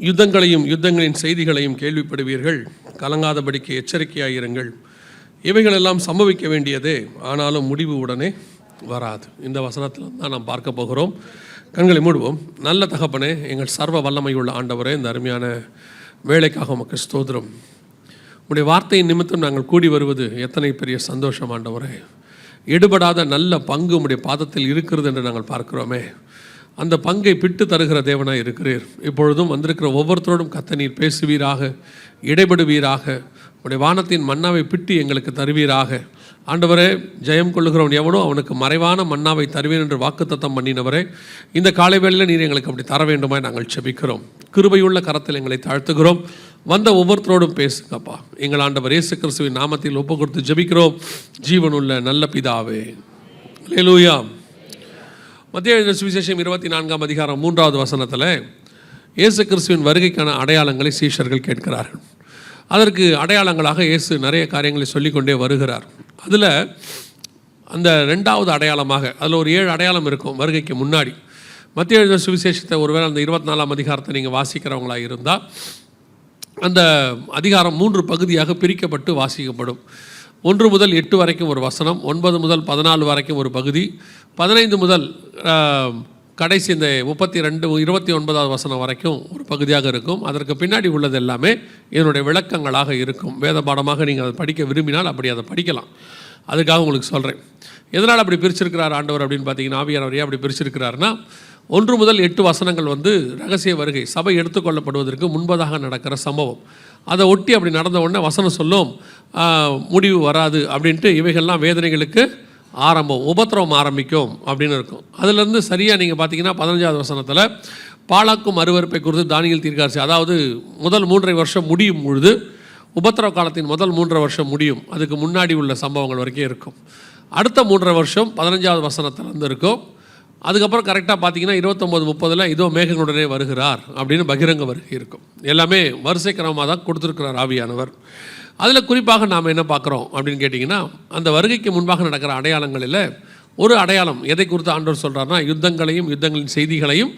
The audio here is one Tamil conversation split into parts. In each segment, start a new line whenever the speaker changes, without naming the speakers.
யுத்தங்களையும் யுத்தங்களின் செய்திகளையும் கேள்விப்படுவீர்கள், கலங்காதபடிக்கு எச்சரிக்கையாயிருங்கள். இவைகளெல்லாம் சம்பவிக்க வேண்டியதே, ஆனாலும் முடிவு உடனே வராது. இந்த வசனத்தில் தான் நாம் பார்க்க போகிறோம். கண்களை மூடுவோம். நல்ல தகப்பனே, எங்கள் சர்வ வல்லமையுள்ள ஆண்டவரே, இந்த அருமையான வேலைக்காக உமக்கு ஸ்தோத்திரம். உடைய வார்த்தையின் நிமித்தம் நாங்கள் கூடி வருவது எத்தனை பெரிய சந்தோஷம் ஆண்டவரே. எடுபடாத நல்ல பங்கு உடைய பாதத்தில் இருக்கிறது என்று நாங்கள் பார்க்கிறோமே. அந்த பங்கை பிட்டு தருகிற தேவனாக இருக்கிறீர். இப்பொழுதும் வந்திருக்கிற ஒவ்வொருத்தரோடும் கர்த்தர் நீர் பேசுவீராக, இடைபடுவீராக. உடைய வானத்தின் மன்னாவை பிட்டு எங்களுக்கு தருவீராக. ஆண்டவரே, ஜெயம் கொள்ளுகிறவன் எவனோ அவனுக்கு மறைவான மன்னாவை தருவேன் என்று வாக்குத்தத்தம் பண்ணினவரே, இந்த காலை வேளையில் நீர் எங்களுக்கு அப்படி தர வேண்டுமாய் நாங்கள் செபிக்கிறோம். கிருபையுள்ள கரத்தில் எங்களை தாழ்த்துகிறோம். வந்த ஒவ்வொருத்தரோடும் பேசுங்கப்பா. எங்கள் ஆண்டவர் இயேசு கிறிஸ்துவின் நாமத்தில் ஒப்பு கொடுத்து ஜெபிக்கிறோம், ஜீவனுள்ள நல்ல பிதாவே. அல்லேலூயா. மத்தேயு எழுதின சுவிசேஷம் 24ஆம் அதிகாரம் 3வது வசனத்தில் இயேசு கிறிஸ்துவின் வருகைக்கான அடையாளங்களை சீஷர்கள் கேட்கிறார்கள். அதற்கு அடையாளங்களாக இயேசு நிறைய காரியங்களை சொல்லிக்கொண்டே வருகிறார். அதில் அந்த 2வது அடையாளமாக, அதில் ஒரு 7 அடையாளம் இருக்கும் வருகைக்கு முன்னாடி. மத்தேயு எழுதின சுவிசேஷத்தை ஒருவேளை அந்த 24ஆம் அதிகாரத்தை நீங்கள் வாசிக்கிறவங்களாக இருந்தால், அந்த அதிகாரம் 3 பகுதியாக பிரிக்கப்பட்டு வாசிக்கப்படும். 1 முதல் 8 வரைக்கும் ஒரு வசனம், 9 முதல் 14 வரைக்கும் ஒரு பகுதி, 15 முதல் கடைசி இந்த 29வது வசனம் வரைக்கும் ஒரு பகுதியாக இருக்கும். அதற்கு பின்னாடி உள்ளது எல்லாமே இதனுடைய விளக்கங்களாக இருக்கும். வேத பாடமாக நீங்கள் அதை படிக்க விரும்பினால் அப்படி அதை படிக்கலாம். அதுக்காக உங்களுக்கு சொல்கிறேன். எதனால் அப்படி பிரிச்சிருக்கிறார் ஆண்டவர் அப்படின்னு பார்த்தீங்கன்னா, ஆவியானவர் ஏன் அப்படி பிரிச்சிருக்கிறாருன்னா, 1 முதல் 8 வசனங்கள் ரகசிய வருகை, சபை எடுத்துக்கொள்ளப்படுவதற்கு முன்பதாக நடக்கிற சம்பவம். அதை ஒட்டி அப்படி நடந்த உடனே வசனம் சொல்லும் முடிவு வராது அப்படின்ட்டு, இவைகள்லாம் வேதனைகளுக்கு ஆரம்பம், உபத்திரவம் ஆரம்பிக்கும் அப்படின்னு இருக்கும். அதிலேருந்து சரியாக நீங்கள் பார்த்தீங்கன்னா 15வது வசனத்தில் பாலாக்கும் அருவருப்பை குறித்து தானியேல் தீர்க்கதரிசி, அதாவது முதல் 3.5 வருஷம் முடியும் பொழுது, உபத்திரவ காலத்தின் முதல் 3.5 வருஷம் முடியும், அதுக்கு முன்னாடி உள்ள சம்பவங்கள் வரைக்கும் இருக்கும். அடுத்த 3.5 வருஷம் 15வது வசனத்திலேருந்து இருக்கும். அதுக்கப்புறம் கரெக்டாக பார்த்தீங்கன்னா 29-30 இதோ மேகங்களுடனே வருகிறார் அப்படின்னு பகிரங்க வருகை இருக்கும். எல்லாமே வரிசை கிரமமாக தான் கொடுத்துருக்கிறார் ஆவியானவர். அதில் குறிப்பாக நாம் என்ன பார்க்குறோம் அப்படின்னு கேட்டிங்கன்னா, அந்த வருகைக்கு முன்பாக நடக்கிற அடையாளங்களில் ஒரு அடையாளம் எதை குறித்து ஆண்டவர் சொல்கிறாருன்னா, யுத்தங்களையும் யுத்தங்களின் செய்திகளையும்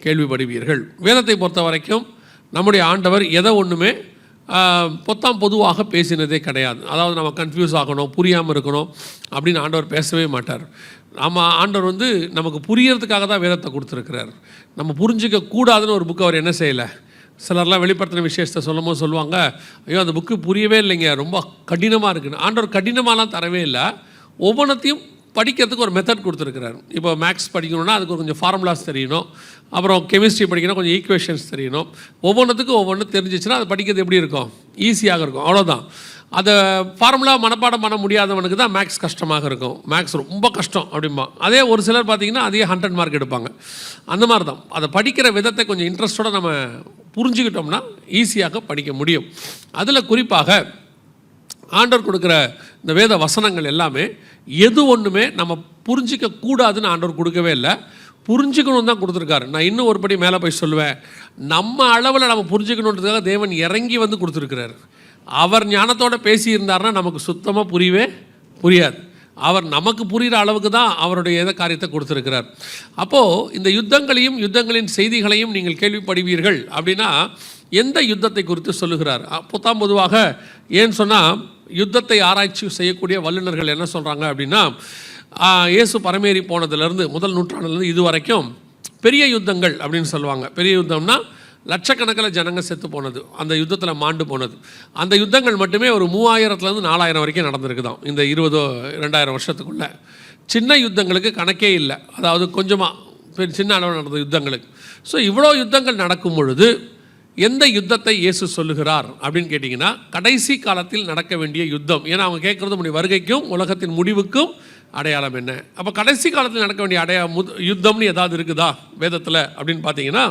கேள்விப்படுவீர்கள். வேதத்தை பொறுத்த வரைக்கும் நம்முடைய ஆண்டவர் எதை ஒன்றுமே பொதுவாக பேசினதே கிடையாது. அதாவது நம்ம கன்ஃபியூஸ் ஆகணும், புரியாமல் இருக்கணும் அப்படின்னு ஆண்டவர் பேசவே மாட்டார். நம்ம ஆண்டவர் நமக்கு புரியறதுக்காக தான் வேதத்தை கொடுத்துருக்கிறார். நம்ம புரிஞ்சிக்க கூடாதுன்னு ஒரு புக்கு அவர் என்ன செய்யலை. சிலர்லாம் வெளிப்படுத்தின விசேஷத்தை சொல்லும்போது சொல்லுவாங்க, ஐயோ அந்த புக்கு புரியவே இல்லைங்க, ரொம்ப கடினமாக இருக்குன்னு. ஆண்டவர் கடினமாலாம் தரவே இல்லை. ஒவ்வொன்றத்தையும் படிக்கிறதுக்கு ஒரு மெத்தட் கொடுத்துருக்கிறார். இப்போ மேக்ஸ் படிக்கணும்னா அதுக்கு கொஞ்சம் ஃபார்முலாஸ் தெரியணும், அப்புறம் கெமிஸ்ட்ரி படிக்கணும் கொஞ்சம் ஈக்குவேஷன்ஸ் தெரியணும். ஒவ்வொன்றுத்துக்கும் ஒவ்வொன்று தெரிஞ்சிச்சுன்னா அது படிக்கிறது எப்படி இருக்கும், ஈஸியாக இருக்கும், அவ்வளோதான். அதை ஃபார்முலா மனப்பாடம் பண்ண முடியாதவனுக்கு தான் மேக்ஸ் கஷ்டமாக இருக்கும். மேக்ஸ் ரொம்ப கஷ்டம் அப்படிம்பா. அதே ஒரு சிலர் பார்த்திங்கன்னா அதே 100 மார்க் எடுப்பாங்க. அந்த மாதிரி தான் அதை படிக்கிற விதத்தை கொஞ்சம் இன்ட்ரெஸ்டோடு நம்ம புரிஞ்சுக்கிட்டோம்னா ஈஸியாக படிக்க முடியும். அதில் குறிப்பாக ஆண்டவர் கொடுக்குற இந்த வேத வசனங்கள் எல்லாமே எது ஒன்றுமே நம்ம புரிஞ்சிக்க கூடாதுன்னு ஆண்டவர் கொடுக்கவே இல்லை, புரிஞ்சுக்கணும் தான் கொடுத்துருக்காரு. நான் இன்னும் ஒரு படி மேலே போய் சொல்லுவேன், நம்ம அளவில் நம்ம புரிஞ்சுக்கணுன்றதுக்காக தேவன் இறங்கி கொடுத்துருக்கிறார். அவர் ஞானத்தோடு பேசியிருந்தார்னா நமக்கு சுத்தமாக புரியாது. அவர் நமக்கு புரிகிற அளவுக்கு தான் அவருடைய காரியத்தை கொடுத்துருக்கிறார். அப்போது இந்த யுத்தங்களையும் யுத்தங்களின் செய்திகளையும் நீங்கள் கேள்விப்படுவீர்கள் அப்படின்னா எந்த யுத்தத்தை குறித்து சொல்லுகிறார்? பொதுவாக ஏன்னு சொன்னால், யுத்தத்தை ஆராய்ச்சி செய்யக்கூடிய வல்லுநர்கள் என்ன சொல்கிறாங்க அப்படின்னா, இயேசு பரமேறி போனதுலேருந்து முதல் நூற்றாண்டுலேருந்து இது வரைக்கும் பெரிய யுத்தங்கள் அப்படின்னு சொல்லுவாங்க. பெரிய யுத்தம்னா லட்சக்கணக்கில் ஜனங்கள் செத்து போனது, அந்த யுத்தத்தில் மாண்டு போனது. அந்த யுத்தங்கள் மட்டுமே ஒரு 3000லேருந்து 4000 வரைக்கும் நடந்திருக்குதான் இந்த 2000 வருஷத்துக்குள்ளே. சின்ன யுத்தங்களுக்கு கணக்கே இல்லை, அதாவது கொஞ்சமாக சின்ன அளவில் நடந்த யுத்தங்களுக்கு. ஸோ இவ்வளோ யுத்தங்கள் நடக்கும் பொழுது எந்த யுத்தத்தை இயேசு சொல்லுகிறார் அப்படின்னு கேட்டிங்கன்னா, கடைசி காலத்தில் நடக்க வேண்டிய யுத்தம். ஏன்னா அவங்க கேட்குறது நம்முடைய வருகைக்கும் உலகத்தின் முடிவுக்கும் அடையாளம் என்ன. அப்போ கடைசி காலத்தில் நடக்க வேண்டிய யுத்தம்னு ஏதாவது இருக்குதா வேதத்தில் அப்படின்னு பார்த்தீங்கன்னா,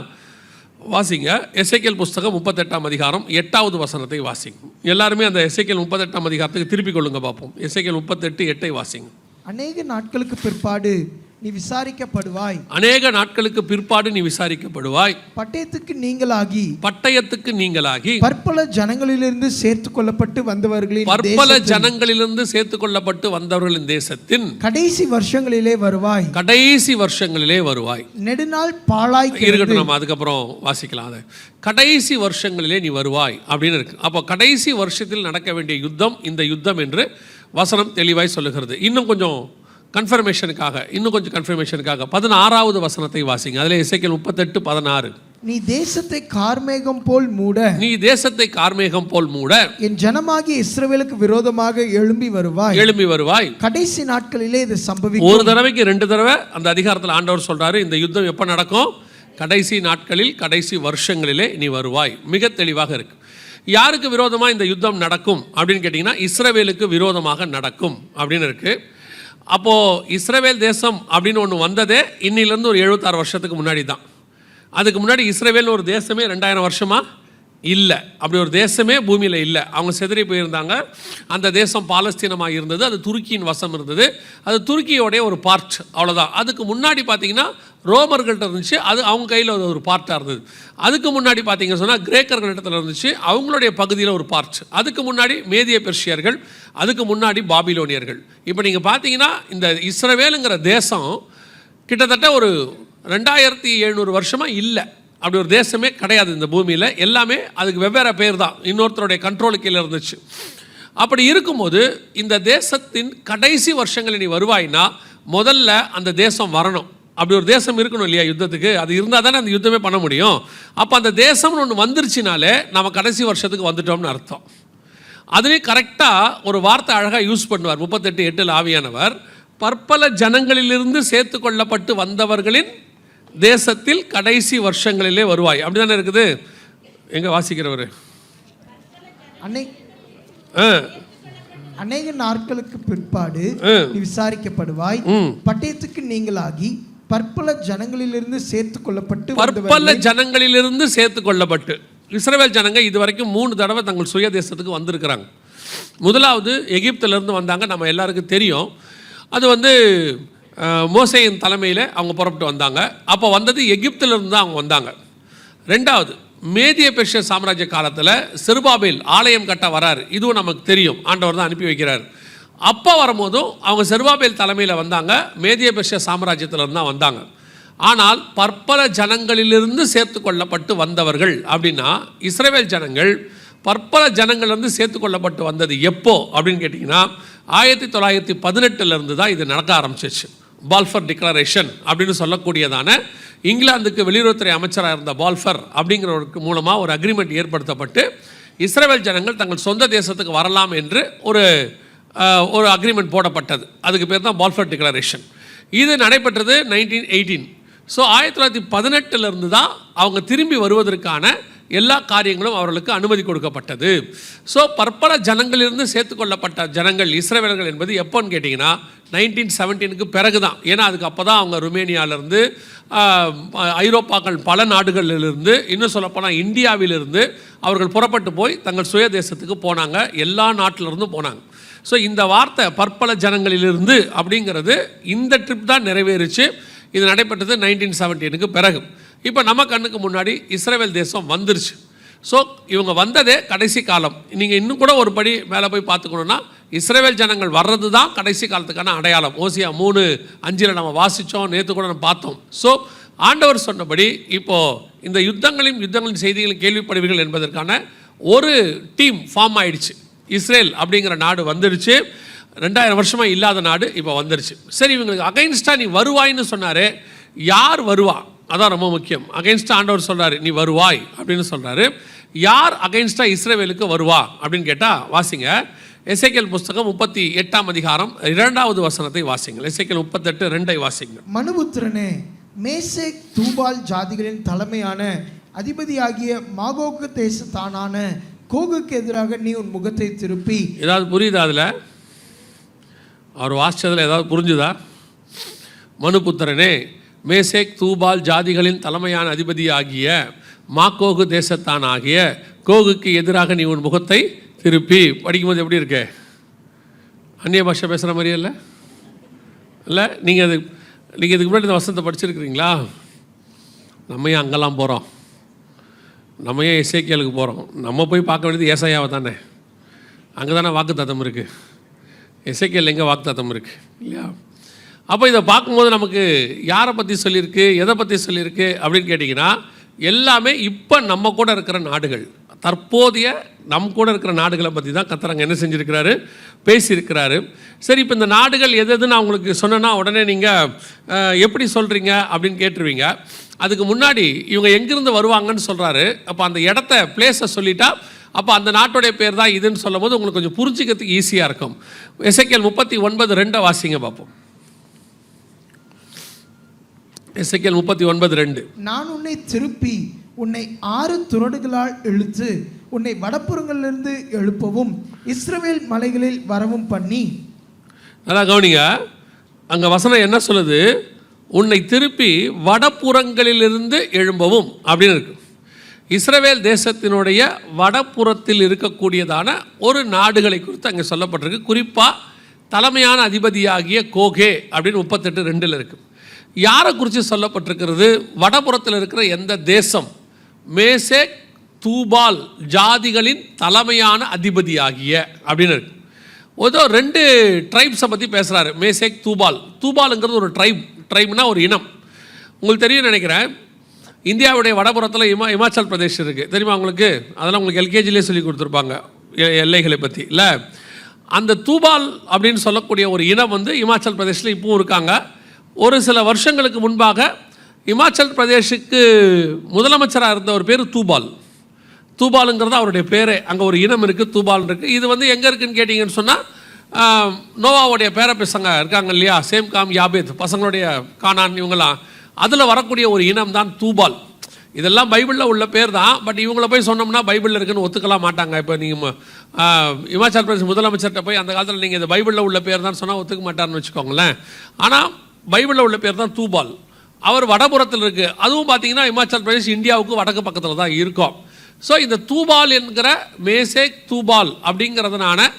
வாசிங்க எசேக்கியேல் புஸ்தகம் 38ஆம் அதிகாரம் 8வது வசனத்தை வாசிங்க. எல்லாருமே அந்த எசேக்கியேல் 38ஆம் அதிகாரத்துக்கு திருப்பிக் கொள்ளுங்க பார்ப்போம். எசேக்கியேல் 38:8 வாசிங்க.
அநேக நாட்களுக்கு பிற்பாடு நீ விசாரிக்கப்படுவாய்.
அநேக நாட்களுக்கு பிற்பாடு நீ விசாரிக்கப்படுவாய்.
பட்டயத்துக்கு நீங்களாகி
பற்பல
ஜனங்களிலிருந்து சேர்த்துக் கொள்ளப்பட்டு வந்தவர்களின்
தேசத்தின்
கடைசி வருஷங்களிலே
வருவாய்.
நெடுநாள் பாழாய்
இருக்கட்டும், நம்ம அதுக்கப்புறம் வாசிக்கலாம். அதை கடைசி வருஷங்களிலே நீ வருவாய் அப்படின்னு இருக்கு. அப்போ கடைசி வருஷத்தில் நடக்க வேண்டிய யுத்தம் இந்த யுத்தம் என்று வசனம் தெளிவாய் சொல்லுகிறது. இன்னும் கொஞ்சம் கன்ஃபர்மேஷனுக்காக 16வது வசனத்தை வாசிங்க. அதில் எசேக்கியேல் 38:16.
நீ தேசத்தை கார்மேகம் போல் மூட என் ஜனமாகிய இஸ்ரவேலுக்கு விரோதமாக எழும்பி வருவாய். கடைசி நாட்களிலே இது சம்பவிக்கும்.
ஒரு தடவைக்கு 2 தடவை அந்த அதிகாரத்தில் ஆண்டவர் சொல்றாரு, இந்த யுத்தம் எப்போ நடக்கும்? கடைசி நாட்களில், கடைசி வருஷங்களிலே நீ வருவாய். மிக தெளிவாக இருக்கு. யாருக்கு விரோதமாக இந்த யுத்தம் நடக்கும் அப்படின்னு கேட்டிங்கன்னா, இஸ்ரவேலுக்கு விரோதமாக நடக்கும் அப்படின்னு இருக்கு. அப்போது இஸ்ரவேல் தேசம் அப்படின்னு ஒன்று வந்ததே இன்னிலேருந்து ஒரு 76 வருஷத்துக்கு முன்னாடி தான். அதுக்கு முன்னாடி இஸ்ரவேல்னு ஒரு தேசமே 2000 வருஷமாக இல்லை. அப்படி ஒரு தேசமே பூமியில் இல்லை. அவங்க சிதறி போயிருந்தாங்க. அந்த தேசம் பாலஸ்தீனமாக இருந்தது. அது துருக்கியின் வசம் இருந்தது. அது துருக்கியோடைய ஒரு பார்ட், அவ்வளோதான். அதுக்கு முன்னாடி பார்த்தீங்கன்னா ரோமர்கள்ட்ட இருந்துச்சு, அது அவங்க கையில் ஒரு பார்ட்டாக இருந்தது. அதுக்கு முன்னாடி பார்த்தீங்கன்னு சொன்னால் கிரேக்கர்களிடத்தில் இருந்துச்சு, அவங்களுடைய பகுதியில் ஒரு பார்ட். அதுக்கு முன்னாடி மேதிய பெர்ஷியர்கள், அதுக்கு முன்னாடி பாபிலோனியர்கள். இப்போ நீங்கள் பார்த்தீங்கன்னா இந்த இஸ்ரவேலுங்கிற தேசம் கிட்டத்தட்ட ஒரு 2700 வருஷமாக இல்லை. அப்படி ஒரு தேசமே கிடையாது இந்த பூமியில். எல்லாமே அதுக்கு வெவ்வேறு பேர் தான், இன்னொருத்தருடைய கண்ட்ரோலுக்கு கீழே இருந்துச்சு. அப்படி இருக்கும்போது இந்த தேசத்தின் கடைசி வருஷங்களில் நீ வருவாய்னா முதல்ல அந்த தேசம் வரணும். அப்படி ஒரு தேசம் இருக்கணும் இல்லையா யுத்தத்துக்கு? அது இருந்தால் தானே அந்த யுத்தமே பண்ண முடியும். அப்போ அந்த தேசம்னு ஒன்று வந்துருச்சுனாலே நம்ம கடைசி வருஷத்துக்கு வந்துட்டோம்னு அர்த்தம். அதுலேயும் கரெக்டாக ஒரு வார்த்தை அழகாக யூஸ் பண்ணுவார். 38:8 ஆவியானவர், பற்பல ஜனங்களிலிருந்து சேர்த்து கொள்ளப்பட்டு வந்தவர்களின் தேசத்தில் கடைசி வருஷங்களிலே வருவாய். அப்படி தானே இருக்குது. எங்க வாசிக்கிறவர்?
அநேக நாட்களுக்கு பிற்பாடு நீ விசாரிக்கப்படுவாய். பட்டயத்துக்கு நீங்களாகி பற்பல ஜனங்களிலிருந்து சேர்த்து கொள்ளப்பட்டு இஸ்ரவேல் ஜனங்க இதுவரைக்கும் 3 தடவை தங்கள் சுய தேசத்துக்கு வந்திருக்கிறாங்க. முதலாவது எகிப்திலிருந்து வந்தாங்க, நம்ம எல்லாருக்கும் தெரியும். அது மோசேயின் தலைமையில் அவங்க புறப்பட்டு வந்தாங்க. அப்போ வந்தது எகிப்திலிருந்து தான் அவங்க வந்தாங்க. 2வது மேதிய பெர்ஷிய சாம்ராஜ்ய காலத்தில் செருபாபேல் ஆலயம் கட்ட வராரு. இதுவும் நமக்கு தெரியும், ஆண்டவர் தான் அனுப்பி வைக்கிறார். அப்போ வரும்போதும் அவங்க செருபாபேல் தலைமையில் வந்தாங்க, மேதிய பெர்ஷிய சாம்ராஜ்யத்திலிருந்து தான் வந்தாங்க. ஆனால் பற்பல ஜனங்களிலிருந்து சேர்த்து கொள்ளப்பட்டு வந்தவர்கள் அப்படின்னா இஸ்ரவேல் ஜனங்கள் பற்பல ஜனங்கள்லேருந்து சேர்த்து கொள்ளப்பட்டு வந்தது எப்போ அப்படின்னு கேட்டிங்கன்னா 1918 தான் இது நடக்க ஆரம்பிச்சிச்சு. பால்ஃபர் டிக்ளரேஷன் அப்படின்னு சொல்லக்கூடியதான இங்கிலாந்துக்கு வெளியுறவுத்துறை அமைச்சராக இருந்த பால்ஃபர் அப்படிங்கிறவருக்கு மூலமாக ஒரு அக்ரிமெண்ட் ஏற்படுத்தப்பட்டு இஸ்ரவேல் ஜனங்கள் தங்கள் சொந்த தேசத்துக்கு வரலாம் என்று ஒரு அக்ரிமெண்ட் போடப்பட்டது. அதுக்கு பேர் தான் பால்ஃபர் டிக்ளரேஷன். இது நடைபெற்றது 1918. ஸோ 1918 தான் அவங்க திரும்பி வருவதற்கான எல்லா காரியங்களும் அவர்களுக்கு அனுமதி கொடுக்கப்பட்டது. ஸோ பற்பல ஜனங்களிலிருந்து சேர்த்துக்கொள்ளப்பட்ட ஜனங்கள் இஸ்ரவேலர்கள் என்பது எப்போன்னு கேட்டிங்கன்னா 1917க்கு பிறகு தான். ஏன்னா அதுக்கு அப்போ தான் அவங்க ருமேனியாவிலிருந்து, ஐரோப்பாக்கள் பல நாடுகளிலிருந்து, இன்னும் சொல்லப்போனால் இந்தியாவிலிருந்து அவர்கள் புறப்பட்டு போய் தங்கள் சுய தேசத்துக்கு போனாங்க. எல்லா நாட்டிலிருந்தும் போனாங்க. ஸோ இந்த வார்த்தை பற்பல ஜனங்களிலிருந்து அப்படிங்கிறது இந்த ட்ரிப் தான் நிறைவேறிச்சு. இது நடைபெற்றது 1917க்கு பிறகு. இப்போ நம்ம கண்ணுக்கு முன்னாடி இஸ்ரவேல் தேசம் வந்துருச்சு. ஸோ இவங்க வந்ததே கடைசி காலம். நீங்கள் இன்னும் கூட ஒரு படி மேலே போய் பார்த்துக்கணுன்னா இஸ்ரவேல் ஜனங்கள் வர்றது தான் கடைசி காலத்துக்கான அடையாளம். ஓசியா 3:5 நம்ம வாசித்தோம், நேற்று கூட நம்ம பார்த்தோம். ஸோ ஆண்டவர் சொன்னபடி இப்போது இந்த யுத்தங்களின் செய்திகளும் கேள்விப்படுவீர்கள் என்பதற்கான ஒரு டீம் ஃபார்ம் ஆயிடுச்சு. இஸ்ரேல் அப்படிங்கிற நாடு வந்துடுச்சு. 2000 வருஷமாக இல்லாத நாடு இப்போ வந்துருச்சு. சரி, இவங்களுக்கு அகைன்ஸ்டாக நீ வருவாய்னு சொன்னார். யார் வருவா? அதான் ரொம்ப முக்கியம். அகைன்ஸ்டாக ஆண்டவர் சொல்கிறாரு நீ வருவாய் அப்படின்னு சொல்கிறாரு. யார் அகைன்ஸ்டாக இஸ்ரவேலுக்கு வருவா அப்படின்னு கேட்டால் வாசிங்க, எசேக்கியேல் புஸ்தகம் 38ஆம் அதிகாரம் 2வது வசனத்தை வாசிங்க. எசேக்கியேல் 38:2 வாசிங்க. மனுபுத்திரனே, மேசேக் தூபால் ஜாதிகளின் தலைமையான அதிபதியாகிய மாகோகு தேசத்தானான கோகுக்கு எதிராக நீ உன் முகத்தை திருப்பி.
ஏதாவது புரியுதா? அதில் அவர் வாசித்ததில் ஏதாவது புரிஞ்சுதா? மனுபுத்திரனே, மேசேக் தூபால் ஜாதிகளின் தலைமையான அதிபதியாகிய மாகோகு தேசத்தான் ஆகிய கோகுக்கு எதிராக நீ உன் முகத்தை திருப்பி. படிக்கும்போது எப்படி இருக்கு? அந்நிய பாஷை பேசுகிற மாதிரியே இல்லை? நீங்கள் அது
நீங்கள் இதுக்கு முன்னாடி இந்த வசனத்தை படிச்சிருக்கிறீங்களா? நம்ம ஏன் அங்கெல்லாம் போகிறோம்? நம்ம ஏன் எசேக்கியலுக்கு போகிறோம்? நம்ம போய் பார்க்க வேண்டியது ஏசாயாவை தானே. அங்கே தானே வாக்குத்தத்தம் இருக்குது. எசேக்கியல் எங்கே வாக்குத்தத்தம் இருக்குது இல்லையா? அப்போ இதை பார்க்கும்போது நமக்கு யாரை பற்றி சொல்லியிருக்கு, எதை பற்றி சொல்லியிருக்கு அப்படின்னு கேட்டிங்கன்னா, எல்லாமே இப்போ நம்ம கூட இருக்கிற நாடுகள், தற்போதைய நம் கூட இருக்கிற நாடுகளை பற்றி தான் கர்த்தர் என்ன செஞ்சுருக்கிறாரு, பேசியிருக்கிறாரு. சரி, இப்போ இந்த நாடுகள் எது நான் உங்களுக்கு சொன்னேன்னா உடனே நீங்கள் எப்படி சொல்கிறீங்க அப்படின்னு கேட்டுருவீங்க. அதுக்கு முன்னாடி இவங்க எங்கேருந்து வருவாங்கன்னு சொல்கிறாரு. அப்போ அந்த இடத்த பிளேஸை சொல்லிட்டா அப்போ அந்த நாட்டுடைய பேர் தான் இதுன்னு சொல்லும் போது உங்களுக்கு கொஞ்சம் புரிஞ்சிக்கிறதுக்கு ஈஸியாக இருக்கும். எசேக்கியேல் 39:2 வாசிங்க பார்ப்போம். எசேக்கியேல் 39:2.
நான் உன்னை திருப்பி உன்னை 6 துறடுகளால் இழுத்து உன்னை வடப்புறங்களிலிருந்து எழுப்பவும் இஸ்ரவேல் மலைகளில் வரவும் பண்ணி.
நல்லா கவனிங்க, அங்கே வசனம் என்ன சொல்லுது? உன்னை திருப்பி வடப்புறங்களிலிருந்து எழும்பவும் அப்படின்னு இருக்கு. இஸ்ரவேல் தேசத்தினுடைய வடப்புறத்தில் இருக்கக்கூடியதான ஒரு நாடுகளை குறித்து அங்கே சொல்லப்பட்டிருக்கு. குறிப்பாக தலைமையான அதிபதியாகிய கோகே அப்படின்னு 38:2 இருக்குது. யாரை குறித்து சொல்லப்பட்டிருக்கிறது? வடபுறத்தில் இருக்கிற எந்த தேசம்? மேசேக் தூபால் ஜாதிகளின் தலைமையான அதிபதியாகிய அப்படின்னு இருக்கு. ஏதோ 2 ட்ரைப்ஸை பற்றி பேசுகிறாரு. Meshech Tubal. தூபாலுங்கிறது ஒரு ட்ரைப்னா ஒரு இனம். உங்களுக்கு தெரியும் நினைக்கிறேன். இந்தியாவுடைய வடபுறத்தில் இமாச்சல் பிரதேஷ் இருக்குது, தெரியுமா உங்களுக்கு? அதெல்லாம் உங்களுக்கு எல்கேஜிலே சொல்லி கொடுத்துருப்பாங்க எல்லைகளை பற்றி இல்லை. அந்த தூபால் அப்படின்னு சொல்லக்கூடிய ஒரு இனம் இமாச்சல் பிரதேஷில் இப்பவும் இருக்காங்க. ஒரு சில வருஷங்களுக்கு முன்பாக இமாச்சல் பிரதேஷுக்கு முதலமைச்சராக இருந்த ஒரு பேர் தூபால். தூபாலுங்கிறது அவருடைய பேரே. அங்கே ஒரு இனம் இருக்குது, தூபால் இருக்குது. இது எங்கே இருக்குதுன்னு கேட்டிங்கன்னு சொன்னால், நோவாவுடைய பேர பசங்க இருக்காங்க இல்லையா, சேம் காம் யாபேத் பசங்களுடைய கானான், இவங்களாம் அதில் வரக்கூடிய ஒரு இனம் தான் தூபால். இதெல்லாம் பைபிளில் உள்ள பேர் தான். பட் இவங்கள போய் சொன்னோம்னா பைபிளில் இருக்குன்னு ஒத்துக்கலாம் மாட்டாங்க. இப்போ நீங்கள் இமாச்சல் பிரதேஷ் முதலமைச்சர்கிட்ட போய் அந்த காலத்தில் நீங்கள் இந்த பைபிளில் உள்ள பேர் தான் சொன்னால் ஒத்துக்க மாட்டார்னு வச்சுக்கோங்களேன். ஆனால் பைபிளில் உள்ள பேர் தான் தூபால். அவர் வடபுறத்தில் இருக்குது. அதுவும் பார்த்தீங்கன்னா இமாச்சல் பிரதேஷ் இந்தியாவுக்கு வடக்கு பக்கத்தில் தான் இருக்கும். ஸோ இந்த தூபால் என்கிற மேசேக் தூபால் அப்படிங்கிறதுனான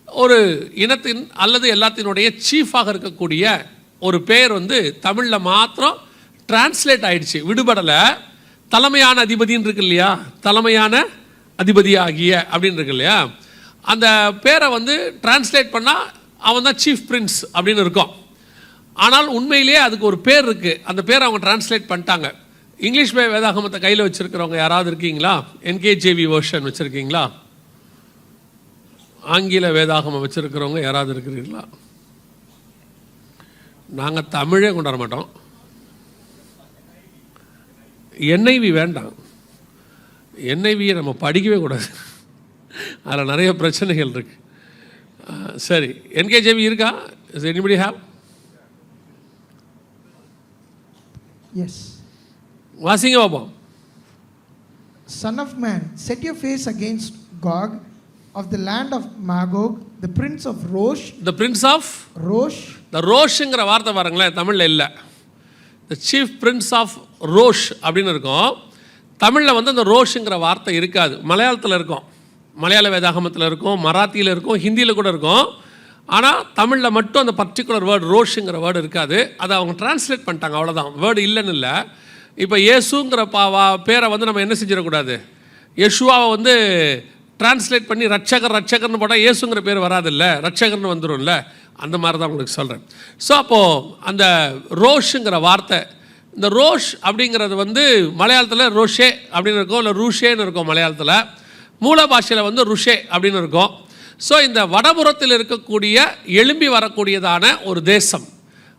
ஒரு இனத்தின் அல்லது எல்லாத்தினுடைய சீஃபாக இருக்கக்கூடிய ஒரு பேர் தமிழில் மாத்திரம் டிரான்ஸ்லேட் ஆயிடுச்சு, விடுபடலை. தலைமையான அதிபதின்னு இருக்கு இல்லையா, தலைமையான அதிபதியாகிய அப்படின்னு இருக்கு இல்லையா, அந்த பேரை டிரான்ஸ்லேட் பண்ணால் அவன் தான் சீஃப் பிரின்ஸ் அப்படின்னு இருக்கும். ஆனால் உண்மையிலேயே அதுக்கு ஒரு பேர் இருக்குது. அந்த பேரை அவங்க டிரான்ஸ்லேட் பண்ணிட்டாங்க. இங்கிலீஷ் வேதாகமத்தை கையில் வச்சுருக்கிறவங்க யாராவது இருக்கீங்களா? என்கேஜேவி வெர்ஷன் வச்சுருக்கீங்களா? ஆங்கில வேதாகமம் வச்சுருக்கிறவங்க யாராவது இருக்கிறீங்களா? நாங்கள் தமிழே கொண்டாட மாட்டோம். என்ஐவி வேண்டாம். என்ஐவியை நம்ம படிக்கவே கூடாது, அதில் நிறைய பிரச்சனைகள் இருக்குது. சரி, என்கேஜேவி இருக்கா? Is anybody have?
Yes.
வாசிங்க பாப்போம்.
Son of man, set your face against Gog of the land of Magog, the prince of Rosh.
The prince of
Rosh.
The ரோஷ்ங்கிற வார்த்தை பாருங்களேன், தமிழில் இல்லை. The chief prince of ரோஷ் அப்படின்னு இருக்கும். தமிழில் அந்த ரோஷ்ங்கிற வார்த்தை இருக்காது. மலையாளத்தில் இருக்கும், மலையாள வேதாகமத்தில் இருக்கும், மராத்தியில் இருக்கும், ஹிந்தியில் கூட இருக்கும். ஆனால் தமிழில் மட்டும் அந்த பர்டிகுலர் வேர்டு ரோஷுங்கிற வேர்டு இருக்காது. அதை அவங்க டிரான்ஸ்லேட் பண்ணிட்டாங்க, அவ்வளோதான். வேர்டு இல்லைன்னு இல்லை. இப்போ இயேசுங்கிற பேரை நம்ம என்ன செஞ்சிடக்கூடாது, யெஷுவாவை டிரான்ஸ்லேட் பண்ணி ரட்சகர்னு போட்டால் இயேசுங்கிற பேர் வராதில்ல, ரட்சகர்னு வந்துடும்ல. அந்த மாதிரி தான் உங்களுக்கு சொல்கிறேன். ஸோ அப்போது அந்த ரோஷுங்கிற வார்த்தை, இந்த ரோஷ் அப்படிங்கிறது மலையாளத்தில் ரோஷே அப்படின்னு இருக்கும், இல்லை ரூஷேன்னு இருக்கும் மலையாளத்தில். மூல பாஷையில் ருஷே அப்படின்னு இருக்கும். ஸோ இந்த வடபுறத்தில் இருக்கக்கூடிய எழும்பி வரக்கூடியதான ஒரு தேசம்,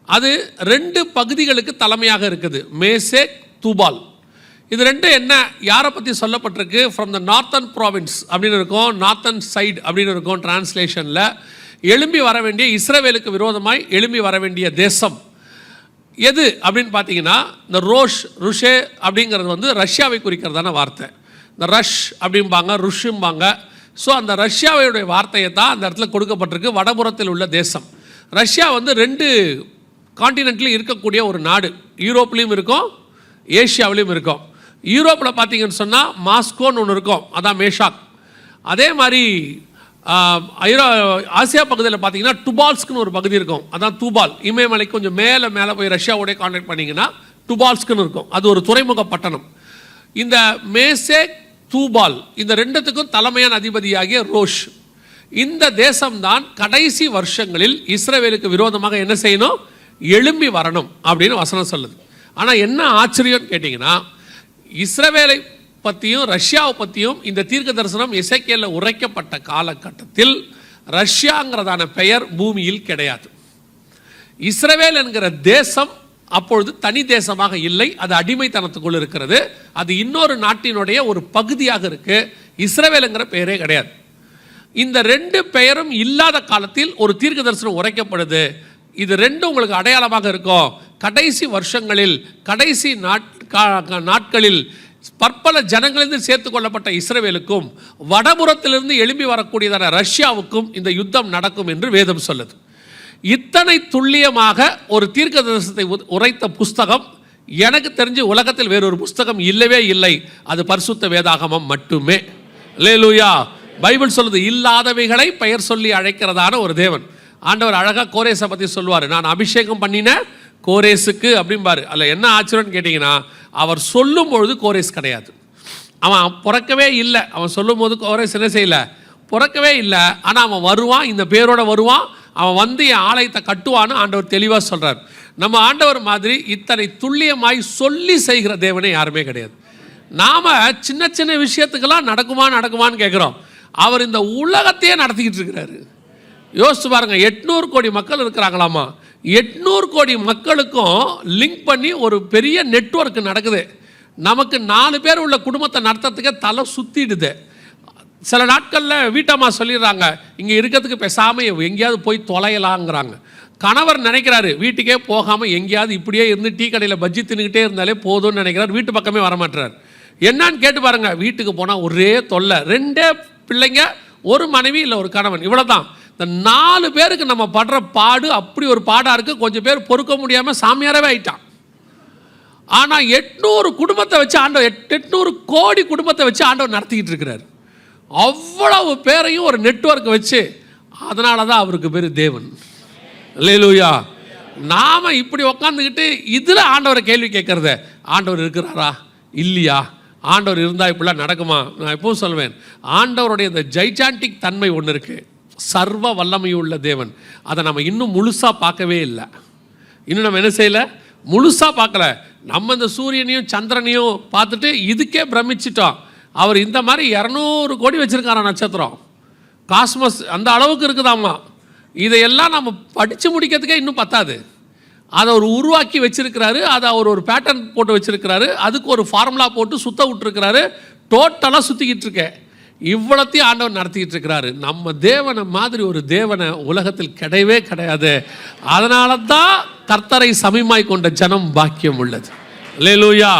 அது 2 பகுதிகளுக்கு தலைமையாக இருக்குது, மேசேக் தூபால். இது 2 என்ன, யாரை பற்றி சொல்லப்பட்டிருக்கு? ஃப்ரம் த நார்த்தன் ப்ராவின்ஸ் அப்படின்னு இருக்கும், நார்த்தன் சைடு அப்படின்னு இருக்கும் டிரான்ஸ்லேஷனில். எழும்பி வர வேண்டிய, இஸ்ரவேலுக்கு விரோதமாய் எழும்பி வர வேண்டிய தேசம் எது அப்படின்னு பார்த்தீங்கன்னா, இந்த ருஷே அப்படிங்கிறது ரஷ்யாவை குறிக்கிறதான வார்த்தை. இந்த ரஷ் அப்படிம்பாங்க, ருஷும்பாங்க. ஸோ அந்த ரஷ்யாவுடைய வார்த்தையை தான் அந்த இடத்துல கொடுக்கப்பட்டிருக்கு, வடபுறத்தில் உள்ள தேசம். ரஷ்யா 2 காண்டினென்ட்லையும் இருக்கக்கூடிய ஒரு நாடு. யூரோப்லேயும் இருக்கும், ஏஷியாவிலையும் இருக்கும். யூரோப்பில் பார்த்தீங்கன்னு சொன்னால் மாஸ்கோன்னு ஒன்று இருக்கும், அதான் மேஷாக். அதே மாதிரி ஆசியா பகுதியில் பார்த்தீங்கன்னா டுபால்ஸ்க்குன்னு ஒரு பகுதி இருக்கும். அதான் தூபால், இமயமலைக்கு கொஞ்சம் மேலே போய் ரஷ்யாவோட கான்டாக்ட் பண்ணிங்கன்னா டுபால்ஸ்க்குன்னு இருக்கும். அது ஒரு துறைமுக பட்டணம். இந்த மேசேக் தூபால் இந்த ரெண்டுத்துக்கும் தலைமையான அதிபதியாகிய ரோஷ், இந்த தேசம்தான் கடைசி வருஷங்களில் இஸ்ரவேலுக்கு விரோதமாக என்ன செய்யணும், எழும்பி வரணும் அப்படின்னு வசனம் சொல்லுது. ஆனால் என்ன ஆச்சரியம்னு கேட்டிங்கன்னா, இஸ்ரவேலை பற்றியும் ரஷ்யாவை பற்றியும் இந்த தீர்க்க தரிசனம் எசேக்கியேலில் உரைக்கப்பட்ட காலகட்டத்தில் ரஷ்யாங்கிறதான பெயர் பூமியில் கிடையாது. இஸ்ரவேல் என்கிற தேசம் அப்பொழுது தனி தேசமாக இல்லை, அது அடிமைத்தனத்துக்குள் இருக்கிறது. அது இன்னொரு நாட்டினுடைய ஒரு பகுதியாக இருக்கு. இஸ்ரவேலுங்கிற பெயரே கிடையாது. இந்த ரெண்டு பெயரும் இல்லாத காலத்தில் ஒரு தீர்க்க தரிசனம் உரைக்கப்படுது. இது ரெண்டும் உங்களுக்கு அடையாளமாக இருக்கும். கடைசி வருஷங்களில், கடைசி நாட்களில் பற்பல ஜனங்களிலிருந்து சேர்த்து கொள்ளப்பட்ட இஸ்ரவேலுக்கும் வடபுறத்திலிருந்து எழும்பி வரக்கூடியதான ரஷ்யாவுக்கும் இந்த யுத்தம் நடக்கும் என்று வேதம் சொல்லுது. இத்தனை துல்லியமாக ஒரு தீர்க்க தரிசனத்தை உரைத்த புஸ்தகம் எனக்கு தெரிஞ்சு உலகத்தில் வேறொரு புஸ்தகம் இல்லவே இல்லை. அது பரிசுத்த வேதாகமம் மட்டுமே. அல்லேலூயா. பைபிள் சொல்லுது, இல்லாதவைகளை பெயர் சொல்லி அழைக்கிறதான ஒரு தேவன். ஆண்டவர் அழகாக கோரேஸை பற்றி சொல்லுவார், நான் அபிஷேகம் பண்ணின கோரேஸுக்கு அப்படிம்பாரு. அதில் என்ன ஆச்சரியம்னு கேட்டிங்கன்னா, அவர் சொல்லும் பொழுது கோரேஸ் கிடையாது. அவன் பிறக்கவே இல்லை. அவன் சொல்லும் போது கோரேஸ் என்ன செய்யலை, பிறக்கவே இல்லை. ஆனால் அவன் வருவான், இந்த பேரோட வருவான். அவன் வந்து என் ஆலயத்தை கட்டுவான்னு ஆண்டவர் தெளிவாக சொல்கிறார். நம்ம ஆண்டவர் மாதிரி இத்தனை துல்லியமாய் சொல்லி செய்கிற தேவனே யாருமே கிடையாது. நாம் சின்ன சின்ன விஷயத்துக்கெல்லாம் நடக்குமான்னு கேட்குறோம். அவர் இந்த உலகத்தையே நடத்திக்கிட்டு இருக்கிறாரு. யோசிச்சு பாருங்க, 800 கோடி மக்கள் இருக்கிறாங்களாமா. 800 கோடி மக்களுக்கும் லிங்க் பண்ணி ஒரு பெரிய நெட்வொர்க் நடக்குது. நமக்கு 4 பேர் உள்ள குடும்பத்தை நடத்துறதுக்கே தலை சுற்றிடுது. சில நாட்களில் வீட்டம்மா சொல்லிடுறாங்க, இங்கே இருக்கிறதுக்கு பேசாமல் எங்கேயாவது போய் தொலையலாங்கிறாங்க. கணவர் நினைக்கிறாரு, வீட்டுக்கே போகாமல் எங்கேயாவது இப்படியே இருந்து டீ கடையில் பஜ்ஜி தின்னுக்கிட்டே இருந்தாலே போதும்னு நினைக்கிறார். வீட்டு பக்கமே வரமாட்டார். என்னான்னு கேட்டு பாருங்க, வீட்டுக்கு போனால் ஒரே தொல்லை. 2 பிள்ளைங்க, ஒரு மனைவி இல்லை ஒரு கணவன், இவ்வளோ தான். இந்த 4 பேருக்கு நம்ம படுற பாடு அப்படி ஒரு பாடாக இருக்குது. கொஞ்சம் பேர் பொறுக்க முடியாமல் சாமியாரவே ஆயிட்டான். ஆனால் 800 குடும்பத்தை வச்சு ஆண்டவர், 800 கோடி குடும்பத்தை வச்சு ஆண்டவர் நடத்திக்கிட்டு இருக்கிறார். அவ்வளவு பேரையும் ஒரு நெட்வொர்க் வச்சு, அதனால தான் அவருக்கு பேர் தேவன். அல்லேலூயா. நாம் இப்படி உக்காந்துக்கிட்டு இதில் ஆண்டவரை கேள்வி கேட்குறத, ஆண்டவர் இருக்கிறாரா இல்லையா, ஆண்டவர் இருந்தால் இப்படிலாம் நடக்குமா? நான் எப்பவும் சொல்வேன், ஆண்டவருடைய இந்த ஜைஜாண்டிக் தன்மை ஒன்று இருக்குது, சர்வ வல்லமையுள்ள தேவன். அதை நம்ம இன்னும் முழுசாக பார்க்கவே இல்லை. இன்னும் நம்ம என்ன செய்யலை, முழுசாக பார்க்கல. நம்ம இந்த சூரியனையும் சந்திரனையும் பார்த்துட்டு இதுக்கே பிரமிச்சிட்டோம். அவர் இந்த மாதிரி 200 கோடி வச்சுருக்காரா நட்சத்திரம், காஸ்மஸ் அந்த அளவுக்கு இருக்குதாம்மா. இதையெல்லாம் நம்ம படித்து முடிக்கிறதுக்கே இன்னும் பத்தாது. அதை அவர் உருவாக்கி வச்சிருக்கிறாரு. அதை அவர் ஒரு பேட்டர்ன் போட்டு வச்சிருக்கிறாரு. அதுக்கு ஒரு ஃபார்முலா போட்டு சுத்த விட்டுருக்கிறாரு. டோட்டலாக சுற்றிக்கிட்டு இருக்கேன். இவ்வளோத்தையும் ஆண்டவர் நடத்திக்கிட்டு இருக்கிறாரு. நம்ம தேவனை மாதிரி ஒரு தேவனை உலகத்தில் கிடையவே கிடையாது. அதனால தான் கர்த்தரை சமீபமாய் கொண்ட ஜனம் பாக்கியம் உள்ளது. அல்லேலூயா.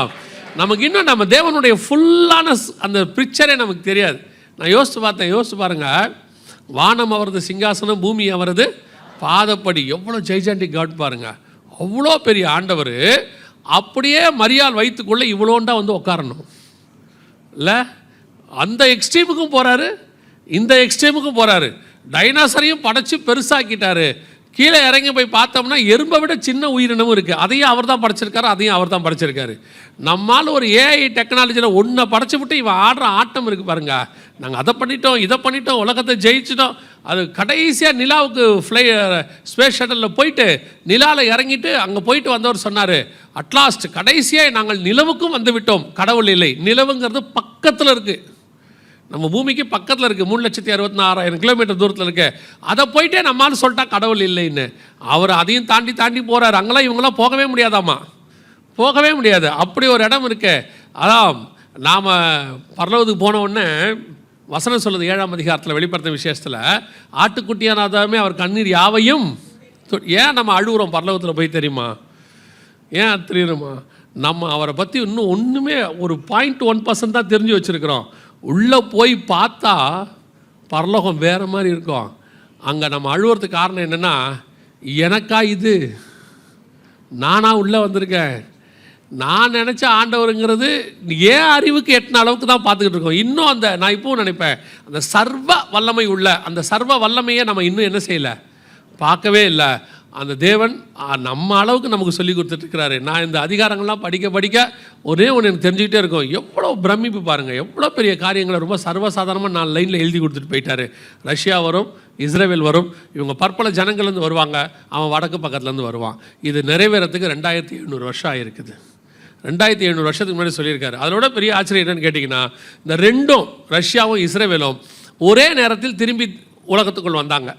நமக்கு இன்னும் நம்ம தேவனுடைய ஃபுல்லான அந்த பிக்சரே நமக்கு தெரியாது. நான் யோசித்து பாருங்க, வானம் அவரது சிங்காசனம், பூமி அவரது பாதப்படி. எவ்வளோ ஜெய்ஜாண்டிக் காட் பாருங்க. அவ்வளோ பெரிய ஆண்டவர் அப்படியே மரியாள் வயிற்றுக்குள்ளே இவ்வளோண்டா வந்து உட்காரணும் இல்லை? அந்த எக்ஸ்ட்ரீமுக்கும் போகிறாரு, இந்த எக்ஸ்ட்ரீமுக்கும் போகிறாரு. டைனாசரையும் படைச்சி பெருசாக்கிட்டாரு. கீழே இறங்கி போய் பார்த்தோம்னா எறும்பை விட சின்ன உயிரினமும் இருக்குது. அதையும் அவர் தான் படைச்சிருக்காரு, அதையும் அவர் தான் படைச்சிருக்காரு. நம்மால் ஒரு ஏஐ டெக்னாலஜியில் ஒன்றை படைச்சி விட்டு இவன் ஆடுற ஆட்டம் இருக்குது பாருங்க. நாங்கள் அதை பண்ணிட்டோம், இதை பண்ணிட்டோம், உலகத்தை ஜெயிச்சிட்டோம். அது கடைசியாக நிலாவுக்கு ஸ்பேஸ் ஷட்டலில் போயிட்டு நிலாவில் இறங்கிட்டு அங்கே போயிட்டு வந்தவர் சொன்னார், அட்லாஸ்ட் கடைசியாக நாங்கள் நிலவுக்கும் வந்து விட்டோம். கடவுள் இல்லை. நிலவுங்கிறது பக்கத்தில் இருக்குது, நம்ம பூமிக்கு பக்கத்தில் இருக்குது. 3,66,000 கிலோமீட்டர் தூரத்தில் இருக்கு. அதை போயிட்டே நம்மால் சொல்லிட்டா கடவுள் இல்லைன்னு. அவர் அதையும் தாண்டி போகிறார். அங்கெல்லாம் இவங்களாம் போகவே முடியாதாம்மா, போகவே முடியாது. அப்படி ஒரு இடம் இருக்கு. அதான் நாம் பரலோகத்துக்கு போன உடனே வசனம் சொல்லுது 7ஆம் அதிகாரத்தில் வெளிப்படுத்த விசேஷத்தில், ஆட்டுக்குட்டியானதாமே அவர் கண்ணீர் யாவையும். ஏன் நம்ம அழுகுறோம் பரலோகத்தில் போய் தெரியுமா? ஏன் தெரியுமா? நம்ம அவரை பற்றி இன்னும் ஒன்றுமே ஒரு 0.1% தான் தெரிஞ்சு வச்சுருக்கிறோம். உள்ளே போய் பார்த்தா பரலோகம் வேறு மாதிரி இருக்கும். அங்கே நம்ம அழுவுறதுக்கு காரணம் என்னென்னா, எனக்கா இது, நானாக உள்ளே வந்திருக்கேன், நான் நினச்ச ஆண்டவருங்கிறது ஏன் அறிவுக்கு எட்டின அளவுக்கு தான் பார்த்துக்கிட்டு இருக்கோம். இன்னும் அந்த நான் இப்பவும் நினைப்பேன், அந்த சர்வ வல்லமை உள்ள அந்த சர்வ வல்லமையை நம்ம இன்னும் என்ன செய்யலை, பார்க்கவே இல்லை. அந்த தேவன் நம்ம அளவுக்கு நமக்கு சொல்லி கொடுத்துட்ருக்கிறாரு. நான் இந்த அதிகாரங்கள்லாம் படிக்க ஒரே ஒன்று எனக்கு தெரிஞ்சுக்கிட்டே இருக்கும். எவ்வளோ பிரமிப்பு பாருங்கள், எவ்வளோ பெரிய காரியங்களை ரொம்ப சர்வசாதாரணமாக 4 லைனில் எழுதி கொடுத்துட்டு போயிட்டார். ரஷ்யா வரும், இஸ்ரேல் வரும், இவங்க பற்பல ஜனங்கள்லேருந்து வருவாங்க, அவன் வடக்கு பக்கத்துலேருந்து வருவான். இது நிறைவேறத்துக்கு 2700 வருஷம் ஆகிருக்குது. 2700 வருஷத்துக்கு முன்னாடி சொல்லியிருக்காரு. அதோட பெரிய ஆச்சரியம் என்னன்னு கேட்டிங்கன்னா, இந்த ரெண்டும் ரஷ்யாவும் இஸ்ரேலும் ஒரே நேரத்தில் திரும்பி உலகத்துக்குள் வந்தாங்க.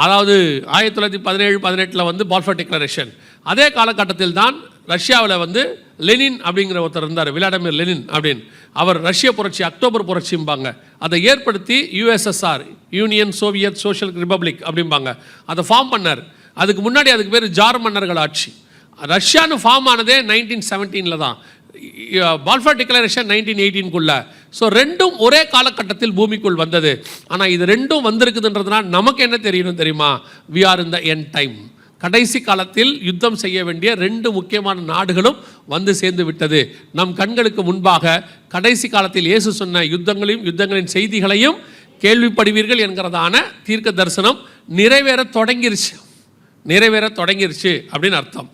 அதாவது 1917-18 வந்து பால்ஃபர் டிக்ளரேஷன். அதே காலகட்டத்தில் தான் ரஷ்யாவில் வந்து லெனின் அப்படிங்கிற ஒருத்தர் இருந்தார், விளாடிமிர் லெனின் அப்படின்னு. அவர் ரஷ்ய புரட்சி, அக்டோபர் புரட்சிம்பாங்க, அதை ஏற்படுத்தி USSR, union Soviet social republic அப்படிம்பாங்க, அதை ஃபார்ம் பண்ணார். அதுக்கு முன்னாடி அதுக்கு பேர் ஜார் மன்னர்கள் ஆட்சி. ரஷ்யான்னு ஃபார்ம் ஆனதே 1917 தான், பால்ஃபர் டிக்ளரேஷன் 1918 ஸோ ரெண்டும் ஒரே காலகட்டத்தில் பூமிக்குள் வந்தது. ஆனால் இது ரெண்டும் வந்திருக்குதுன்றதுனால நமக்கு என்ன தெரியணும் தெரியுமா? We are in the end time. கடைசி காலத்தில் யுத்தம் செய்ய வேண்டிய 2 முக்கியமான நாடுகளும் வந்து சேர்ந்து விட்டது. நம் கண்களுக்கு முன்பாக கடைசி காலத்தில் இயேசு சொன்ன யுத்தங்களின் செய்திகளையும் கேள்விப்படுவீர்கள் என்கிறதான தீர்க்க தரிசனம் நிறைவேற தொடங்கிருச்சு அப்படின்னு அர்த்தம்.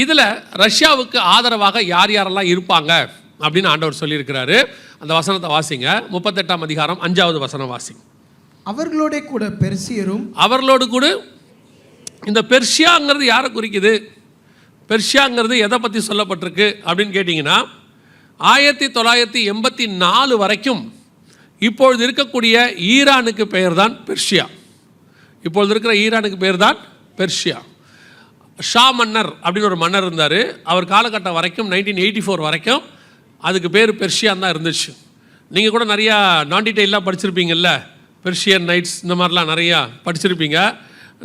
இதில் ரஷ்யாவுக்கு ஆதரவாக யார் யாரெல்லாம் இருப்பாங்க அப்படின்னு ஆண்டவர் சொல்லியிருக்கிறாரு. அந்த வசனத்தை வாசிங்க. 38ஆம் அதிகாரம் 5வது வசனம் வாசிங்க.
அவர்களோட கூட பெர்சியரும். அவர்களோடு கூட
இந்த பெர்ஷியாங்கிறது யாரை குறிக்குது? பெர்ஷியாங்கிறது எதை பற்றி சொல்லப்பட்டிருக்கு அப்படின்னு கேட்டிங்கன்னா, 1984 வரைக்கும் இப்பொழுது இருக்கக்கூடிய ஈரானுக்கு பெயர் தான் பெர்ஷியா. இப்பொழுது இருக்கிற ஈரானுக்கு பேர் தான் பெர்ஷியா. ஷா மன்னர் அப்படின்னு ஒரு மன்னர் இருந்தார். அவர் காலகட்டம் வரைக்கும் 1984 வரைக்கும் அதுக்கு பேர் பெர்ஷியான் தான் இருந்துச்சு. நீங்கள் கூட நிறையா நான் டீட்டெயிலாக படிச்சிருப்பீங்கல்ல, பெர்ஷியன் நைட்ஸ் இந்த மாதிரிலாம் நிறையா படிச்சிருப்பீங்க.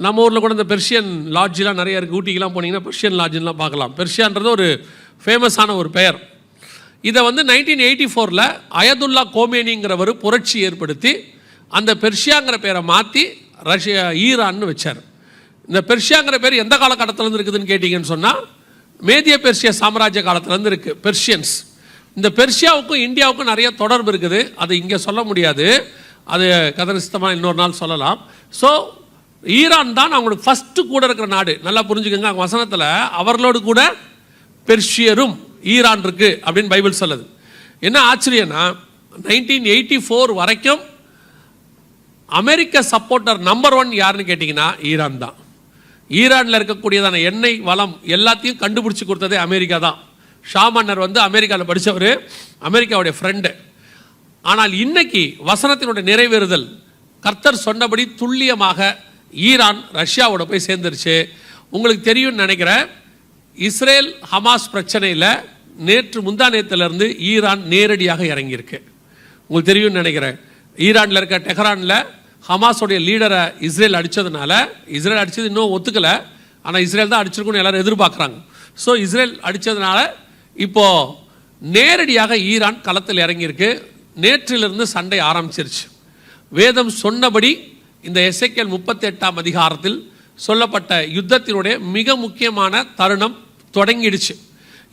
நம்ம ஊரில் கூட இந்த பெர்ஷியன் லாட்ஜெலாம் நிறையா இருக்குது. ஊட்டிக்கெலாம் போனீங்கன்னா பெர்ஷியன் லாட்ஜெலாம் பார்க்கலாம். பெர்ஷியான்றது ஒரு ஃபேமஸான ஒரு பெயர். இதை வந்து 1984 அயதுல்லா கோமேனிங்கிறவர் புரட்சி ஏற்படுத்தி அந்த பெர்ஷியாங்கிற பேரை மாற்றி ஈரான்னு வச்சார். இந்த பெர்ஷியாங்கிற பேர் எந்த காலகட்டத்திலேருந்து இருக்குதுன்னு கேட்டிங்கன்னு சொன்னால், மேதிய பெர்ஷிய சாம்ராஜ்ய காலத்திலேருந்து இருக்குது பெர்ஷியன்ஸ். இந்த பெர்ஷியாவுக்கும் இந்தியாவுக்கும் நிறைய தொடர்பு இருக்குது. அது இங்கே சொல்ல முடியாது, அது கதனிஸ்தமாக இன்னொரு நாள் சொல்லலாம். ஸோ ஈரான் தான் அவங்களுக்கு ஃபஸ்ட்டு கூட இருக்கிற நாடு. நல்லா புரிஞ்சுக்கோங்க, அவங்க வசனத்தில் அவர்களோடு கூட பெர்ஷியரும் ஈரான் இருக்குது அப்படின்னு பைபிள் சொல்லுது. என்ன ஆச்சரியன்னா, 1984 வரைக்கும் அமெரிக்க சப்போர்ட்டர் நம்பர் 1 யாருன்னு கேட்டிங்கன்னா ஈரான் தான். ஈரானில் இருக்கக்கூடியதான எண்ணெய் வளம் எல்லாத்தையும் கண்டுபிடிச்சி கொடுத்ததே அமெரிக்கா தான். ஷா மன்னர் வந்து அமெரிக்காவில் படித்தவர், அமெரிக்காவுடைய ஃப்ரெண்டு. ஆனால் இன்னைக்கு வசனத்தினுடைய நிறைவேறுதல், கர்த்தர் சொன்னபடி துல்லியமாக ஈரான் ரஷ்யாவோட போய் சேர்ந்துருச்சு. உங்களுக்கு தெரியும்னு நினைக்கிறேன், இஸ்ரேல் ஹமாஸ் பிரச்சனையில் முந்தா நேரத்திலிருந்து ஈரான் நேரடியாக இறங்கியிருக்கு. உங்களுக்கு தெரியும்னு நினைக்கிறேன், ஈரானில் இருக்க டெஹரானில் ஹமாஸோடைய லீடரை இஸ்ரேல் அடித்ததுனால, இஸ்ரேல் அடித்தது இன்னும் ஒத்துக்கலை, ஆனால் இஸ்ரேல் தான் அடிச்சிருக்குன்னு எல்லாரும் எதிர்பார்க்குறாங்க. ஸோ இஸ்ரேல் அடித்ததுனால இப்போது நேரடியாக ஈரான் களத்தில் இறங்கியிருக்கு. நேற்றிலிருந்து சண்டை ஆரம்பிச்சிருச்சு. வேதம் சொன்னபடி இந்த எசேக்கியேல் 38ஆம் அதிகாரத்தில் சொல்லப்பட்ட யுத்தத்தினுடைய மிக முக்கியமான தருணம் தொடங்கிடுச்சு.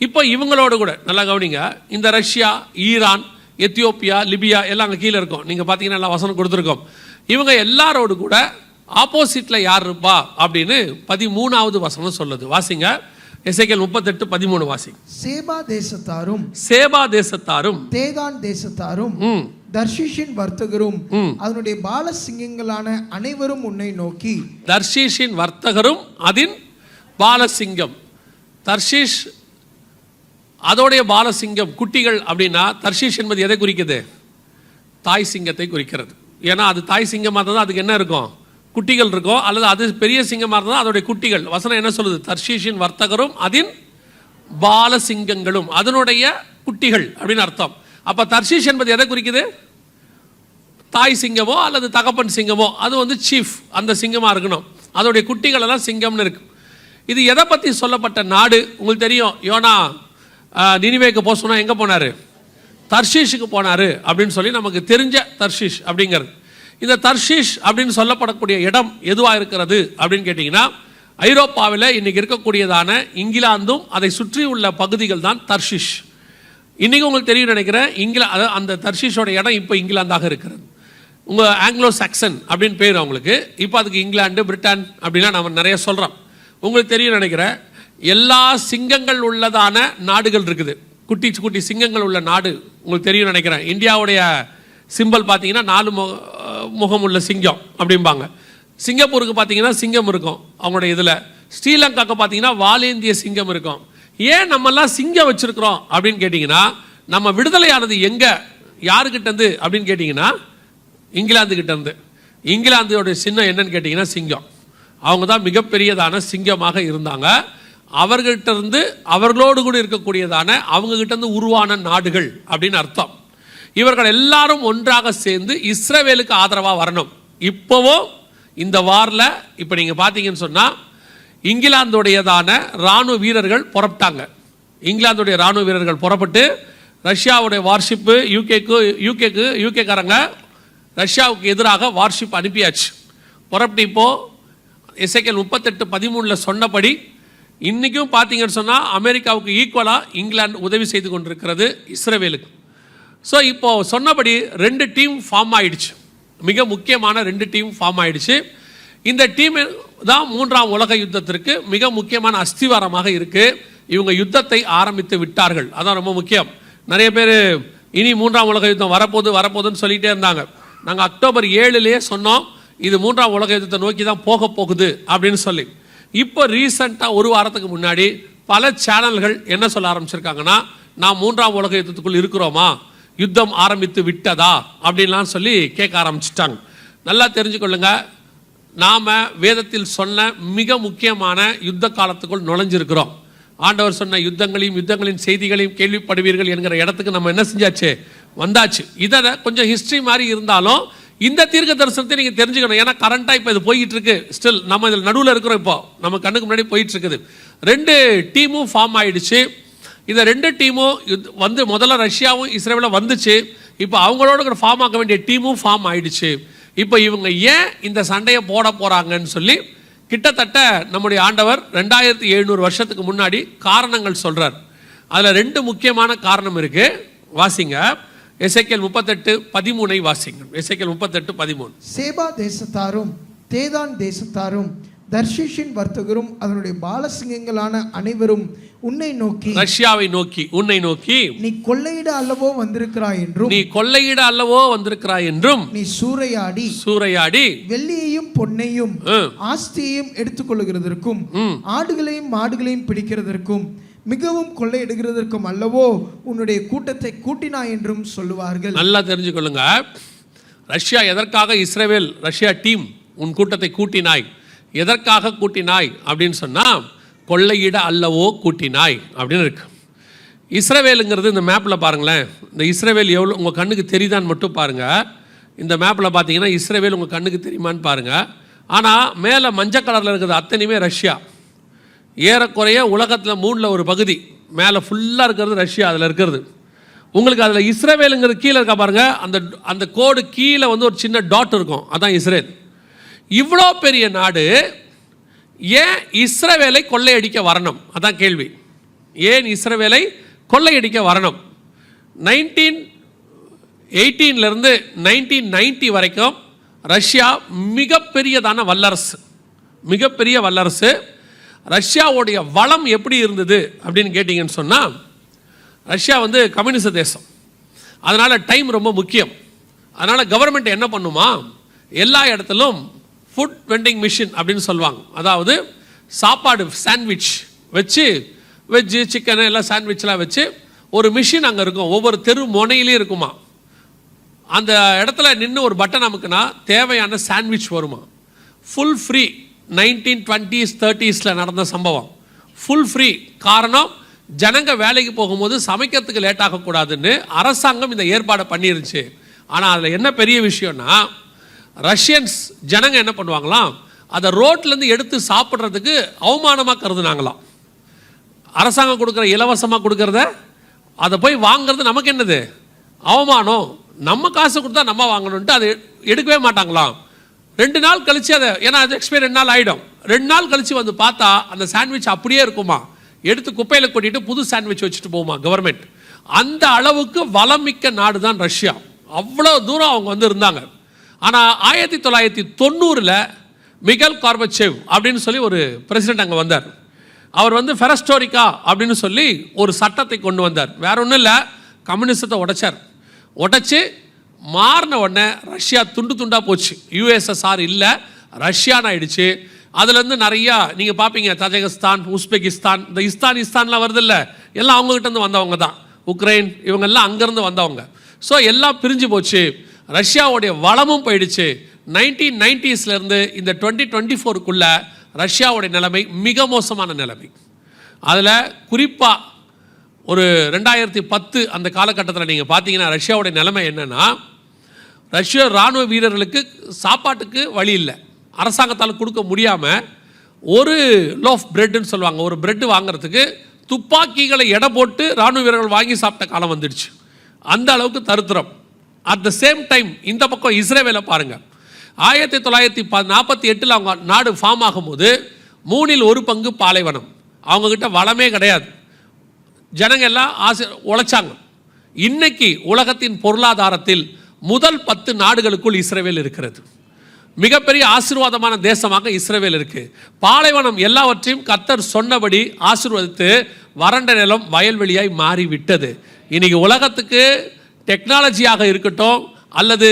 இப்போ இவங்களோடு கூட நல்லா கவனிங்க, இந்த ரஷ்யா, ஈரான், எத்தியோப்பியா, லிபியா எல்லாம் அங்கே கீழே இருக்கும். நீங்கள் பார்த்தீங்கன்னா எல்லாம் வசனம் கொடுத்துருக்கோம். இவங்க எல்லாரோடு கூட ஆப்போசிட்டில் யார் இருப்பா அப்படின்னு 13வது வசனம் சொல்லுது. வாசிங்க, எசேக்கியேல் 38:13 வாசிங்க. சேபா தேசத்தாரும்
தேதான் தேசத்தாரும் தர்ஷீஷின் வர்த்தகரும் அதனுடைய பாலசிங்கங்களான அனைவரும் உன்னை நோக்கி.
தர்ஷீஷின் வர்த்தகரும் அதின் பாலசிங்கம். தர்ஷீஷ் அதோடைய பாலசிங்கம் குட்டிகள் அப்படின்னா, தர்ஷீஷ் என்பது எதை குறிக்குது? தாய் சிங்கத்தை குறிக்கிறது. ஏன்னா அது தாய் சிங்கமாக இருந்தால் அதுக்கு என்ன இருக்கும்? குட்டிகள் இருக்கும். அல்லது அது பெரிய சிங்கமாக இருந்தால் அதோடைய குட்டிகள். வசனம் என்ன சொல்லுது? தர்ஷீஷின் வர்த்தகரும் அதின் பாலசிங்கங்களும், அதனுடைய குட்டிகள் அப்படின்னு அர்த்தம். அப்போ தர்ஷீஷ் என்பது எதை குறிக்குது? தாய் சிங்கமோ அல்லது தகப்பன் சிங்கமோ, அது வந்து சீஃப், அந்த சிங்கமாக இருக்கணும். அதோடைய குட்டிகள் எல்லாம் சிங்கம்னு இருக்கு. இது எதை பற்றி சொல்லப்பட்ட நாடு? உங்களுக்கு தெரியும், யோனா நினிவேக்கு போக சொன்னால் எங்கே போனார்? தர்ஷீஷுக்கு போனார் அப்படின்னு சொல்லி நமக்கு தெரிஞ்ச தர்ஷீஷ் அப்படிங்கிறது. இந்த தர்ஷீஷ் அப்படின்னு சொல்லப்படக்கூடிய இடம் எதுவாக இருக்கிறது அப்படின்னு கேட்டிங்கன்னா, ஐரோப்பாவில் இன்றைக்கி இருக்கக்கூடியதான இங்கிலாந்தும் அதை சுற்றி உள்ள பகுதிகள் தான் தர்ஷிஷ். இன்றைக்கி உங்களுக்கு தெரியும் நினைக்கிறேன், அந்த தர்ஷிஷோட இடம் இப்போ இங்கிலாந்தாக இருக்கிறது. உங்கள் ஆங்கிலோ சாக்சன் அப்படின்னு பேர் அவங்களுக்கு. இப்போ அதுக்கு இங்கிலாந்து, பிரிட்டன் அப்படிலாம் நம்ம நிறைய சொல்கிறோம். உங்களுக்கு தெரியும் நினைக்கிறேன், எல்லா சிங்கங்கள் உள்ளதான நாடுகள் இருக்குது. குட்டி குட்டி சிங்கங்கள் உள்ள நாடு உங்களுக்கு தெரியும் நினைக்கிறேன். இந்தியாவுடைய சிம்பல் பார்த்தீங்கன்னா 4 முகம் உள்ள சிங்கம் அப்படிம்பாங்க. சிங்கப்பூருக்கு பார்த்தீங்கன்னா சிங்கம் இருக்கும் அவங்களுடைய இதில். ஸ்ரீலங்காவுக்கு பார்த்தீங்கன்னா வாலேந்திய சிங்கம் இருக்கும். ஏன் நம்மெல்லாம் சிங்கம் வச்சுருக்கிறோம் அப்படின்னு கேட்டிங்கன்னா, நம்ம விடுதலையானது எங்கே யாருக்கிட்டேருந்து அப்படின்னு கேட்டிங்கன்னா இங்கிலாந்துக்கிட்டேருந்து. இங்கிலாந்தோடைய சின்னம் என்னன்னு கேட்டிங்கன்னா சிங்கம். அவங்க தான் மிகப்பெரியதான சிங்கமாக இருந்தாங்க. அவர்கிட்டருந்து அவர்களோடு கூட இருக்கக்கூடியதான அவங்ககிட்டருந்து உருவான நாடுகள் அப்படின்னு அர்த்தம். இவர்கள் எல்லாரும் ஒன்றாக சேர்ந்து இஸ்ரவேலுக்கு ஆதரவாக வரணும். இப்போவும் இந்த வாரில் இப்போ நீங்கள் பார்த்தீங்கன்னு சொன்னால் இங்கிலாந்துடையதான இராணுவ வீரர்கள் புறப்பட்டாங்க. இங்கிலாந்துடைய இராணுவ வீரர்கள் புறப்பட்டு ரஷ்யாவுடைய வார்ஷிப்பு யூகேக்காரங்க ரஷ்யாவுக்கு எதிராக வார்ஷிப் அனுப்பியாச்சு. புறப்பட்டு இப்போது எசேக்கியேல் 38:13 சொன்னபடி இன்றைக்கும் பார்த்தீங்கன்னு சொன்னால் அமெரிக்காவுக்கு ஈக்குவலாக இங்கிலாந்து உதவி செய்து கொண்டிருக்கிறது இஸ்ரவேலுக்கு. ஸோ இப்போது சொன்னபடி 2 டீம் ஃபார்ம் ஆயிடுச்சு. மிக முக்கியமான 2 டீம் ஃபார்ம் ஆயிடுச்சு. இந்த டீம் தான் 3ஆம் உலக யுத்தத்திற்கு மிக முக்கியமான அஸ்திவாரமாக இருக்குது. இவங்க யுத்தத்தை ஆரம்பித்து விட்டார்கள். அதான் ரொம்ப முக்கியம். நிறைய பேர் இனி 3ஆம் உலக யுத்தம் வரப்போகுதுன்னு சொல்லிகிட்டே இருந்தாங்க. நாங்கள் அக்டோபர் 7 சொன்னோம் இது 3ஆம் உலக யுத்தத்தை நோக்கி தான் போக போகுது அப்படின்னு சொல்லி. இப்போ ரீசெண்டாக 1 வாரத்துக்கு முன்னாடி பல சேனல்கள் என்ன சொல்ல ஆரம்பிச்சிருக்காங்கன்னா, நாம் 3ஆம் உலக யுத்தத்துக்குள் இருக்கிறோமா, யுத்தம் ஆரம்பித்து விட்டதா அப்படின்லாம் சொல்லி கேட்க ஆரம்பிச்சிட்டாங்க. நல்லா தெரிஞ்சுக்கொள்ளுங்க, நாம் வேதத்தில் சொன்ன மிக முக்கியமான யுத்த காலத்துக்குள் நுழைஞ்சிருக்கிறோம். ஆண்டவர் சொன்ன யுத்தங்களின் செய்திகளையும் கேள்விப்படுவீர்கள் என்கிற இடத்துக்கு நம்ம என்ன செஞ்சாச்சு, வந்தாச்சு. இதை கொஞ்சம் ஹிஸ்ட்ரி மாதிரி இருந்தாலும் இந்த தீர்க்க தரிசனத்தை நீங்கள் தெரிஞ்சுக்கணும். ஏன்னா கரண்ட்டாக இப்போ இது போயிட்டு இருக்கு. ஸ்டில் நம்ம இதில் நடுவில் இருக்கிறோம். இப்போ நம்ம கண்ணுக்கு முன்னாடி போயிட்டு இருக்குது. 2 டீமும் ஃபார்ம் ஆயிடுச்சு. இந்த 2 டீமும் வந்து முதல்ல ரஷ்யாவும் இஸ்ரேலும் வந்துச்சு. இப்போ அவங்களோட ஃபார்ம் ஆக வேண்டிய டீமும் ஃபார்ம் ஆயிடுச்சு. இப்போ இவங்க ஏன் இந்த சண்டையை போட போகிறாங்கன்னு சொல்லி கிட்டத்தட்ட நம்முடைய ஆண்டவர் 2700 வருஷத்துக்கு முன்னாடி காரணங்கள் சொல்கிறார். அதில் 2 முக்கியமான காரணம் இருக்குது. வாசிங்க, எசேக்கியேல் 38:13 வாசிங்க. எசேக்கியேல் 38:13.
சேபா தேசத்தாரும் தேதான் தேசத்தாரும் தர்ஷீஷின் வர்த்தகரும் அதனுடைய பாலசிங்கங்களான அனைவரும் உன்னை நோக்கி,
ரஷ்யாவை நோக்கி, உன்னை நோக்கி,
நீ கொள்ளையிட அல்லவோ வந்திருக்கிறாய் என்றும் நீ சூறையாடி வெள்ளியையும் பொன்னையும் ஆஸ்தியையும் எடுத்துக்கொள்ளுகிறதற்கும் ஆடுகளையும் மாடுகளையும் பிடிக்கிறதற்கும் மிகவும் கொள்ளையிடுகிறதற்கும் அல்லவோ உன்னுடைய கூட்டத்தை கூட்டினாய் என்றும் சொல்லுவார்கள்.
நல்லா தெரிஞ்சுக்கொள்ளுங்க, ரஷ்யா எதற்காக ரஷ்யா டீம் உன் கூட்டத்தை கூட்டினாய், எதற்காக கூட்டினாய் அப்படின்னு சொன்னால் கொள்ளையிட அல்லவோ கூட்டினாய் அப்படின்னு இருக்கு. இஸ்ரவேலுங்கிறது இந்த மேப்பில் பாருங்களேன். இந்த இஸ்ரவேல் எவ்வளோ உங்கள் கண்ணுக்கு தெரியுதான்னு மட்டும் பாருங்கள். இந்த மேப்பில் பார்த்தீங்கன்னா இஸ்ரவேல் உங்கள் கண்ணுக்கு தெரியுமான்னு பாருங்கள். ஆனால் மேலே மஞ்சள் கலரில் இருக்கிறது அத்தனையுமே ரஷ்யா. ஏறக்குறைய உலகத்தில் 3ல் ஒரு பகுதி மேலே ஃபுல்லாக இருக்கிறது ரஷ்யா. அதில் இருக்கிறது உங்களுக்கு அதில் இஸ்ரவேலுங்கிறது கீழே இருக்கா பாருங்கள். அந்த கோடு கீழே வந்து ஒரு சின்ன டாட் இருக்கும், அதான் இஸ்ரேல். இவ்வளோ பெரிய நாடு ஏன் இஸ்ரவேலை கொள்ளையடிக்க வரணும், அதான் கேள்வி. ஏன் இஸ்ரவேலை கொள்ளையடிக்க வரணும்? 1918 1990 வரைக்கும் ரஷ்யா மிகப்பெரியதான வல்லரசு. ரஷ்யாவுடைய வளம் எப்படி இருந்தது அப்படின்னு கேட்டிங்கன்னு சொன்னால், ரஷ்யா வந்து கம்யூனிச தேசம். அதனால் டைம் ரொம்ப முக்கியம். அதனால் கவர்மெண்ட் என்ன பண்ணுமா, எல்லா இடத்திலும் ஃபுட் வெண்டிங் மிஷின் அப்படின்னு சொல்லுவாங்க. அதாவது சாப்பாடு சாண்ட்விச் வச்சு, வெஜ்ஜு சிக்கனு எல்லாம் சாண்ட்விச்லாம் வச்சு ஒரு மிஷின் அங்கே இருக்கும். ஒவ்வொரு தெரு முனையிலையும் இருக்குமா. அந்த இடத்துல நின்று ஒரு பட்டன் அமுக்குனா தேவையான சாண்ட்விச் வருமா. Full free. 1920s 30s நடந்த சம்பவம். Full free. காரணம், ஜனங்க வேலைக்கு போகும்போது சமைக்கிறதுக்கு லேட் ஆகக்கூடாதுன்னு அரசாங்கம் இந்த ஏற்பாடை பண்ணிருந்துச்சு. ஆனால் அதில் என்ன பெரிய விஷயம்னா, ரஷ்யன்ஸ் ஜனங்க என்ன பண்ணுவாங்களாம், அதை ரோட்லேருந்து எடுத்து சாப்பிட்றதுக்கு அவமானமாக கருதுனாங்களாம். அரசாங்கம் கொடுக்குற இலவசமாக கொடுக்குறத அதை போய் வாங்கிறது நமக்கு என்னது அவமானம், நம்ம காசு கொடுத்தா நம்ம வாங்கணுன்ட்டு அதை எடுக்கவே மாட்டாங்களாம். 2 நாள் கழிச்சு அதை, ஏன்னா அது எக்ஸ்பைரி 2 நாள் ஆகிடும், 2 நாள் கழிச்சு வந்து பார்த்தா அந்த சாண்ட்விச் அப்படியே இருக்குமா, எடுத்து குப்பையில் கொட்டிட்டு புது சாண்ட்விச் வச்சுட்டு போகுமா கவர்மெண்ட். அந்த அளவுக்கு வளமிக்க நாடு தான் ரஷ்யா. அவ்வளோ தூரம் அவங்க வந்து இருந்தாங்க. ஆனால் 1990 மிகல் கார்பச்சேவ் அப்படின்னு சொல்லி ஒரு பிரசிடென்ட் அங்கே வந்தார். அவர் வந்து ஃபெரஸ்டோரிக்கா அப்படின்னு சொல்லி ஒரு சட்டத்தை கொண்டு வந்தார். வேற ஒன்றும் இல்லை, கம்யூனிசத்தை உடைச்சு மாறின உடனே ரஷ்யா துண்டு துண்டாக போச்சு. யுஎஸ்எஸ்ஆர் இல்லை, ரஷ்யான்னு ஆயிடுச்சு. அதுலேருந்து நிறையா நீங்கள் பார்ப்பீங்க, தஜகிஸ்தான், உஸ்பெகிஸ்தான், இந்த இஸ்தான்லாம் வருது இல்லை, எல்லாம் அவங்ககிட்டருந்து வந்தவங்க தான். உக்ரைன் இவங்கெல்லாம் அங்கேருந்து வந்தவங்க. ஸோ எல்லாம் பிரிஞ்சு போச்சு. ரஷ்யாவுடைய வளமும் போயிடுச்சு. 1990s இந்த 2024க்குள்ள ரஷ்யாவுடைய நிலைமை மிக மோசமான நிலைமை. அதில் குறிப்பாக ஒரு 2010 அந்த காலகட்டத்தில் நீங்கள் பார்த்தீங்கன்னா ரஷ்யாவுடைய நிலைமை என்னென்னா, ரஷ்ய இராணுவ வீரர்களுக்கு சாப்பாட்டுக்கு வழி இல்லை, அரசாங்கத்தால் கொடுக்க முடியாமல் ஒரு லோஃப் பிரெட்டுன்னு சொல்லுவாங்க, ஒரு பிரெட்டு வாங்குறதுக்கு துப்பாக்கிகளை எடை போட்டு இராணுவ வீரர்கள் வாங்கி சாப்பிட்ட காலம் வந்துடுச்சு. அந்த அளவுக்கு தருத்திரம். அட் த சேம் டைம் இந்த பக்கம் இஸ்ரேவேலை பாருங்கள். 1948 அவங்க நாடு ஃபார்ம் ஆகும்போது 1/3 பங்கு பாலைவனம், அவங்கக்கிட்ட வளமே கிடையாது, ஜனங்க எல்லாம் உழைச்சாங்க. இன்னைக்கு உலகத்தின் பொருளாதாரத்தில் முதல் 10 நாடுகளுக்குள் இஸ்ரேல் இருக்கிறது. மிகப்பெரிய ஆசீர்வாதமான தேசமாக இஸ்ரேல் இருக்கு. பாலைவனம் எல்லாவற்றையும் கர்த்தர் சொன்னபடி ஆசீர்வதித்து வறண்ட நிலம் வயல்வெளியாய் மாறிவிட்டது. இன்னைக்கு உலகத்துக்கு டெக்னாலஜியாக இருக்கட்டும், அல்லது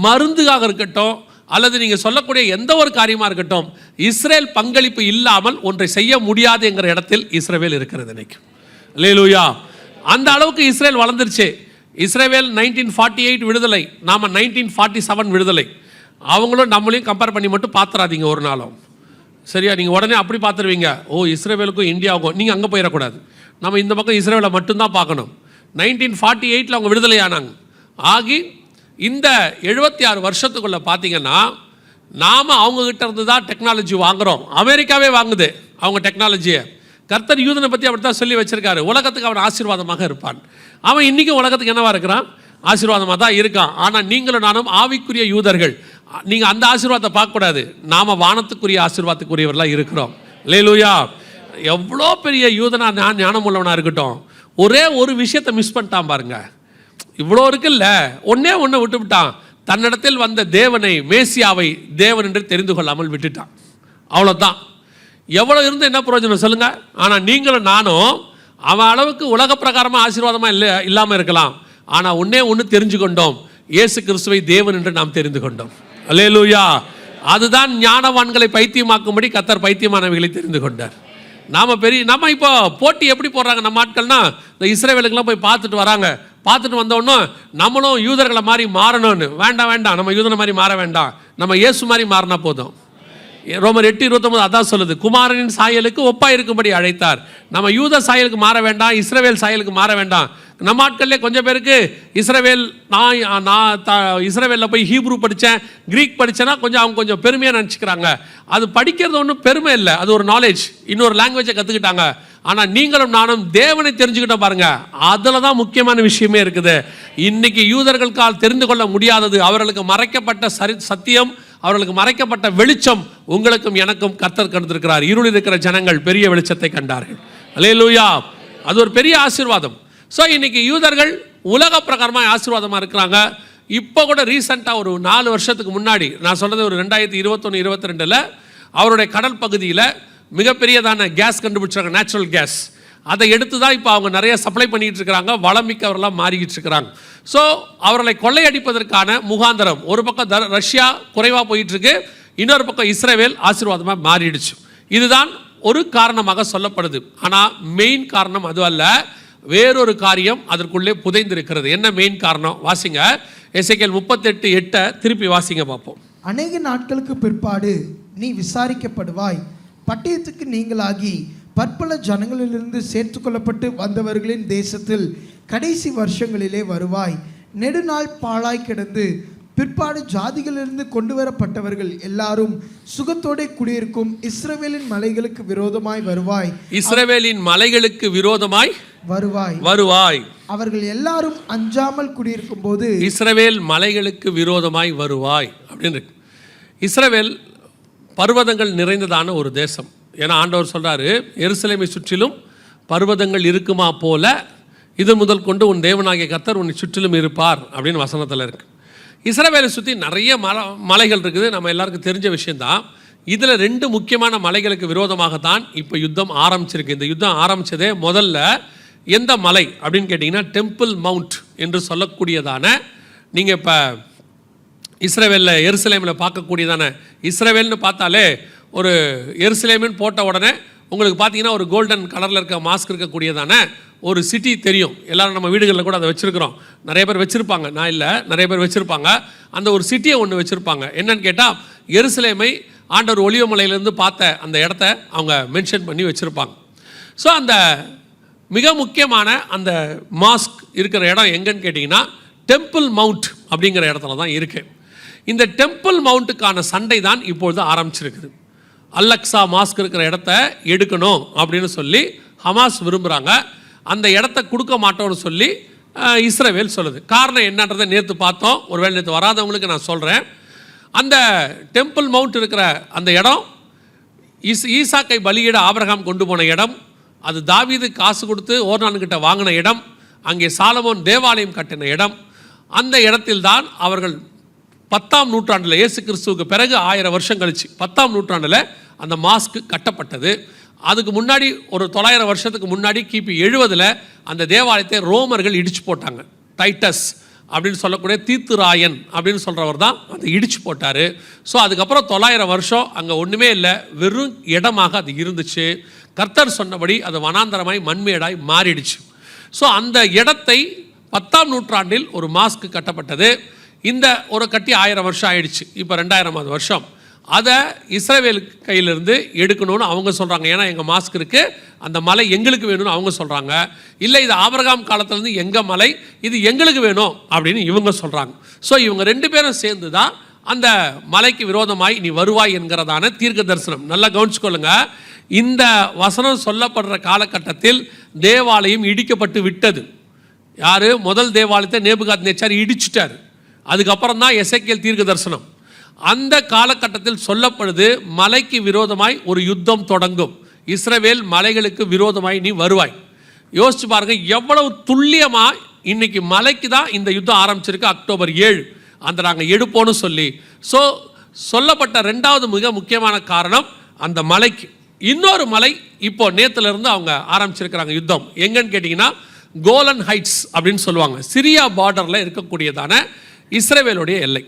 மருந்துக்காக இருக்கட்டும், அல்லது நீங்கள் சொல்லக்கூடிய எந்த ஒரு காரியமாக இருக்கட்டும், இஸ்ரேல் பங்களிப்பு இல்லாமல் ஒன்றை செய்ய முடியாது என்கிற இடத்தில் இஸ்ரேல் இருக்கிறது இன்னைக்கு. அல்லேலூயா. அந்த அளவுக்கு இஸ்ரேல் வளர்ந்துருச்சு. இஸ்ரேல் 1948 விடுதலை, நாம் 1947 விடுதலை. அவங்களும் நம்மளையும் கம்பேர் பண்ணி மட்டும் பார்த்துறாதீங்க ஒரு நாளும், சரியா? நீங்கள் உடனே அப்படி பார்த்துருவீங்க, ஓ இஸ்ரேலுக்கும் இந்தியாவுக்கும், நீங்கள் அங்கே போயிடக்கூடாது. நம்ம இந்த பக்கம் இஸ்ரேலை மட்டும்தான் பார்க்கணும். 1948 அவங்க விடுதலை ஆனாங்க. ஆகி இந்த 76 வருஷத்துக்குள்ளே பார்த்தீங்கன்னா நாம் அவங்கக்கிட்ட இருந்து தான் டெக்னாலஜி வாங்குகிறோம். அமெரிக்காவே வாங்குது அவங்க டெக்னாலஜியை. கர்த்தர் யூதனை பற்றி அப்படி தான் சொல்லி வச்சிருக்காரு, உலகத்துக்கு அவன் ஆசீர்வாதமாக இருப்பான். அவன் இன்றைக்கும் உலகத்துக்கு என்னவா இருக்கிறான்? ஆசீர்வாதமாக தான் இருக்கான். ஆனால் நீங்களும் நானும் ஆவிக்குரிய யூதர்கள், நீங்கள் அந்த ஆசீர்வாதத்தை பார்க்கக்கூடாது, நாம் வானத்துக்குரிய ஆசீர்வாதத்துக்குரியவர்களாக இருக்கிறோம். அல்லேலூயா. எவ்வளோ பெரிய யூதனா ஞானம் உள்ளவனாக இருக்கட்டும், ஒரே ஒரு விஷயத்தை மிஸ் பண்ணிட்டான் பாருங்க. இவ்வளோ இருக்குல்ல, ஒன்னே ஒன்று விட்டுவிட்டான், தன்னிடத்தில் வந்த தேவனை, மேசியாவை தேவன் என்று தெரிந்து கொள்ளாமல் விட்டுட்டான். அவ்வளோதான். எவ்வளோ இருந்து என்ன பிரயோஜனம் சொல்லுங்க? ஆனால் நீங்களும் நானும் அவன் அளவுக்கு உலக பிரகாரமாக ஆசீர்வாதமாக இல்லாமல் இருக்கலாம். ஆனால் ஒன்னே ஒன்று தெரிஞ்சு கொண்டோம், இயேசு கிறிஸ்துவை தேவன் என்று நாம் தெரிந்து கொண்டோம். அல்லேலூயா. அதுதான் ஞானவான்களை பைத்தியமாக்கும்படி கர்த்தர் பைத்தியமானவைகளை தெரிந்து கொண்டார். நம்ம இப்போ போட்டி எப்படி போடுறாங்க நம்ம ஆட்கள்னா, இந்த இஸ்ரேலுக்கெல்லாம் போய் பார்த்துட்டு வராங்க. பார்த்துட்டு வந்தோடனே நம்மளும் யூதர்களை மாதிரி மாறணும்னு. வேண்டாம், நம்ம யூதனை மாதிரி மாற வேண்டாம், நம்ம இயேசு மாதிரி மாறினா போதும். ரோமர் 8:29 அதான் சொல்லுது, குமாரனின் சாயலுக்கு ஒப்பா இருக்கும்படி அழைத்தார். நம்ம யூத சாயலுக்கு மாற வேண்டாம், இஸ்ரவேல் சாயலுக்கு மாற வேண்டாம். நம்ம ஆட்கள்லேயே கொஞ்சம் பேருக்கு இஸ்ரவேல், நான் இஸ்ரவேலில் போய் ஹீப்ரூ படித்தேன், க்ரீக் படித்தேன்னா அவங்க கொஞ்சம் பெருமையாக நினச்சிக்கிறாங்க. அது படிக்கிறது ஒன்றும் பெருமை இல்லை, அது ஒரு நாலேஜ், இன்னொரு லாங்குவேஜை கற்றுக்கிட்டாங்க. ஆனால் நீங்களும் நானும் தேவனை தெரிஞ்சுக்கிட்ட பாருங்க, அதில் தான் முக்கியமான விஷயமே இருக்குது. இன்னைக்கு யூதர்களுக்கால் தெரிந்து கொள்ள முடியாதது, அவர்களுக்கு மறைக்கப்பட்ட சத்தியம், அவர்களுக்கு மறைக்கப்பட்ட வெளிச்சம் உங்களுக்கும் எனக்கும் கர்த்தர் கண்டிருக்கிறார். இருளில் இருக்கிற ஜனங்கள் பெரிய வெளிச்சத்தை கண்டார்கள். அல்லேலூயா. அது ஒரு பெரிய ஆசீர்வாதம். ஸோ இன்னைக்கு யூதர்கள் உலக பிரகாரமாக ஆசீர்வாதமாக இருக்கிறாங்க. இப்போ கூட ரீசெண்டாக ஒரு 4 வருஷத்துக்கு முன்னாடி, நான் சொல்கிறது ஒரு 2021-22 அவருடைய கடல் பகுதியில் மிகப்பெரியதான கேஸ் கண்டுபிடிச்சாங்க, நேச்சுரல் கேஸ். அதை எடுத்து தான் இப்போ அவங்க நிறைய சப்ளை பண்ணிகிட்டு இருக்கிறாங்க, வளமிக்கவர்களாக மாறிக்கிட்டு இருக்கிறாங்க. ஸோ அவர்களை கொள்ளையடிப்பதற்கான முகாந்திரம், ஒரு பக்கம் ரஷ்யா குறைவாக போயிட்டுருக்கு, இன்னொரு பக்கம் இஸ்ரேல் ஆசீர்வாதமாக மாறிடுச்சு. இதுதான் ஒரு காரணமாக சொல்லப்படுது. ஆனால் மெயின் காரணம் அது அல்ல, வேறொரு காரியம் அதற்குள்ளே புதைந்திருக்கிறது. என்ன மெயின் காரணம்? வாசிங்க, எசேக்கியேல் 38:8 திருப்பி வாசிங்க பார்ப்போம்.
அநேக நாட்களுக்கு பிற்பாடு நீ விசாரிக்கப்படுவாய், பட்டயத்துக்கு நீங்களாகி பற்பல ஜனங்களிலிருந்து சேர்த்து கொள்ளப்பட்டு வந்தவர்களின் தேசத்தில் கடைசி வருஷங்களிலே வருவாய். நெடுநாள் பாழாய் கிடந்து பிற்பாடு ஜாதிகளிலிருந்து கொண்டு வரப்பட்டவர்கள் எல்லாரும் சுகத்தோடு குடியிருக்கும் இஸ்ரவேலின் மலைகளுக்கு விரோதமாய் வருவாய்.
இஸ்ரவேலின் மலைகளுக்கு விரோதமாய் வருவாய்.
அவர்கள் எல்லாரும் அஞ்சாமல் குடியிருக்கும் போது
இஸ்ரவேல் மலைகளுக்கு விரோதமாய் வருவாய் அப்படின்னு. இஸ்ரவேல் பர்வதங்கள் நிறைந்ததான ஒரு தேசம். ஏன்னா ஆண்டவர் சொல்கிறாரு, எருசலேமை சுற்றிலும் பர்வதங்கள் இருக்குமா போல இது முதல் கொண்டு உன் தேவனாகிய கர்த்தர் உன்னை சுற்றிலும் இருப்பார் அப்படின்னு வசனத்தில் இருக்குது. இஸ்ரவேலை சுற்றி நிறைய மலைகள் இருக்குது, நம்ம எல்லாருக்கும் தெரிஞ்ச விஷயந்தான். இதில் 2 முக்கியமான மலைகளுக்கு விரோதமாகத்தான் இப்போ யுத்தம் ஆரம்பிச்சிருக்கு. இந்த யுத்தம் ஆரம்பித்ததே முதல்ல எந்த மலை அப்படின்னு கேட்டிங்கன்னா டெம்பிள் மவுண்ட் என்று சொல்லக்கூடியதான, நீங்கள் இப்போ இஸ்ரவேலில் எருசலேமில் பார்க்கக்கூடியதான, இஸ்ரவேல்னு பார்த்தாலே ஒரு எருசலேமின்னு போட்ட உடனே உங்களுக்கு பார்த்தீங்கன்னா ஒரு கோல்டன் கலரில் இருக்க மாஸ்க் இருக்கக்கூடியதான ஒரு சிட்டி தெரியும். எல்லோரும் நம்ம வீடுகளில் கூட அதை வச்சுருக்கிறோம். நிறைய பேர் வச்சுருப்பாங்க, நான் இல்லை, நிறைய பேர் வச்சுருப்பாங்க. அந்த ஒரு சிட்டியை ஒன்று வச்சுருப்பாங்க. என்னன்னு கேட்டால் எருசலேமை ஆண்டவர் ஒலிவமலையிலேருந்து பார்த்த அந்த இடத்த அவங்க மென்ஷன் பண்ணி வச்சுருப்பாங்க. ஸோ அந்த மிக முக்கியமான அந்த மாஸ்க் இருக்கிற இடம் எங்கன்னு கேட்டிங்கன்னா டெம்பிள் மவுண்ட் அப்படிங்கிற இடத்துல தான் இருக்குது. இந்த டெம்பிள் மவுண்ட்டுக்கான சண்டை தான் இப்பொழுது ஆரம்பிச்சிருக்குது. அல்லக்ஸா மாஸ்க் இருக்கிற இடத்த எடுக்கணும் அப்படின்னு சொல்லி ஹமாஸ் விரும்புகிறாங்க. அந்த இடத்த கொடுக்க மாட்டோம்னு சொல்லி இஸ்ரவேல் சொல்லுது. காரணம் என்னன்றதை நேற்று பார்த்தோம், ஒருவேளை நேற்று வராதவங்களுக்கு நான் சொல்கிறேன். அந்த டெம்பிள் மவுண்ட் இருக்கிற அந்த இடம் ஈசாக்கை பலியிட ஆபிரகாம் கொண்டு போன இடம், அது தாவீது காசு கொடுத்து ஓர்னான்கிட்ட வாங்கின இடம், அங்கே சாலமோன் தேவாலயம் கட்டின இடம். அந்த இடத்தில்தான் அவர்கள் 10ஆம் நூற்றாண்டில், இயேசு கிறிஸ்துவுக்கு பிறகு 1000 வருஷம் கழிச்சு 10ஆம் நூற்றாண்டில் அந்த மாஸ்க் கட்டப்பட்டது. அதுக்கு முன்னாடி ஒரு 900 வருஷத்துக்கு முன்னாடி கிபி 70 அந்த தேவாலயத்தை ரோமர்கள் இடிச்சு போட்டாங்க. டைட்டஸ் அப்படின்னு சொல்லக்கூடிய தீத்துராயன் அப்படின்னு சொல்கிறவர் தான் அதை இடிச்சு போட்டார். ஸோ அதுக்கப்புறம் 900 வருஷம் அங்கே ஒன்றுமே இல்லை, வெறும் இடமாக அது இருந்துச்சு. கர்த்தர் சொன்னபடி அது வனாந்தரமாய் மண்மேடாய் மாறிடுச்சு. ஸோ அந்த இடத்தை 10ஆம் நூற்றாண்டில் ஒரு மாஸ்க் கட்டப்பட்டது. இந்த ஒரு கட்டி 1000 வருஷம் ஆயிடுச்சு, இப்போ 2000வது வருஷம். அதை இஸ்ரவேல் கையிலிருந்து எடுக்கணும்னு அவங்க சொல்கிறாங்க. ஏன்னா எங்கள் மாஸ்க் இருக்குது, அந்த மலை எங்களுக்கு வேணும்னு அவங்க சொல்கிறாங்க. இல்லை, இது ஆபிரகாம் காலத்துலேருந்து எங்கள் மலை, இது எங்களுக்கு வேணும் அப்படின்னு இவங்க சொல்கிறாங்க. ஸோ இவங்க 2 பேரும் சேர்ந்து தான் அந்த மலைக்கு விரோதமாய் நீ வருவாய் என்கிறதான தீர்க்க தரிசனம். நல்லா கவனிச்சுக்கொள்ளுங்க. இந்த வசனம் சொல்லப்படுற காலகட்டத்தில் தேவாலயம் இடிக்கப்பட்டு விட்டது. யார்? முதல் தேவாலயத்தை நேபுகாத்நேச்சார் இடிச்சிட்டார். அதுக்கப்புறம் தான் எசேக்கியேல் தீர்க்க தரிசனம். அந்த காலகட்டத்தில் சொல்லப்படுது, மலைக்கு விரோதமாய் ஒரு யுத்தம் தொடங்கும், இஸ்ரவேல் மலைகளுக்கு விரோதமாய் நீ வருவாய். யோசிச்சு பாருங்க, எவ்வளவு துல்லியமாக இன்னைக்கு மலைக்கு தான் இந்த யுத்தம் ஆரம்பிச்சிருக்கு. அக்டோபர் 7 அந்த நாங்கள் எடுப்போன்னு சொல்லி. ஸோ சொல்லப்பட்ட 2வது மிக முக்கியமான காரணம் அந்த மலைக்கு. இன்னொரு மலை இப்போ நேற்றுலேருந்து அவங்க ஆரம்பிச்சிருக்கிறாங்க யுத்தம். எங்கன்னு கேட்டிங்கன்னா கோலன் ஹைட்ஸ் அப்படின்னு சொல்லுவாங்க. சிரியா பார்டரில் இருக்கக்கூடியதான இஸ்ரவேலுடைய எல்லை.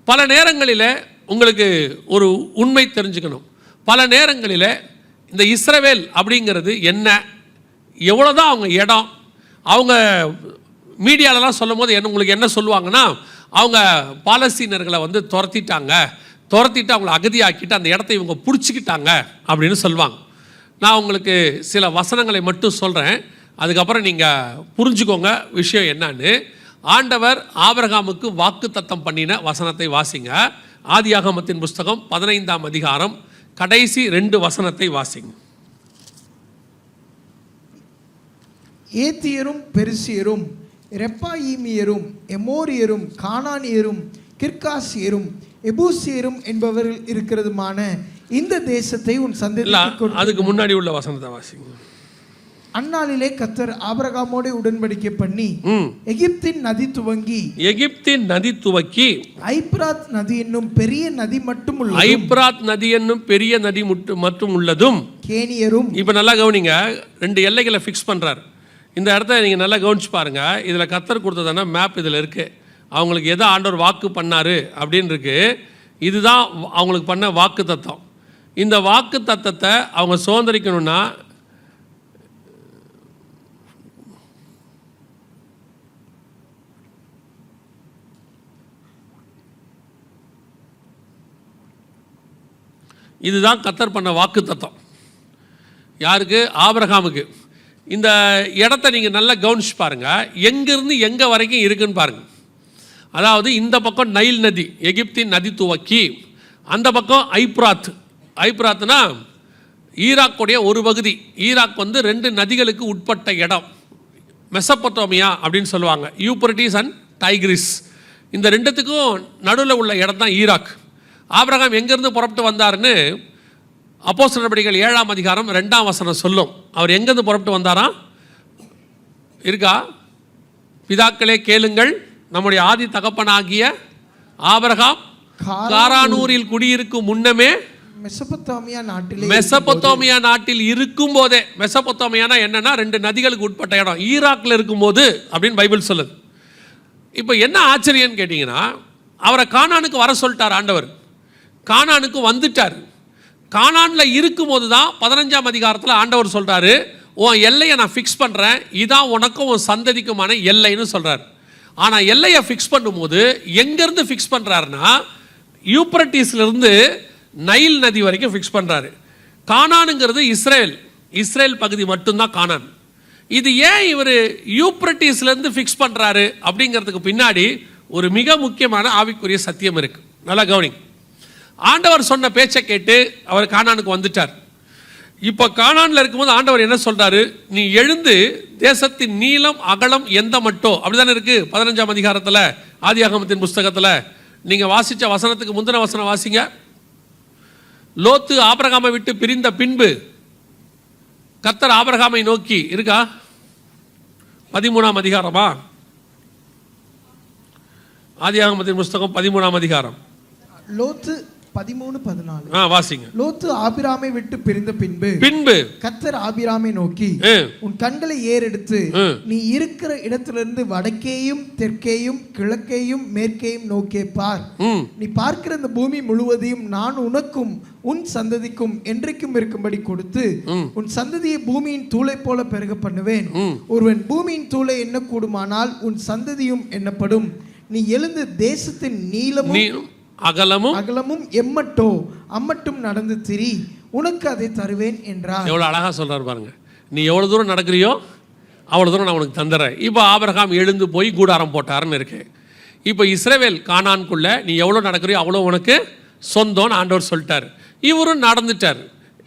பல நேரங்களில் உங்களுக்கு ஒரு உண்மை தெரிஞ்சுக்கணும். பல நேரங்களில் இந்த இஸ்ரவேல் அப்படிங்கிறது என்ன, எவ்வளோதான் அவங்க இடம், அவங்க மீடியாலலாம் சொல்லும் போது உங்களுக்கு என்ன சொல்லுவாங்கன்னா, அவங்க பாலஸ்தீனர்களை வந்து துரத்திட்டு அவங்கள அகதியாக்கிட்டு அந்த இடத்த இவங்க பிடிச்சிக்கிட்டாங்க அப்படின்னு சொல்லுவாங்க. நான் உங்களுக்கு சில வசனங்களை மட்டும் சொல்கிறேன், அதுக்கப்புறம் நீங்கள் புரிஞ்சுக்கோங்க விஷயம் என்னன்னு. ஆண்டவர் ஆபிரகாமுக்கு வாக்கு தத்தம் பண்ணின வசனத்தை வாசிங்க. ஆதியாகமத்தின் புஸ்தகம் 15ஆம் அதிகாரம் கடைசி 2 வசனத்தை வாசிங்க.
ஏத்தியரும் பெரிசியரும் ரெப்பாயீமியரும் எமோரியரும் கானானியரும் கிர்காசியரும் எபூசியரும் என்பவர்கள் இருக்கிறதுமான இந்த தேசத்தை உன் சந்ததிக்கு.
அதுக்கு முன்னாடி உள்ள வசனத்தை வாசிங்க.
அந்நாளிலே கர்த்தர் ஆபிரகாமோடு உடன்படிக்கை பண்ணி எகிப்தின் நதி துவக்கி ஐப்ராத் நதி என்னும் பெரிய நதி மட்டும் உள்ளதும் கேனியரும். இப்ப நல்லா கவனிங்க, 2 எல்லைகளை ஃபிக்ஸ் பண்றாரு. இந்த இடத்த நீங்க நல்லா கவனிச்சு பாருங்க. இதுல கர்த்தர் கொடுத்ததான மேப் இதுல இருக்கு. அவங்களுக்கு எதை ஆண்டவர் வாக்கு பண்ணாரு அப்படின்னு இருக்கு. இதுதான் அவங்களுக்கு பண்ண வாக்கு தத்தம். இந்த வாக்கு தத்தத்தை அவங்க சுதந்திரிக்கணும்னா இதுதான் கர்த்தர் பண்ண வாக்கு தத்தம். யாருக்கு? ஆபிரகாமுக்கு. இந்த இடத்த நீங்கள் நல்லா கவனிச்சு பாருங்கள். எங்கேருந்து எங்கே வரைக்கும் இருக்குன்னு பாருங்கள். அதாவது இந்த பக்கம் நைல் நதி, எகிப்தின் நதி துவக்கி, அந்த பக்கம் ஐப்ராத்னா ஈராக்குடைய ஒரு பகுதி. ஈராக் வந்து 2 நதிகளுக்கு உட்பட்ட இடம், மெசபொட்டோமியா அப்படின்னு சொல்லுவாங்க, யூப்ரட்டிஸ் அண்ட் டைக்ரிஸ். இந்த 2த்துக்கும் நடுவில் உள்ள இடம் தான் ஈராக். ஆபிரகாம் எங்கேருந்து புறப்பட்டு வந்தாருன்னு அப்போஸ்தலர் நடவடிக்கைகள் 7ஆம் அதிகாரம் 2ஆம் வசனம் சொல்லும். அவர் எங்கேருந்து புறப்பட்டு வந்தாராம் இருக்கா? பிதாக்களே கேளுங்கள், நம்முடைய ஆதி தகப்பனாகிய ஆபிரகாம் காரானூரில் குடியிருக்கும் முன்னமே மெசபொத்தோமியா நாட்டில் இருக்கும் போதே, மெசபொத்தோமியானா என்னன்னா 2 நதிகளுக்கு உட்பட்ட இடம், ஈராக்ல இருக்கும்போது அப்படின்னு பைபிள் சொல்லுது. இப்போ என்ன ஆச்சரியன்னு கேட்டிங்கன்னா, அவரை கானானுக்கு வர சொல்லிட்டார் ஆண்டவர். கானானுக்கு வந்துட்டார். கானானில் இருக்கும்போது தான் 15ஆம் அதிகாரத்தில் ஆண்டவர் சொல்கிறாரு, உன் எல்லையை நான் ஃபிக்ஸ் பண்ணுறேன், இதான் உனக்கும் உன் சந்ததிக்குமான எல்லைன்னு சொல்கிறார். ஆனால் எல்லையை ஃபிக்ஸ் பண்ணும்போது எங்கேருந்து ஃபிக்ஸ் பண்ணுறாருன்னா, யூப்ரட்டிஸ்லேருந்து நைல் நதி வரைக்கும் ஃபிக்ஸ் பண்ணுறாரு. கானானுங்கிறது இஸ்ரேல் பகுதி மட்டும்தான் கானான். இது ஏன் இவர் யூப்ரட்டிஸ்லேருந்து ஃபிக்ஸ் பண்ணுறாரு அப்படிங்கிறதுக்கு பின்னாடி ஒரு மிக முக்கியமான ஆவிக்குரிய சத்தியம் இருக்குது. நல்லா கவனிங்க. ஆண்டவர் சொன்ன பேச்சை கேட்டு அவர் கானானுக்கு வந்துட்டார். இப்போ கானானில் இருக்கும்போது ஆண்டவர் என்ன சொல்கிறாரு, நீ எழுந்து தேசத்தின் நீளம் அகலம் எந்த மட்டோ, அப்படி தானே இருக்குது 15ஆம் அதிகாரத்தில் ஆதியாகமத்தின் புஸ்தகத்தில். நீங்கள் வாசித்த வசனத்துக்கு முந்தின வசனம் வாசிங்க. லோத்து ஆபிரகாமை விட்டு பிரிந்த பின்பு கர்த்தர் ஆபிரகாமை நோக்கி, இருக்கா 13ஆம் அதிகாரமா? ஆதியாகமத்தின் புஸ்தகம் 13ஆம் அதிகாரம்.
லோத்து 13:14
வாசிங்க.
லோத்து ஆபிராமை விட்டு பிரிந்த பின்பு கர்த்தர் ஆபிராமை நோக்கி, உன் கண்களை ஏறெடுத்து நீ இருக்கிற இடத்திலிருந்து வடக்கேயும் தெற்கேயும் கிழக்கேயும் மேற்கேயும் நோக்கே பார். நீ பார்க்கிற இந்த பூமி முழுவதையும் நான் உனக்கும் உன் சந்ததிக்கும் என்றைக்கும் இருக்கும்படி கொடுத்து உன் சந்ததியை பூமியின் தூளை போல பெருக பண்ணுவேன். ஒருவன் பூமியின் தூளை எண்ண கூடுமானால் உன் சந்ததியும் எண்ணப்படும். நீ எழுந்து தேசத்தின் நீளமும் அகலமும் அம்மட்டும் நடந்து திரி, உனக்கு அதை தருவேன் என்றார்.
எவ்வளவு அழகா சொல்றாரு பாருங்க. நீ எவ்வளவு தூரம் நடக்கிறியோ அவ்வளவு தூரம் நான் உனக்கு தந்துடுறேன். இப்போ ஆபிரகாம் எழுந்து போய் கூடாரம் போட்டாருன்னு இருக்கு. இப்போ இஸ்ரவேல் கானானுக்குள்ள நீ எவ்வளோ நடக்கிறியோ அவ்வளோ உனக்கு சொந்தம்னு ஆண்டவர் சொல்லிட்டார். இவரும் நடந்துட்டார்,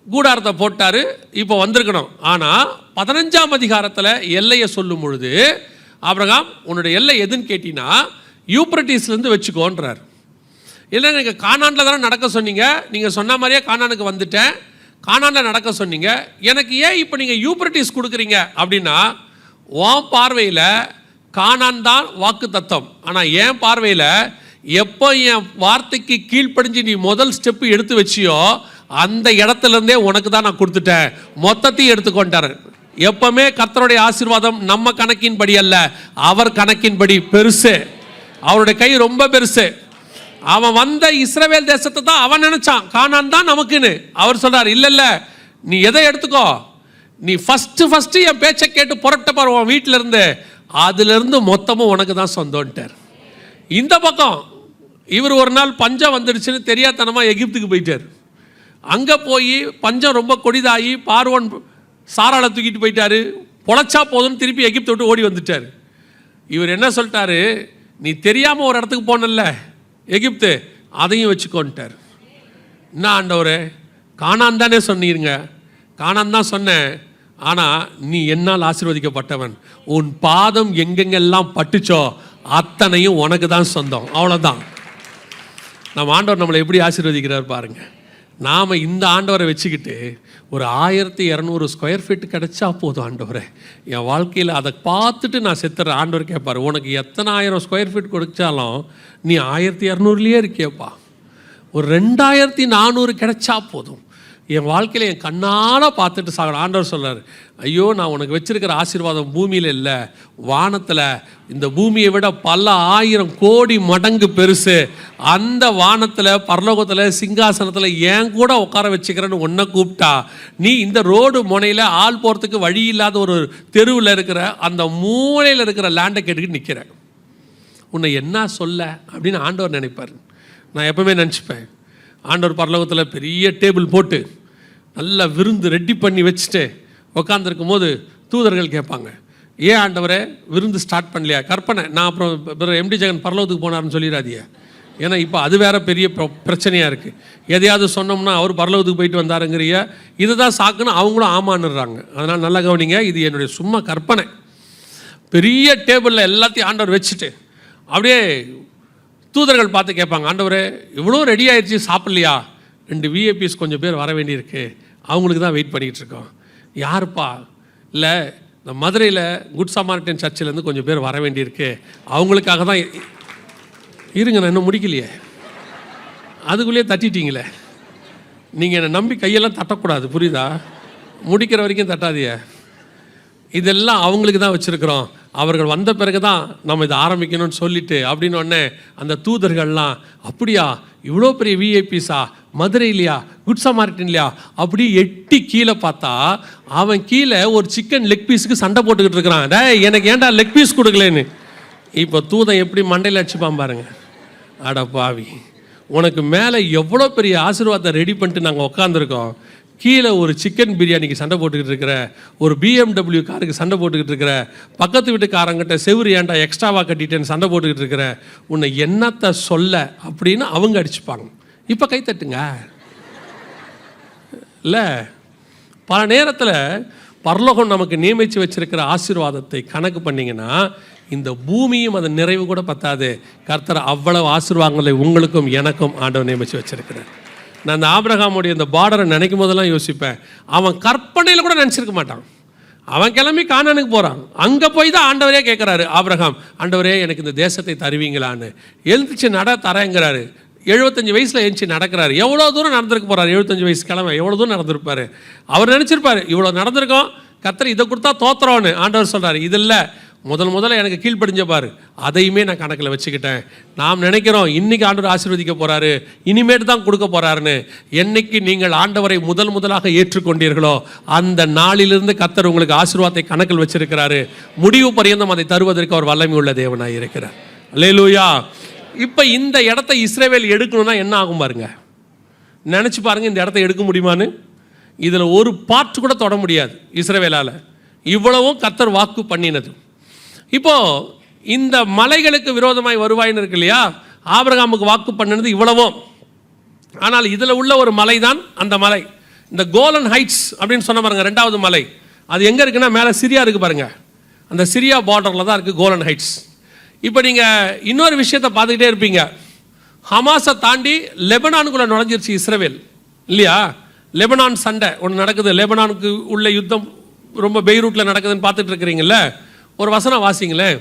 கூடாரத்தை போட்டார். இப்போ வந்திருக்கணும். ஆனால் 15ஆம் அதிகாரத்தில் எல்லையை சொல்லும் பொழுது ஆபிரகாம் உன்னுடைய எல்லை எதுன்னு கேட்டினா யூப்ரட்டிஸ்லேருந்து வச்சுக்கோன்றார். இல்லை, நீங்கள் கானானில் தானே நடக்க சொன்னீங்க, நீங்கள் சொன்ன மாதிரியே கானானுக்கு வந்துட்டேன், கானானில் நடக்க சொன்னீங்க, எனக்கு ஏன் இப்போ நீங்கள் யூப்ரட்டிஸ் கொடுக்குறீங்க அப்படின்னா, உன் பார்வையில் கானான் தான் வாக்கு தத்தம். ஆனால் என் பார்வையில் எப்போ என் வார்த்தைக்கு கீழ்ப்படிஞ்சு நீ முதல் ஸ்டெப்பு எடுத்து வச்சியோ அந்த இடத்துலேருந்தே உனக்கு தான் நான் கொடுத்துட்டேன், மொத்தத்தையும் எடுத்துக்கொண்டார். எப்பவுமே கர்த்தருடைய ஆசீர்வாதம் நம்ம கணக்கின்படி அல்ல, அவர் கணக்கின்படி பெருசு. அவருடைய கை ரொம்ப பெருசு. அவன் வந்த இஸ்ரவேல் தேசத்தை தான் அவன் நினைச்சான், கானான் தான் நமக்குன்னு. அவர் சொல்றார், இல்ல நீ எதை எடுத்துக்கோ, நீ ஃபர்ஸ்ட் என் பேச்சை கேட்டு புரட்ட பாருவான் வீட்டில இருந்து, அதுல இருந்து மொத்தமும் உனக்கு தான் சொந்தம்ட்டார். இந்த பக்கம் இவர் ஒரு நாள் பஞ்சம் வந்துடுச்சுன்னு தெரியாதனமா எகிப்துக்கு போயிட்டார். அங்க போய் பஞ்சம் ரொம்ப கொடிதாகி பார்வோன் சாராளை தூக்கிட்டு போயிட்டாரு. பொழைச்சா போதும்னு திருப்பி எகிப்தை விட்டு ஓடி வந்துட்டார். இவர் என்ன சொல்லிட்டாரு, நீ தெரியாம ஒரு இடத்துக்கு போனல்ல எகிப்து, அதையும் வச்சுக்கோன்ட்டார். என்ன ஆண்டவரே, கானான் தானே சொன்னீருங்க, கானான் தான் சொன்னேன், ஆனால் நீ என்னால் ஆசீர்வதிக்கப்பட்டவன், உன் பாதம் எங்கெங்கெல்லாம் பட்டுச்சோ அத்தனையும் உனக்கு தான் சொந்தம். அவ்வளோதான். நம்ம ஆண்டவர் நம்மளை எப்படி ஆசீர்வதிக்கிறார் பாருங்க. நாம் இந்த ஆண்டவரை வச்சுக்கிட்டு ஒரு 1200 ஸ்கொயர் ஃபீட் கிடைச்சா போதும் ஆண்டவரே என் வாழ்க்கையில், அதை பார்த்துட்டு நான் செத்துறேன். ஆண்டவர் கேட்பார், உனக்கு எத்தனை 1000 ஸ்கொயர் ஃபீட் கொடுத்தாலும் நீ 1200லேயே இருக்கியப்பா, ஒரு 2400 கிடைச்சா போதும், என் வாழ்க்கையில் என் கண்ணால் பார்த்துட்டு சாகணும். ஆண்டவர் சொல்கிறார், ஐயோ நான் உனக்கு வச்சிருக்கிற ஆசீர்வாதம் பூமியில் இல்லை, வானத்தில். இந்த பூமியை விட பல 1000 கோடி மடங்கு பெருசு. அந்த வானத்தில் பரலோகத்தில் சிங்காசனத்தில் ஏன் கூட உட்கார வச்சுக்கிறேன்னு ஒன்றை கூப்பிட்டா, நீ இந்த ரோடு முனையில் ஆள் போகிறதுக்கு வழி இல்லாத ஒரு தெருவில் இருக்கிற அந்த மூலையில் இருக்கிற லேண்டை கேட்டுக்கிட்டு நிற்கிற, உன்னை என்ன சொல்ல அப்படின்னு ஆண்டவர் நினைப்பார். நான் எப்பவுமே நினச்சிப்பேன், ஆண்டவர் பரலோகத்தில் பெரிய டேபிள் போட்டு நல்லா விருந்து ரெடி பண்ணி வச்சுட்டு உட்காந்துருக்கும் போது தூதர்கள் கேட்பாங்க, ஏன் ஆண்டவரே விருந்து ஸ்டார்ட் பண்ணலையா? கற்பனை. நான் அப்புறம் எம்டி ஜெகன் பரலோகத்துக்கு போனார்னு சொல்லிடாதீங்க. ஏன்னா இப்போ அது வேற பெரிய பிரச்சனையாக இருக்குது. எதையாவது சொன்னோம்னா அவர் பரலோகத்துக்கு போயிட்டு வந்தாருங்கிறிய, இதுதான் சாக்குன்னு அவங்களும் ஆமான்னுறாங்க. அதனால் நல்லா கவனிங்க, இது என்னுடைய சும்மா கற்பனை. பெரிய டேபிளில் எல்லாத்தையும் ஆண்டவர் வச்சுட்டு அப்படியே தூதர்கள் பார்த்து கேட்பாங்க, ஆண்டவரே இவ்வளோ ரெடி ஆயிடுச்சு, சாப்பிட்லையா? 2 விஐபிஸ் கொஞ்சம் பேர் வர வேண்டியிருக்கு, அவங்களுக்கு தான் வெயிட் பண்ணிகிட்டு இருக்கோம். யாருப்பா? இல்லை, இந்த மதுரையில் குட் சமாரிட்டன் சர்ச்சிலேருந்து கொஞ்சம் பேர் வர வேண்டியிருக்கு, அவங்களுக்காக தான். இருங்க, நான் இன்னும் முடிக்கலையே, அதுக்குள்ளேயே தட்டிட்டீங்களே. நீங்கள் என்னை நம்பி கையெல்லாம் தட்டக்கூடாது, புரியுதா? முடிக்கிற வரைக்கும் தட்டாதீங்க. இதெல்லாம் அவங்களுக்கு தான் வச்சுருக்கிறோம், அவர்கள் வந்த பிறகு தான் நம்ம இதை ஆரம்பிக்கணும்னு சொல்லிட்டு அப்படின்னு உடனே அந்த தூதர்கள்லாம், அப்படியா, இவ்வளோ பெரிய விஐபிஸா, மதுரையிலையா, குட் சமாரிட்டன்லையா, அப்படி எட்டி கீழே பார்த்தா அவன் கீழே ஒரு சிக்கன் லெக் பீஸுக்கு சண்டை போட்டுக்கிட்டு இருக்கிறான். எனக்கு ஏன்டா லெக் பீஸ் கொடுக்கலன்னு. இப்போ தூதன் எப்படி மண்டையில் அடிச்சுப்பான் பாருங்க. அட பாவி, உனக்கு மேலே எவ்வளோ பெரிய ஆசீர்வாதத்தை ரெடி பண்ணிட்டு நாங்கள் உட்காந்துருக்கோம், கீழே ஒரு சிக்கன் பிரியாணிக்கு சண்டை போட்டுக்கிட்டு இருக்கிற, ஒரு BMW காருக்கு சண்டை போட்டுக்கிட்டு இருக்கிற, பக்கத்து வீட்டுக்காரங்கிட்ட செவுரு ஏன்டா எக்ஸ்ட்ராவாக கட்டிட்டேன்னு சண்டை போட்டுக்கிட்டு இருக்கிற, உன்னை என்னத்தை சொல்ல அப்படின்னு அவங்க அடிச்சுப்பாங்க. இப்போ கைத்தட்டுங்க. இல்லை, பல நேரத்தில் பரலோகம் நமக்கு நியமித்து வச்சிருக்கிற ஆசீர்வாதத்தை கணக்கு பண்ணிங்கன்னா இந்த பூமியும் அதன் நிறைவு கூட பத்தாது. கர்த்தர் அவ்வளவு ஆசீர்வாதங்களை உங்களுக்கும் எனக்கும் ஆண்டவர் நியமித்து வச்சிருக்கிறார். நான் அந்த ஆபிரகாமுடைய இந்த பார்டரை நினைக்கும் போதெல்லாம் யோசிப்பேன், அவன் கற்பனையில் கூட நினச்சிருக்க மாட்டான். அவன் கிளம்பி கானானுக்கு போகிறான், அங்கே போய் தான் ஆண்டவரே கேட்குறாரு, ஆபிரகாம், ஆண்டவரே எனக்கு இந்த தேசத்தை தருவீங்களான்னு. எழுந்துச்சு நட தரேங்கிறாரு. 75 வயசில் எழுந்துச்சு நடக்கிறாரு. எவ்வளோ தூரம் நடந்திருக்க போகிறார்? 75 வயசு கிழமை எவ்வளோ தூரம் நடந்திருப்பார்? அவர் நினச்சிருப்பார், இவ்வளோ நடந்திருக்கோம், கர்த்தர் இதை கொடுத்தா தோத்துறோன்னு. ஆண்டவர் சொல்கிறார், இது இல்லை, முதல்ல எனக்கு கீழ்ப்படிஞ்ச பாரு, அதையுமே நான் கணக்கில் வச்சுக்கிட்டேன். நாம் நினைக்கிறோம் இன்றைக்கி ஆண்டவர் ஆசீர்வதிக்க போகிறாரு, இனிமேட்டு தான் கொடுக்க போகிறாருன்னு. என்னைக்கு நீங்கள் ஆண்டவரை முதலாக ஏற்றுக்கொண்டீர்களோ அந்த நாளிலிருந்து கர்த்தர் உங்களுக்கு ஆசீர்வாதத்தை கணக்கில் வச்சிருக்கிறாரு. முடிவு பரியந்தம் அதை தருவதற்கு அவர் வல்லமை உள்ள தேவனாக இருக்கிறார். அல்லேலூயா. இப்போ இந்த இடத்த இஸ்ரவேல் எடுக்கணும்னா என்ன ஆகும் பாருங்க. நினச்சி பாருங்கள், இந்த இடத்த எடுக்க முடியுமான்னு. இதில் ஒரு பார்ட் கூட தொட முடியாது இஸ்ரவேலால். இவ்வளவும் கர்த்தர் வாக்கு பண்ணினது. இப்போது இந்த மலைகளுக்கு விரோதமாய் வருவாயின்னு இருக்கு இல்லையா, ஆபிரகாமுக்கு வாக்கு பண்ணினது இவ்வளவும். ஆனால் இதில் உள்ள ஒரு மலை தான் அந்த மலை, இந்த கோலன் ஹைட்ஸ் அப்படின்னு சொன்ன பாருங்க, 2வது மலை. அது எங்கே இருக்குன்னா மேலே சிரியா இருக்குது பாருங்கள், அந்த சிரியா பார்டரில் தான் இருக்குது கோலன் ஹைட்ஸ். இப்போ நீங்கள் இன்னொரு விஷயத்தை பார்த்துக்கிட்டே இருப்பீங்க, ஹமாஸை தாண்டி லெபனானுக்குள்ளே நுழைஞ்சிருச்சு இஸ்ரவேல் இல்லையா. லெபனான் சண்டை ஒன்று நடக்குது, லெபனானுக்கு உள்ள யுத்தம் ரொம்ப பெய்ரூட்டில் நடக்குதுன்னு பார்த்துட்டு இருக்கிறீங்கள. ஒரு வசனம் வாசிங்களேன்,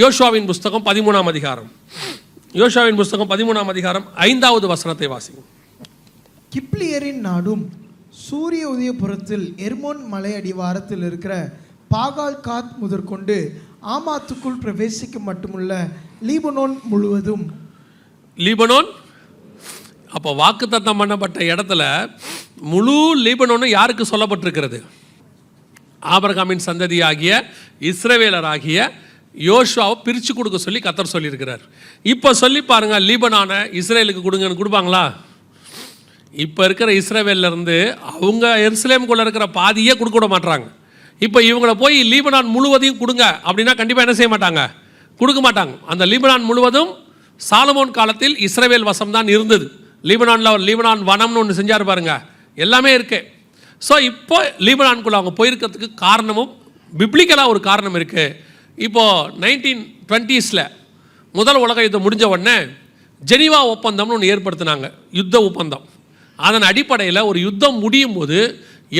யோசுவாவின் புஸ்தகம் 13ஆம் அதிகாரம். யோசுவாவின் புஸ்தகம் 13ஆம் அதிகாரம் 5வது வசனத்தை வாசிங்க.
கிப்லியரின் நாடும் சூரிய உதயபுரத்தில் எர்மோன் மலை அடிவாரத்தில் இருக்கிற பாகால் காத் முதற்கொண்டு ஆமாத்துக்குள் பிரவேசிக்க மட்டுமுள்ள லீபனோன் முழுவதும்.
லீபனோன், அப்போ வாக்குத்தத்தம் பண்ணப்பட்ட இடத்துல முழு லீபனோனும் யாருக்கு சொல்லப்பட்டிருக்கிறது? ஆபிரகாமின் சந்ததியாகிய இஸ்ரவேலராகிய யோசுவாவை பிரித்து கொடுக்க சொல்லி கர்த்தர் சொல்லியிருக்கிறார். இப்போ சொல்லி பாருங்க, லீபனானை இஸ்ரேலுக்கு கொடுங்கன்னு கொடுப்பாங்களா? இப்போ இருக்கிற இஸ்ரவேலிருந்து அவங்க எருசலேமுக்குள்ளே இருக்கிற பாதியே கொடுக்க விட மாட்டாங்க. இப்போ இவங்களை போய் லீபனான் முழுவதையும் கொடுங்க அப்படின்னா கண்டிப்பாக என்ன செய்ய மாட்டாங்க? கொடுக்க மாட்டாங்க. அந்த லீபனான் முழுவதும் சாலமோன் காலத்தில் இஸ்ரவேல் வசம்தான் இருந்தது. லீபனான் வனம்னு ஒன்று செஞ்சார் பாருங்க, எல்லாமே இருக்கு. ஸோ இப்போ லீபனானுக்குள்ளே அவங்க போயிருக்கிறதுக்கு காரணமும் பிப்ளிக்கலாக ஒரு காரணம் இருக்குது. இப்போது 1920s முதல் உலக யுத்தம் முடிஞ்ச உடனே ஜெனீவா ஒப்பந்தம்னு ஒன்று ஏற்படுத்தினாங்க, யுத்த ஒப்பந்தம். அதன் அடிப்படையில் ஒரு யுத்தம் முடியும் போது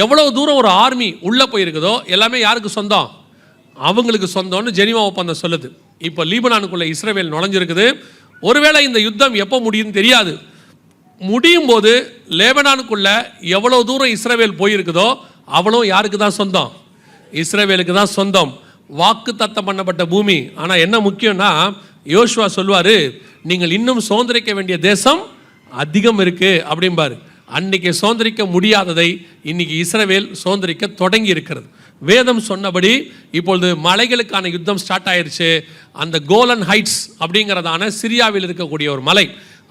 எவ்வளோ தூரம் ஒரு ஆர்மி உள்ளே போயிருக்குதோ எல்லாமே யாருக்கு சொந்தம்? அவங்களுக்கு சொந்தம்னு ஜெனீவா ஒப்பந்தம் சொல்லுது. இப்போ லீபனானுக்குள்ளே இஸ்ரவேல் நுழைஞ்சிருக்குது. ஒருவேளை இந்த யுத்தம் எப்போ முடியும்னு தெரியாது. முடியும் போது லெபனானுக்குள்ள எவ்வளோ தூரம் இஸ்ரவேல் போயிருக்குதோ அவ்வளோ யாருக்கு தான் சொந்தம்? இஸ்ரவேலுக்கு தான் சொந்தம். வாக்கு தத்தம் பண்ணப்பட்ட பூமி. ஆனால் என்ன முக்கியம்னா, யோசுவா சொல்வார், நீங்கள் இன்னும் சுதந்திரிக்க வேண்டிய தேசம் அதிகம் இருக்குது அப்படிம்பாரு. அன்றைக்கி சுதந்திரிக்க முடியாததை இன்னைக்கு இஸ்ரவேல் சுதந்திரிக்க தொடங்கி இருக்கிறது. வேதம் சொன்னபடி இப்பொழுது மலைகளுக்கான யுத்தம் ஸ்டார்ட் ஆயிடுச்சு. அந்த கோலன் ஹைட்ஸ் அப்படிங்கிறதான சிரியாவில் இருக்கக்கூடிய ஒரு மலை,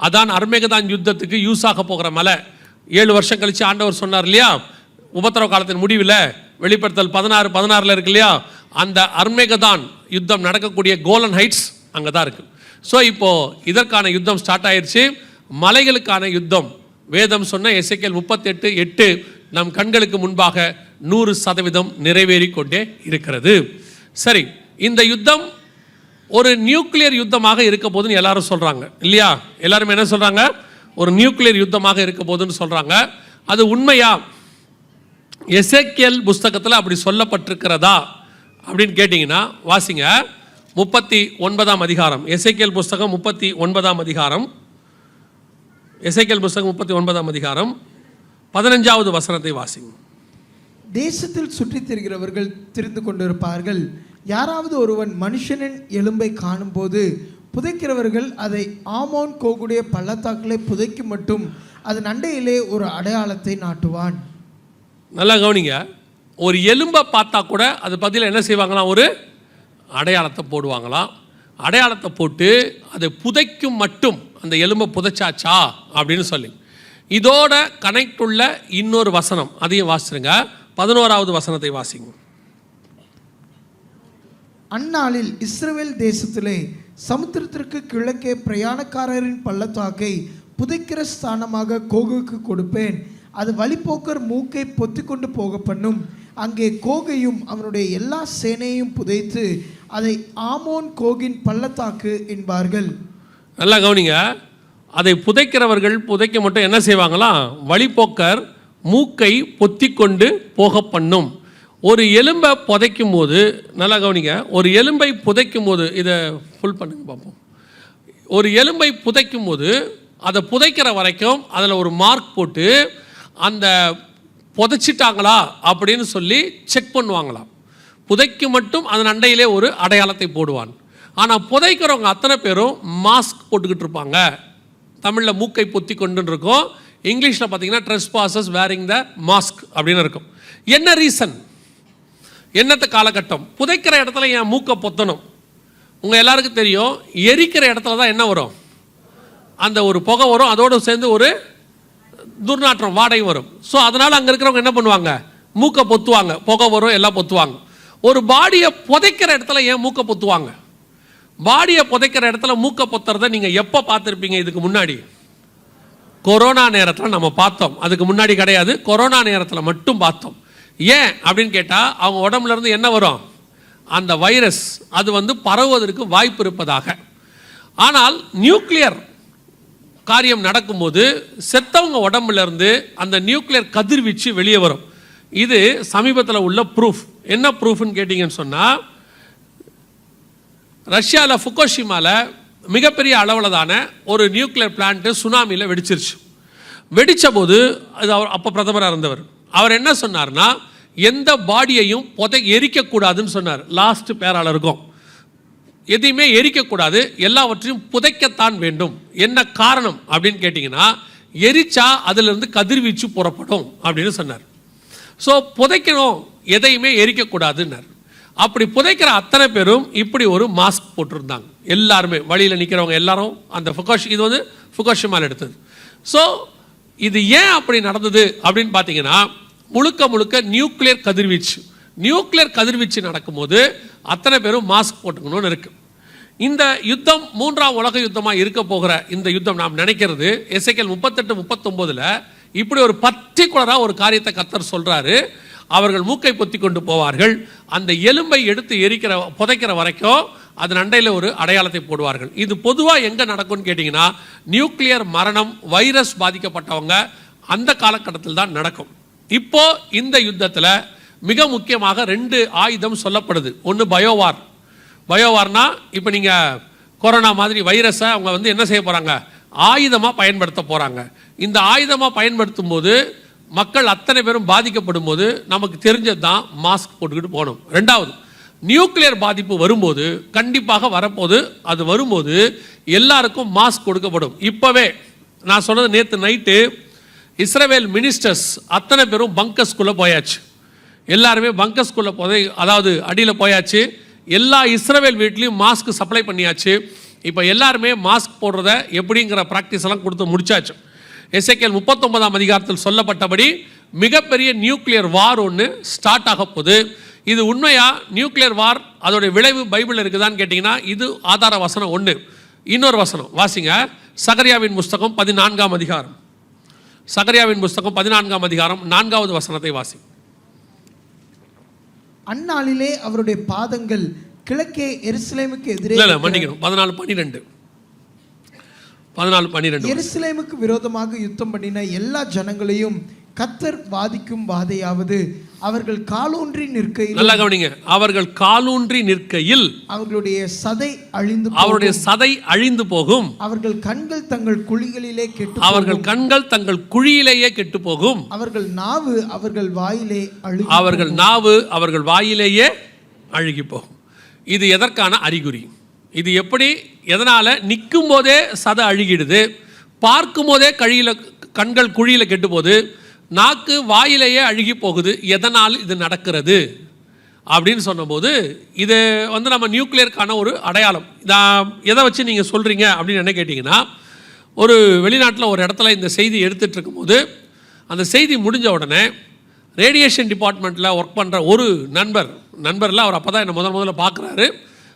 அதான் அர்மேகதான் யுத்தத்துக்கு யூஸ் ஆக போகிற மலை. 7 வருஷம் கழித்து ஆண்டவர் சொன்னார் இல்லையா, உபத்திரவ காலத்தின் முடிவில், வெளிப்படுத்தல் 16:16 இருக்கு இல்லையா, அந்த அர்மேகதான் யுத்தம் நடக்கக்கூடிய கோலன் ஹைட்ஸ் அங்கே தான் இருக்குது. ஸோ இப்போது இதற்கான யுத்தம் ஸ்டார்ட் ஆயிடுச்சு, மலைகளுக்கான யுத்தம். வேதம் சொன்ன எசேக்கியேல் 38:8 நம் கண்களுக்கு முன்பாக 100% நிறைவேறி கொண்டே இருக்கிறது. சரி, இந்த யுத்தம் ஒரு நியூக்ளியர் யுத்தமாக இருக்க போதுன்னு எல்லாரும் சொல்கிறாங்க இல்லையா? எல்லாருமே என்ன சொல்கிறாங்க? ஒரு நியூக்ளியர் யுத்தமாக இருக்க போதுன்னு சொல்கிறாங்க. அது உண்மையா? எசேக்கியேல் புஸ்தகத்தில் அப்படி சொல்லப்பட்டிருக்கிறதா அப்படின்னு கேட்டிங்கன்னா வாசிங்க 39ஆம் அதிகாரம். எசேக்கியேல் புஸ்தகம் 39ஆம் அதிகாரம். எசேக்கியேல் புஸ்தகம் 39ஆம் அதிகாரம் 15வது வசனத்தை வாசிங்க.
தேசத்தில் சுற்றித் திரிகிறவர்கள் திரிந்து கொண்டிருப்பார்கள். யாராவது ஒருவன் மனுஷனின் எலும்பை காணும்போது புதைக்கிறவர்கள் அதை ஆமோன் கோகுடைய பள்ளத்தாக்களை புதைக்கும் மட்டும் அதன் அண்டையிலே ஒரு அடையாளத்தை நாட்டுவான்.
நல்லா கவனிங்க. ஒரு எலும்பை பார்த்தா கூட அது பதில் என்ன செய்வாங்களாம்? ஒரு அடையாளத்தை போடுவாங்களாம். அடையாளத்தை போட்டு அதை புதைக்கும் மட்டும் அந்த எலும்பை புதைச்சாச்சா அப்படின்னு சொல்லி இதோட கனெக்ட் உள்ள இன்னொரு வசனம் அதையும் வாசிருங்க. 11வது வசனத்தை வாசிங்க.
அந்நாளில் இஸ்ரவேல் தேசத்திலே சமுத்திரத்திற்கு கிழக்கே பிரயாணக்காரரின் பள்ளத்தாக்கை புதைக்கிற ஸ்தானமாக கோகுக்கு கொடுப்பேன். அது வழிப்போக்கர் மூக்கை பொத்தி கொண்டு போக பண்ணும். அங்கே கோகையும் அவனுடைய எல்லா சேனையும் புதைத்து அதை ஆமோன் கோகின் பள்ளத்தாக்கு என்பார்கள்.
நல்லா கவனிங்க. அதை புதைக்கிறவர்கள் புதைக்க மட்டும் என்ன செய்வாங்களாம்? வழிப்போக்கர் மூக்கை பொத்தி கொண்டு போக பண்ணும். ஒரு எலும்பை புதைக்கும் போது நல்லா கவனிங்க. ஒரு எலும்பை புதைக்கும் போது இதை ஃபுல் பண்ணுங்க பார்ப்போம். ஒரு எலும்பை புதைக்கும் போது அதை புதைக்கிற வரைக்கும் அதில் ஒரு மார்க் போட்டு அந்த புதைச்சிட்டாங்களா அப்படின்னு சொல்லி செக் பண்ணுவாங்களாம். புதைக்கு மட்டும் அதன் அண்டையிலே ஒரு அடையாளத்தை போடுவான். ஆனால் புதைக்கிறவங்க அத்தனை பேரும் மாஸ்க் போட்டுக்கிட்டு இருப்பாங்க. தமிழில் மூக்கை பொத்தி கொண்டு இருக்கும். இங்கிலீஷில் பார்த்தீங்கன்னா ட்ரெஸ்பாசஸ் வேரிங் த மாஸ்க் அப்படின்னு இருக்கும். என்ன ரீசன்? என்னத்த காலகட்டம்? புதைக்கிற இடத்துல என் மூக்கை பொத்தணும். உங்கள் எல்லாருக்கும் தெரியும், எரிக்கிற இடத்துல தான் என்ன வரும்? அந்த ஒரு புகை வரும், அதோடு சேர்ந்து ஒரு துர்நாற்றம் வாடகை வரும். ஸோ அதனால் அங்கே இருக்கிறவங்க என்ன பண்ணுவாங்க? மூக்கை பொத்துவாங்க. புகை வரும், எல்லாம் பொத்துவாங்க. ஒரு பாடியை புதைக்கிற இடத்துல ஏன் மூக்கை பொத்துவாங்க? பாடியை புதைக்கிற இடத்துல மூக்கை பொத்துறதை நீங்கள் எப்போ பார்த்துருப்பீங்க? இதுக்கு முன்னாடி கொரோனா நேரத்தில் நம்ம பார்த்தோம். அதுக்கு முன்னாடி கிடையாது, கொரோனா நேரத்தில் மட்டும் பார்த்தோம். ஏன் அப்படின்னு கேட்டால் அவங்க உடம்புல இருந்து என்ன வரும்? அந்த வைரஸ் அது பரவுவதற்கு வாய்ப்பு இருப்பதாக. ஆனால் நியூக்ளியர் காரியம் நடக்கும்போது செத்தவங்க உடம்புல இருந்து அந்த நியூக்ளியர் கதிர்வீச்சு வெளியே வரும். இது சமீபத்தில் உள்ள ப்ரூஃப். என்ன ப்ரூஃப்னு கேட்டிங்கன்னு சொன்னால், ரஷ்யாவில் ஃபுகுஷிமாவில் மிகப்பெரிய அளவில் தானே ஒரு நியூக்ளியர் பிளான்ட்டு சுனாமியில் வெடிச்சிருச்சு. வெடித்த போது அது அவர் அப்போ பிரதமராக இருந்தவர். அவர் என்ன சொன்னார்னா, எந்த பாடியையும் எரிக்கக்கூடாதுன்னு சொன்னார். லாஸ்ட் பேரால் இருக்கும், எதையுமே எரிக்கக்கூடாது, எல்லாவற்றையும் புதைக்கத்தான் வேண்டும். என்ன காரணம் அப்படின்னு கேட்டிங்கன்னா, எரிச்சா அதிலிருந்து கதிர்வீச்சு புறப்படும் அப்படின்னு சொன்னார். ஸோ புதைக்கணும், எதையுமே எரிக்கக்கூடாதுன்னார். அப்படி புதைக்கிற அத்தனை பேரும் இப்படி ஒரு மாஸ்க் போட்டிருந்தாங்க. எல்லாருமே வழியில் நிற்கிறவங்க எல்லாரும் அந்த இது ஃபுகுஷிமாவில் எடுத்தது. ஸோ இது ஏன் அப்படி நடந்தது அப்படின்னு பார்த்தீங்கன்னா, முழுக்க முழுக்க நியூக்ளியர் கதிர்வீச்சு. நியூக்ளியர் கதிர்வீச்சு நடக்கும்போது அத்தனை பேரும் மாஸ்க் போட்டுக்கணும்னு இருக்கு. இந்த யுத்தம் 3ஆம் உலக யுத்தமாக இருக்க போகிற இந்த யுத்தம் நாம் நினைக்கிறது எசேக்கியேல் 38-39 இப்படி ஒரு பர்டிகுலராக ஒரு காரியத்தை கர்த்தர் சொல்றாரு. அவர்கள் மூக்கை பொத்தி கொண்டு போவார்கள். அந்த எலும்பை எடுத்து புதைக்கிற வரைக்கும் அதன் அண்டையில் ஒரு அடையாளத்தை போடுவார்கள். இது பொதுவாக எங்கே நடக்கும்னு கேட்டிங்கன்னா, நியூக்ளியர் மரணம், வைரஸ் பாதிக்கப்பட்டவங்க அந்த காலகட்டத்தில் தான் நடக்கும். இப்போ இந்த யுத்தத்தில் மிக முக்கியமாக 2 ஆயுதம் சொல்லப்படுது. ஒன்று பயோவார். பயோவார்னா இப்போ நீங்கள் கொரோனா மாதிரி வைரஸை அவங்க என்ன செய்ய போகிறாங்க? ஆயுதமாக பயன்படுத்த போகிறாங்க. இந்த ஆயுதமாக பயன்படுத்தும் போது மக்கள் அத்தனை பேரும் பாதிக்கப்படும் போது நமக்கு தெரிஞ்சது தான் மாஸ்க் போட்டுக்கிட்டு போகணும். 2வது, நியூக்ளியர் பாதிப்பு வரும்போது கண்டிப்பாக வரப்போது, அது வரும்போது எல்லாருக்கும் மாஸ்க் கொடுக்கப்படும். இப்போவே நான் சொன்னது, நேற்று நைட்டு இஸ்ரவேல் மினிஸ்டர்ஸ் அத்தனை பேரும் பங்கர்ஸ்குள்ளே போயாச்சு. எல்லாருமே பங்கர்ஸ்குள்ளே அதாவது அடியில் போயாச்சு. எல்லா இஸ்ரவேல் வீட்லேயும் மாஸ்க் சப்ளை பண்ணியாச்சு. இப்போ எல்லாருமே மாஸ்க் போடுறத எப்படிங்கிற ப்ராக்டிஸ் எல்லாம் கொடுத்து முடிச்சாச்சு. எசேக்கியேல் 39ஆம் அதிகாரத்தில் சொல்லப்பட்டபடி மிகப்பெரிய நியூக்ளியர் வார் ஒன்று ஸ்டார்ட் ஆக போகுது. இது உண்மையா? நியூக்ளியர் வார் அதோடைய விளைவு பைபிளில் இருக்குதான்னு கேட்டிங்கன்னா, இது ஆதார வசனம் ஒன்று. இன்னொரு வசனம் வாசிங்க. சகரியாவின் புஸ்தகம் 14ஆம் அதிகாரம். சகரியாவின் புஸ்தகம் 14ஆம் அதிகாரம் 4வது வசனத்தை வாசி.
அந்நாளிலே அவருடைய பாதங்கள் கிழக்கே எருசலேமுக்கு எதிரே
இல்ல மன்னிக்கணும் 14:12
எருசலேமுக்கு விரோதமாக யுத்தம் பண்ணின எல்லா ஜனங்களையும் கர்த்தர் வாதிக்கும் வாதையாவது அவர்கள் காலூன்றி நிற்கையில்,
நல்லா கவனிங்க, அவர்கள் காலூன்றி நிற்கையில்
அவர்களுடைய சதை
அழிந்து போகும்,
அவர்கள் கண்கள் தங்கள் குழிகளிலே கெட்டு
அவர்கள் கண்கள் தங்கள் குழியிலேயே கெட்டு போகும்,
அவர்கள் நாவு அவர்கள் வாயிலே
அவர்கள் வாயிலேயே அழுகி போகும். இது எதற்கான அறிகுறி? இது எப்படி, எதனால? நிற்கும் போதே சதை அழுகிடுது, பார்க்கும் போதே கண்கள் குழியில கெட்டு போகுது, நாக்கு வாயிலேயே அழுகி போகுது. எதனால் இது நடக்கிறது அப்படின்னு சொன்னபோது இது நம்ம நியூக்ளியருக்கான ஒரு அடையாளம். எதை வச்சு நீங்கள் சொல்கிறீங்க அப்படின்னு என்ன கேட்டிங்கன்னா, ஒரு வெளிநாட்டில் ஒரு இடத்துல இந்த செய்தி எடுத்துகிட்டு இருக்கும்போது அந்த செய்தி முடிஞ்ச உடனே ரேடியேஷன் டிபார்ட்மெண்ட்டில் ஒர்க் பண்ணுற ஒரு நண்பரில் அவர் அப்போ தான் என்னை முதல்ல பார்க்குறாரு.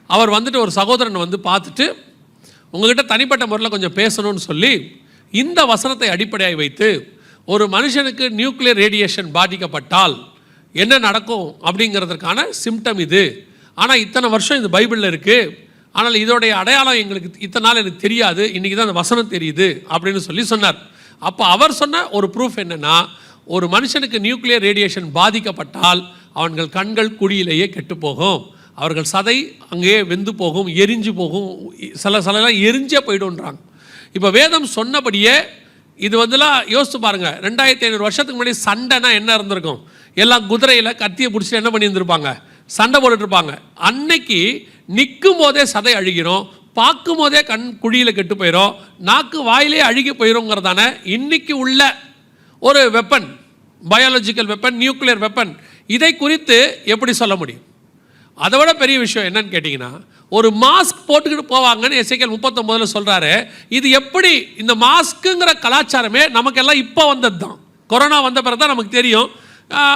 அவர் வந்துட்டு ஒரு சகோதரனை வந்து பார்த்துட்டு, உங்ககிட்ட தனிப்பட்ட முறையில் கொஞ்சம் பேசணும்னு சொல்லி இந்த வசனத்தை அடிப்படையாக வைத்து, ஒரு மனுஷனுக்கு நியூக்ளியர் ரேடியேஷன் பாதிக்கப்பட்டால் என்ன நடக்கும் அப்படிங்கிறதுக்கான சிம்டம் இது. ஆனால் இத்தனை வருஷம் இது பைபிளில் இருக்குது, ஆனால் இதோடைய அடையாளம் எங்களுக்கு இத்தனை நாள் எனக்கு தெரியாது, இன்றைக்கி தான் அந்த வசனம் தெரியுது அப்படின்னு சொல்லி சொன்னார். அப்போ அவர் சொன்ன ஒரு ப்ரூஃப் என்னென்னா, ஒரு மனுஷனுக்கு நியூக்ளியர் ரேடியேஷன் பாதிக்கப்பட்டால் அவர்கள் கண்கள் குழியிலேயே கெட்டு போகும், அவர்கள் சதை அங்கேயே வெந்து போகும், எரிஞ்சு போகும், சிலலாம் எரிஞ்சே போய்டுன்றாங்க. இப்போ வேதம் சொன்னபடியே இது யோசித்து பாருங்கள், 2500 வருஷத்துக்கு முன்னாடி சண்டைனா என்ன இருந்திருக்கும்? எல்லாம் குதிரையில் கத்தியை பிடிச்சி என்ன பண்ணியிருந்திருப்பாங்க? சண்டை போட்டுட்ருப்பாங்க. அன்னைக்கு நிற்கும் போதே சதை அழுகிறோம், பார்க்கும் போதே கண் குழியில் கெட்டு போயிடும், நாக்கு வாயிலே அழுகி போயிடும்ங்கிறதான இன்னைக்கு உள்ள ஒரு weapon, biological weapon, nuclear weapon. இதை குறித்து எப்படி சொல்ல முடியும்? அதை விட பெரிய விஷயம் என்னன்னு கேட்டிங்கன்னா, ஒரு மாஸ்க் போட்டுக்கிட்டு போவாங்கன்னு எசேக்கியேல் 39 சொல்கிறாரு. இது எப்படி? இந்த மாஸ்க்குங்கிற கலாச்சாரமே நமக்கெல்லாம் இப்போ வந்தது தான், கொரோனா வந்த பிறகு தான் நமக்கு தெரியும்.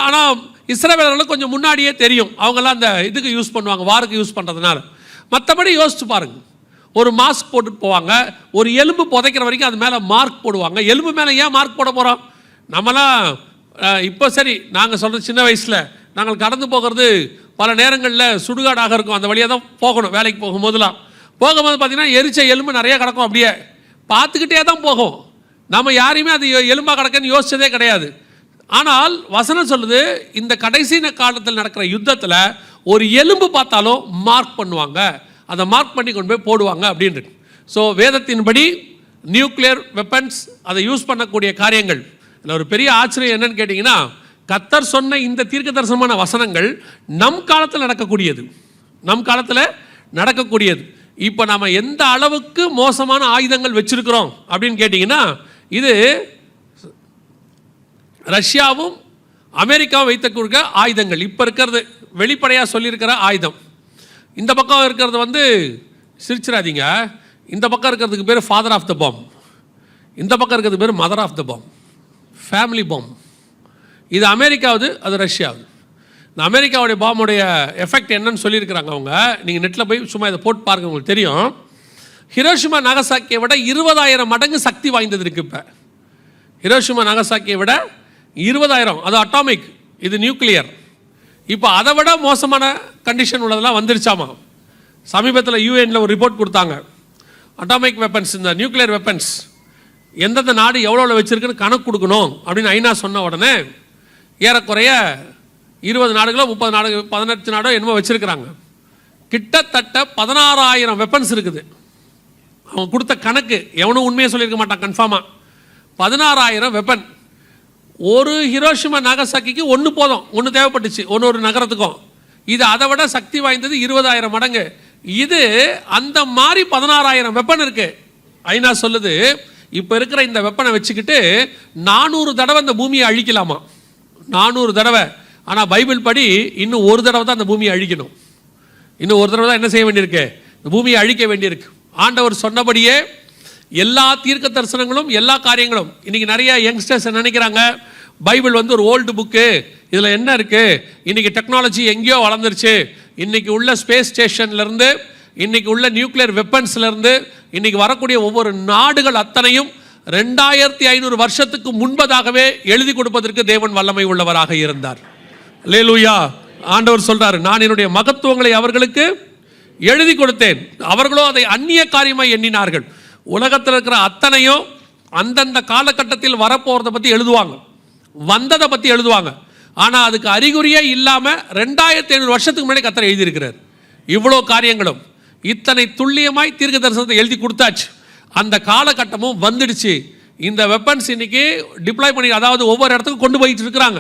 ஆனால் இஸ்ரவேலர்களுக்கு கொஞ்சம் முன்னாடியே தெரியும், அவங்கெல்லாம் அந்த இதுக்கு யூஸ் பண்ணுவாங்க, வாருக்கு யூஸ் பண்ணுறதுனால. மற்றபடி யோசிச்சு பாருங்கள், ஒரு மாஸ்க் போட்டுட்டு போவாங்க, ஒரு எலும்பு புதைக்கிற வரைக்கும் அது மேலே மார்க் போடுவாங்க. எலும்பு மேலே ஏன் மார்க் போட போகிறோம்? நம்மளாம் இப்போ சரி, நாங்கள் சொல்கிற சின்ன வயசில் நாங்கள் கடந்து போகிறது பல நேரங்களில் சுடுகாடாக இருக்கும், அந்த வழியாக தான் போகணும். வேலைக்கு போகும்போது பார்த்திங்கன்னா எரிச்ச எலும்பு நிறைய கிடக்கும், அப்படியே பார்த்துக்கிட்டே தான் போகும். நம்ம யாரையுமே அது எலும்பாக கிடக்குன்னு யோசிச்சதே கிடையாது. ஆனால் வசனம் சொல்லுது, இந்த கடைசி காலத்தில் நடக்கிற யுத்தத்தில் ஒரு எலும்பு பார்த்தாலும் மார்க் பண்ணுவாங்க, அதை மார்க் பண்ணி கொண்டு போய் போடுவாங்க அப்படின்ட்டு. ஸோ வேதத்தின்படி நியூக்ளியர் வெப்பன்ஸ், அதை யூஸ் பண்ணக்கூடிய காரியங்கள். இதில் ஒரு பெரிய ஆச்சரியம் என்னன்னு கேட்டிங்கன்னா, கர்த்தர் சொன்ன இந்த தீர்க்கதரிசனமான வசனங்கள் நம் காலத்தில் நடக்கக்கூடியது. இப்போ நாம் எந்த அளவுக்கு மோசமான ஆயுதங்கள் வச்சிருக்கிறோம் அப்படின்னு கேட்டிங்கன்னா, இது ரஷ்யாவும் அமெரிக்காவும் வைத்துக்கொடுக்க ஆயுதங்கள். இப்போ இருக்கிறது வெளிப்படையாக சொல்லியிருக்கிற ஆயுதம். இந்த பக்கம் இருக்கிறது சிரிச்சிடாதீங்க, இந்த பக்கம் இருக்கிறதுக்கு பேர் ஃபாதர் ஆஃப் த பாம், இந்த பக்கம் இருக்கிறதுக்கு பேர் mother of the palm, family palm. இது அமெரிக்காவது, அது ரஷ்யாவது. இந்த அமெரிக்காவுடைய பாம்புடைய எஃபெக்ட் என்னன்னு சொல்லியிருக்கிறாங்க அவங்க. நீங்கள் நெட்டில் போய் சும்மா இதை போட்டு பாருங்கள், உங்களுக்கு தெரியும். ஹிரோஷிமா நாகசாக்கியை விட 20,000 மடங்கு சக்தி வாய்ந்தது இருக்குது. இப்போ ஹிரோஷிமா நாகசாக்கியை விட 20,000, அது அட்டாமிக், இது நியூக்ளியர். இப்போ அதை விட மோசமான கண்டிஷன் உள்ளதெல்லாம் வந்துருச்சாமா. சமீபத்தில் யூஎனில் ஒரு ரிப்போர்ட் கொடுத்தாங்க, அட்டாமிக் வெப்பன்ஸ், இந்த நியூக்ளியர் வெப்பன்ஸ் எந்தெந்த நாடு எவ்வளோ வச்சுருக்குன்னு கணக்கு கொடுக்கணும் அப்படின்னு ஐநா சொன்ன உடனே ஏறக்குறைய 20 நாடுகளோ 30 நாடுகள் 18 நாடோ என்னமோ வச்சுருக்கிறாங்க. கிட்டத்தட்ட 16,000 வெப்பன்ஸ் இருக்குது. அவங்க கொடுத்த கணக்கு எவனும் உண்மையை சொல்லியிருக்க மாட்டான் கன்ஃபார்மாக. 16,000 வெப்பன். ஒரு ஹிரோஷிமா நாகசாக்கிக்கு ஒன்று போதும், ஒன்று தேவைப்பட்டுச்சு ஒரு நகரத்துக்கும். இது அதை விட சக்தி வாய்ந்தது 20,000 மடங்கு. இது அந்த மாதிரி 16,000 வெப்பன் இருக்குது. ஐநா சொல்லுது, இப்போ இருக்கிற இந்த வெப்பனை வச்சுக்கிட்டு 400 தடவை இந்த பூமியை அழிக்கலாமா, 400 தடவை. ஆனால் பைபிள் படி இன்னும் ஒரு தடவை தான் அந்த பூமியை அழிக்கணும். இன்னும் ஒரு தடவை தான் என்ன செய்ய வேண்டியிருக்கு? இந்த பூமியை அழிக்க வேண்டியிருக்கு. ஆண்டவர் சொன்னபடியே எல்லா தீர்க்க தரிசனங்களும் எல்லா காரியங்களும். இன்றைக்கி நிறைய யங்ஸ்டர்ஸ் நினைக்கிறாங்க, பைபிள் ஒரு ஓல்டு புக்கு, இதில் என்ன இருக்குது, இன்றைக்கி டெக்னாலஜி எங்கேயோ வளர்ந்துருச்சு, இன்றைக்கி உள்ள ஸ்பேஸ் ஸ்டேஷன்லேருந்து, இன்றைக்கி உள்ள நியூக்ளியர் வெப்பன்ஸ்லேருந்து, இன்றைக்கி வரக்கூடிய ஒவ்வொரு நாடுகள் அத்தனையும் 2500 வருஷத்துக்கு முன்பதாகவே எழுதி கொடுப்பதற்கு தேவன் வல்லமை உள்ளவராக இருந்தார். அல்லேலூயா. ஆண்டவர் சொல்றாரு, நான் என்னுடைய மகத்துவங்களை அவர்களுக்கு எழுதி கொடுத்தேன். அவர்களோ அதை அந்நிய காரியமாக எண்ணினார்கள். உலகத்தில் இருக்கிற அத்தனையும் அந்தந்த காலகட்டத்தில் வரப்போகிறத பற்றி எழுதுவாங்க, வந்ததை பற்றி எழுதுவாங்க. ஆனால் அதுக்கு அறிகுறியே இல்லாமல் 2500 வருஷத்துக்கு முன்னாடி கர்த்தர் எழுதியிருக்கிறார். இவ்வளோ காரியங்களும் இத்தனை துல்லியமாய் தீர்க்க தரிசனத்தை எழுதி கொடுத்தாச்சு. அந்த காலகட்டமும் வந்துடுச்சு. இந்த வெப்பன்ஸ் இன்னைக்கு டிப்ளாய் பண்ணி, அதாவது ஒவ்வொரு இடத்துக்கும் கொண்டு போயிட்டு இருக்கிறாங்க.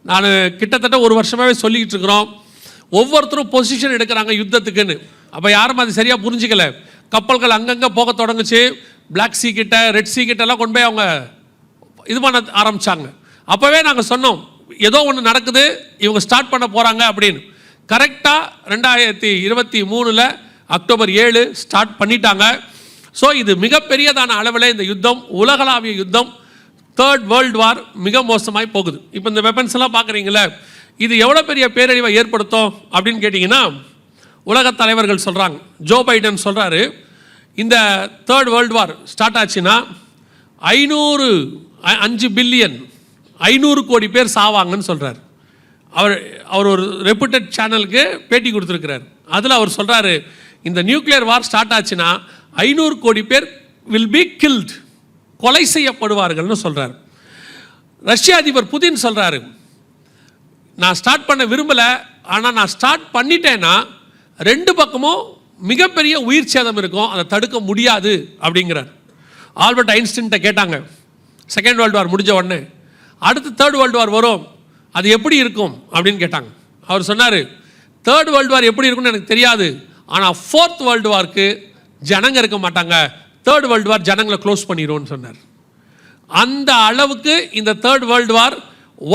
நான் கிட்டத்தட்ட 1 வருஷமாகவே சொல்லிக்கிட்டு இருக்கிறோம். ஒவ்வொருத்தரும் பொசிஷன் எடுக்கிறாங்க யுத்தத்துக்குன்னு. அப்போ யாரும் அது சரியாக புரிஞ்சிக்கல. கப்பல்கள் அங்கங்கே போக தொடங்குச்சு. பிளாக் சீ கிட்ட, ரெட் சீ கிட்டெல்லாம் கொண்டு போய் அவங்க இது பண்ண ஆரம்பித்தாங்க. அப்போவே நாங்கள் சொன்னோம், ஏதோ ஒன்று நடக்குது, இவங்க ஸ்டார்ட் பண்ண போகிறாங்க அப்படின்னு. கரெக்டாக 2023 அக்டோபர் 7 ஸ்டார்ட் பண்ணிட்டாங்க. ஸோ இது மிகப்பெரியதான அளவில் இந்த யுத்தம், உலகளாவிய யுத்தம், 3rd வேர்ல்டு வார் மிக மோசமாய் போகுது. இப்போ இந்த வெப்பன்ஸ் எல்லாம் பார்க்குறீங்களே, இது எவ்வளோ பெரிய பேரழிவை ஏற்படுத்தும் அப்படின்னு கேட்டிங்கன்னா, உலக தலைவர்கள் சொல்கிறாங்க. ஜோ பைடன் சொல்கிறாரு, இந்த 3rd வேர்ல்டு வார் ஸ்டார்ட் ஆச்சுன்னா 5 பில்லியன் 500 கோடி பேர் சாவாங்கன்னு சொல்கிறார். அவர் ஒரு ரெப்யூட்டட் சேனலுக்கு பேட்டி கொடுத்துருக்கிறார். அதில் அவர் சொல்கிறாரு, இந்த நியூக்ளியர் வார் ஸ்டார்ட் ஆச்சுன்னா 500 கோடி பேர் வில் பி கில்ட், கொலை செய்யப்படுவார்கள்னு சொல்கிறார். ரஷ்ய அதிபர் புதின் சொல்கிறாரு, நான் ஸ்டார்ட் பண்ண விரும்பலை, ஆனால் நான் ஸ்டார்ட் பண்ணிட்டேன்னா 2 பக்கமும் மிகப்பெரிய உயிர் சேதம் இருக்கும், அதை தடுக்க முடியாது அப்படிங்கிறார். ஆல்பர்ட் ஐன்ஸ்டீன்கிட்ட கேட்டாங்க, 2nd வேர்ல்டு வார் முடிஞ்ச உடனே அடுத்து 3rd வேர்ல்டு வார் வரும், அது எப்படி இருக்கும் அப்படின்னு கேட்டாங்க. அவர் சொன்னார், 3rd வேர்ல்டு வார் எப்படி இருக்கும்னு எனக்கு தெரியாது, ஆனால் 4th வேர்ல்டு வார்க்கு ஜனங்க இருக்க மாட்டாங்க, 3rd வேர்ல்டு வார் ஜனங்களை க்ளோஸ் பண்ணிடும்னு சொன்னார். அந்த அளவுக்கு இந்த 3rd வேர்ல்டு வார்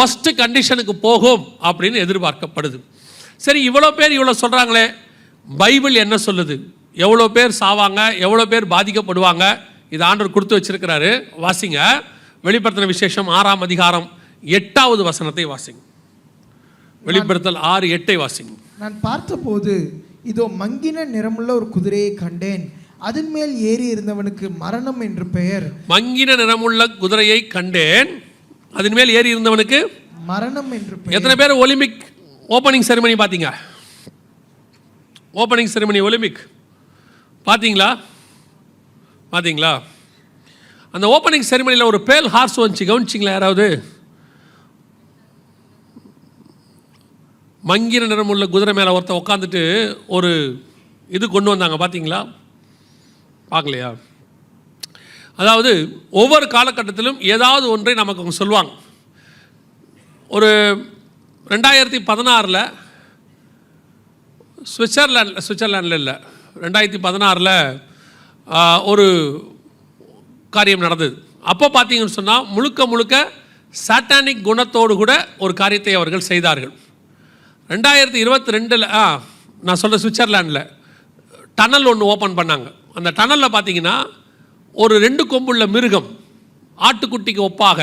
ஒஸ்ட் கண்டிஷனுக்கு போகும் அப்படின்னு எதிர்பார்க்கப்படுது. சரி, இவ்வளோ பேர் இவ்வளோ சொல்கிறாங்களே, பைபிள் என்ன சொல்லுது? எவ்வளோ பேர் சாவாங்க, எவ்வளோ பேர் பாதிக்கப்படுவாங்க? இது ஆண்டவர் கொடுத்து வச்சிருக்கிறாரு. வாசிங்க, வெளிப்படுத்தின விசேஷம் 6ஆம் அதிகாரம் 8வது வசனத்தை வாசிங்க. வெளிப்படுத்தல் 6:8 வாசிங்க. நான்
பார்த்தபோது இதோ மங்கின நிறமுள்ள ஒரு குதிரையை கண்டேன், அதன் மேல் ஏறி இருந்தவனுக்கு மரணம் என்று பெயர்.
மங்கின நிறமுள்ள குதிரையை கண்டேன், அதன் மேல் ஏறி இருந்தவனுக்கு
மரணம் என்று பெயர்.
எத்தனை பேர் ஒலிம்பிக் ஓப்பனிங் செரிமனி பார்த்தீங்க? ஓப்பனிங் செரிமனி ஒலிம்பிக் பார்த்தீங்களா? பார்த்தீங்களா? அந்த ஓப்பனிங் செரிமனியில் ஒரு பேல் ஹார்ஸ் வந்துச்சு, கவனிச்சிங்களா யாராவது? மங்கின நிறமுள்ள குதிரை மேலே ஒருத்தர் உட்காந்துட்டு ஒரு இது கொண்டு வந்தாங்க, பார்த்தீங்களா? பார்க்கலையா? அதாவது ஒவ்வொரு காலகட்டத்திலும் ஏதாவது ஒன்றை நமக்கு அவங்க சொல்லுவாங்க. ஒரு 2016 சுவிட்சர்லாண்டில் இல்லை, 2016 ஒரு காரியம் நடந்தது. அப்போ பார்த்தீங்கன்னு சொன்னால் முழுக்க சாட்டானிக் குணத்தோடு கூட ஒரு காரியத்தை அவர்கள் செய்தார்கள். 2022 நான் சொல்கிற சுவிட்சர்லாண்டில் டனல் ஒன்று ஓப்பன் பண்ணாங்க. அந்த டனலில் பார்த்தீங்கன்னா ஒரு 2 கொம்புள்ள மிருகம் ஆட்டுக்குட்டிக்கு ஒப்பாக,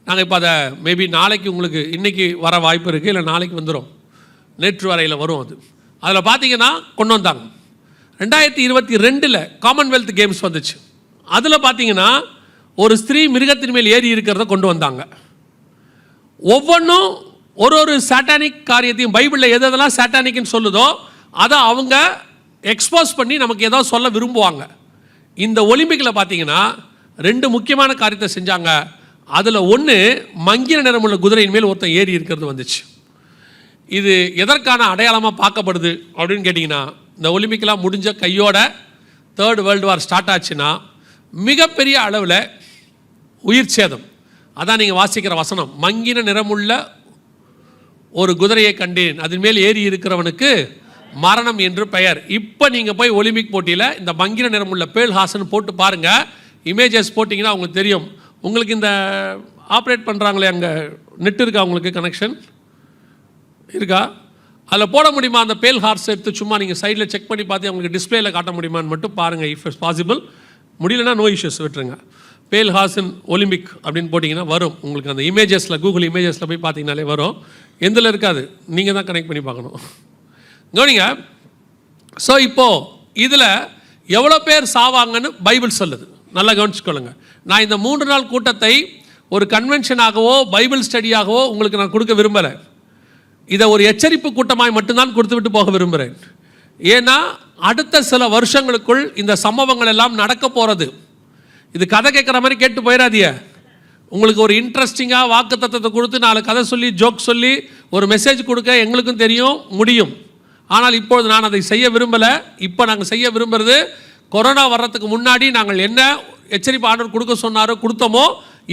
நாங்கள் இப்போ அதை மேபி நாளைக்கு உங்களுக்கு இன்றைக்கி வர வாய்ப்பு இருக்குது, இல்லை நாளைக்கு வந்துடும், நேற்று வரையில் வரும். அதில் பார்த்தீங்கன்னா கொண்டு வந்தாங்க. 2022 காமன்வெல்த் கேம்ஸ் வந்துச்சு. அதில் பார்த்தீங்கன்னா ஒரு ஸ்திரீ மிருகத்தின் மேல் ஏறி இருக்கிறத கொண்டு வந்தாங்க. ஒவ்வொன்றும் ஒரு சாட்டானிக் காரியத்தையும், பைபிளில் எதெல்லாம் சாட்டானிக்னு சொல்லுதோ அதை அவங்க எக்ஸ்போஸ் பண்ணி நமக்கு ஏதோ சொல்ல விரும்புவாங்க. இந்த ஒலிம்பிக்கில் பார்த்தீங்கன்னா 2 முக்கியமான காரியத்தை செஞ்சாங்க. அதில் ஒன்று, மங்கின நிறமுள்ள குதிரையின் மேல் ஒருத்தன் ஏறி இருக்கிறது வந்துச்சு. இது எதற்கான அடையாளமாக பார்க்கப்படுது அப்படின்னு கேட்டிங்கன்னா, இந்த ஒலிம்பிக்கெலாம் முடிஞ்ச கையோட 3rd வேர்ல்டு வார் ஸ்டார்ட் ஆச்சுன்னா மிகப்பெரிய அளவில் உயிர் சேதம். அதான் நீங்கள் வாசிக்கிற வசனம், மங்கின நிறமுள்ள ஒரு குதிரையை கண்டேன், அதன் மேல் ஏறி இருக்கிறவனுக்கு மரணம் என்று பெயர். இப்போ நீங்கள் போய் ஒலிம்பிக் போட்டியில் இந்த மங்கின நிறமுள்ள பேல் ஹார்ஸ்னு போட்டு பாருங்கள், இமேஜஸ் போட்டிங்கன்னா உங்களுக்கு தெரியும். உங்களுக்கு இந்த ஆப்ரேட் பண்ணுறாங்களே, அங்கே நெட் இருக்கா? உங்களுக்கு கனெக்ஷன் இருக்கா? அதில் போட முடியுமா? அந்த பேல் ஹார்ஸ் எடுத்து சும்மா நீங்கள் சைடில் செக் பண்ணி பார்த்து அவங்களுக்கு டிஸ்பிளேயில் காட்ட முடியுமான்னு மட்டும் பாருங்கள். If it's possible. முடியலன்னா நோ இஷ்யூஸ், விட்டுருங்க. பேல் ஹார்ஸன் ஒலிம்பிக் அப்படின்னு போட்டிங்கன்னா வரும் உங்களுக்கு. அந்த இமேஜஸில், கூகுள் இமேஜஸில் போய் பார்த்தீங்கனாலே வரும். எந்தில் இருக்காது, நீங்கள் தான் கனெக்ட் பண்ணி பார்க்கணும். கவனிங்க. ஸோ இப்போது இதில் எவ்வளோ பேர் சாவாங்கன்னு பைபிள் சொல்லுது, நல்லா கவனிச்சுக்கொள்ளுங்க. நான் இந்த 3 நாள் கூட்டத்தை ஒரு கன்வென்ஷனாகவோ பைபிள் ஸ்டடியாகவோ உங்களுக்கு நான் கொடுக்க விரும்பலை. இதை ஒரு எச்சரிப்பு கூட்டமாய் மட்டும்தான் கொடுத்து விட்டு போக விரும்புகிறேன். ஏன்னா அடுத்த சில வருஷங்களுக்குள் இந்த சம்பவங்கள் எல்லாம் நடக்க போகிறது. இது கதை கேட்குற மாதிரி கேட்டு போயிடாதீங்க. உங்களுக்கு ஒரு இன்ட்ரெஸ்டிங்காக வாக்கு தத்துவத்தை கொடுத்து 4 கதை சொல்லி ஜோக் சொல்லி ஒரு மெசேஜ் கொடுக்க எங்களுக்கும் தெரியும் முடியும். ஆனால் இப்பொழுது நான் அதை செய்ய விரும்பலை. இப்போ நாங்கள் செய்ய விரும்புகிறது, கொரோனா வர்றதுக்கு முன்னாடி நாங்கள் என்ன எச்சரிப்பு ஆர்டர் கொடுக்க சொன்னாரோ கொடுத்தோமோ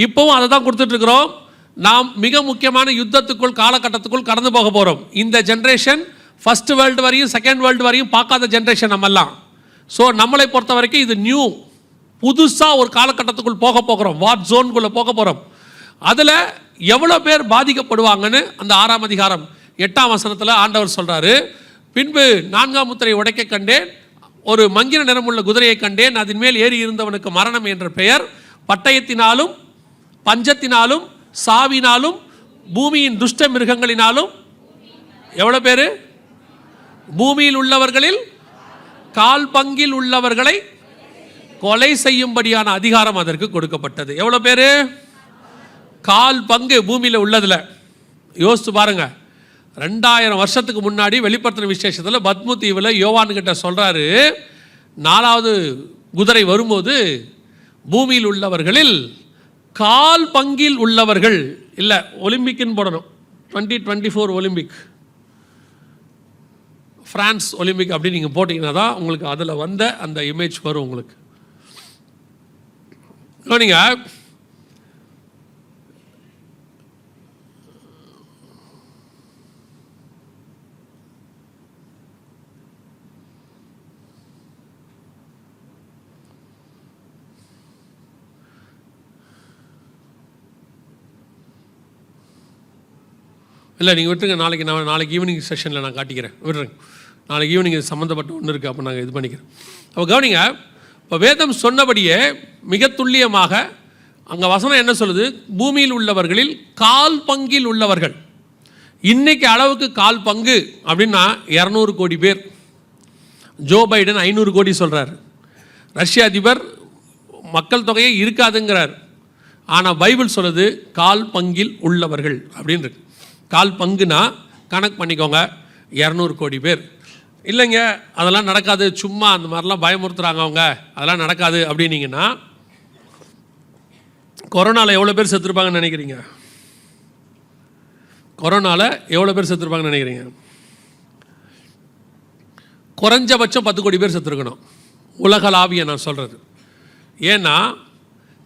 இப்போவும் அதை தான் கொடுத்துட்ருக்குறோம். நாம் மிக முக்கியமான யுத்தத்துக்குள் காலகட்டத்துக்குள் கடந்து போக போகிறோம். இந்த ஜென்ரேஷன் ஃபர்ஸ்ட் வேர்ல்டு வரையும் செகண்ட் வேர்ல்டு வரையும் பார்க்காத ஜென்ரேஷன் நம்மெல்லாம். ஸோ நம்மளை பொறுத்த வரைக்கும் இது நியூ, புதுசாக ஒரு காலகட்டத்துக்குள் போக போகிறோம், வார் ஜோனுக்குள்ளே போக போகிறோம். அதில் எவ்வளோ பேர் பாதிக்கப்படுவாங்கன்னு அந்த 6ஆம் அதிகாரம் 8ஆம் வசனத்தில் ஆண்டவர் சொல்கிறாரு. பின்பு 4ஆம் முத்திரை உடைக்க கண்டேன், ஒரு மங்கின நிறமுள்ள குதிரையை கண்டேன், அதன் மேல் ஏறி இருந்தவனுக்கு மரணம் என்ற பெயர், பட்டயத்தினாலும் பஞ்சத்தினாலும் சாவினாலும் பூமியின் துஷ்ட மிருகங்களினாலும் எவ்வளோ பேர், பூமியில் உள்ளவர்களில் கால் பங்கில் உள்ளவர்களை கொலை செய்யும்படியான அதிகாரம் அதற்கு கொடுக்கப்பட்டது. எவ்வளோ பேர், கால் பங்கு பூமியில் உள்ளதில். யோசித்து பாருங்க, 2000 வருஷத்துக்கு முன்னாடி வெளிப்படுத்தின விசேஷத்தில் பத்மு தீவில் யோவான்கிட்ட சொல்கிறாரு, 4வது குதிரை வரும்போது பூமியில் உள்ளவர்களில் கால் பங்கில் உள்ளவர்கள், இல்லை ஒலிம்பிக்னு போடணும், 2024 ஒலிம்பிக், பிரான்ஸ் ஒலிம்பிக் அப்படி நீங்கள் போட்டிங்கன்னா தான் உங்களுக்கு அதில் வந்த அந்த இமேஜ் வரும் உங்களுக்கு. நீங்கள் இல்லை நீங்கள் விட்டுருங்க, நாளைக்கு ஈவினிங் செஷனில் நான் காட்டிக்கிறேன், விட்டுருங்க. நாளைக்கு ஈவினிங் இது சம்மந்தப்பட்ட ஒன்று இருக்குது, அப்போ நாங்கள் இது பண்ணிக்கிறேன். அப்போ கவனிங்க, இப்போ வேதம் சொன்னபடியே மிக துல்லியமாக அங்கே வசனம் என்ன சொல்லுது, பூமியில் உள்ளவர்களில் கால் பங்கில் உள்ளவர்கள். இன்னைக்கு அளவுக்கு கால் பங்கு அப்படின்னா 200 கோடி பேர். ஜோ பைடன் 500 கோடி சொல்கிறார். ரஷ்ய அதிபர் மக்கள் தொகையே இருக்காதுங்கிறார். ஆனால் பைபிள் சொல்லுது கால் பங்கில் உள்ளவர்கள் அப்படின்னு இருக்கு. கால் பங்குனா கணக்கு பண்ணிக்கோங்க, 200 கோடி பேர். இல்லைங்க அதெல்லாம் நடக்காது, சும்மா அந்த மாதிரிலாம் பயமுறுத்துகிறாங்க அவங்க, அதெல்லாம் நடக்காது அப்படின்னீங்கன்னா, கொரோனாவில் எவ்வளோ பேர் செத்துருப்பாங்கன்னு நினைக்கிறீங்க? கொரோனாவில் எவ்வளோ பேர் செத்துருப்பாங்கன்னு நினைக்கிறீங்க? குறைஞ்சபட்சம் 10 கோடி பேர் செத்துருக்கணும், உலகளாவிய நான் சொல்கிறது. ஏன்னா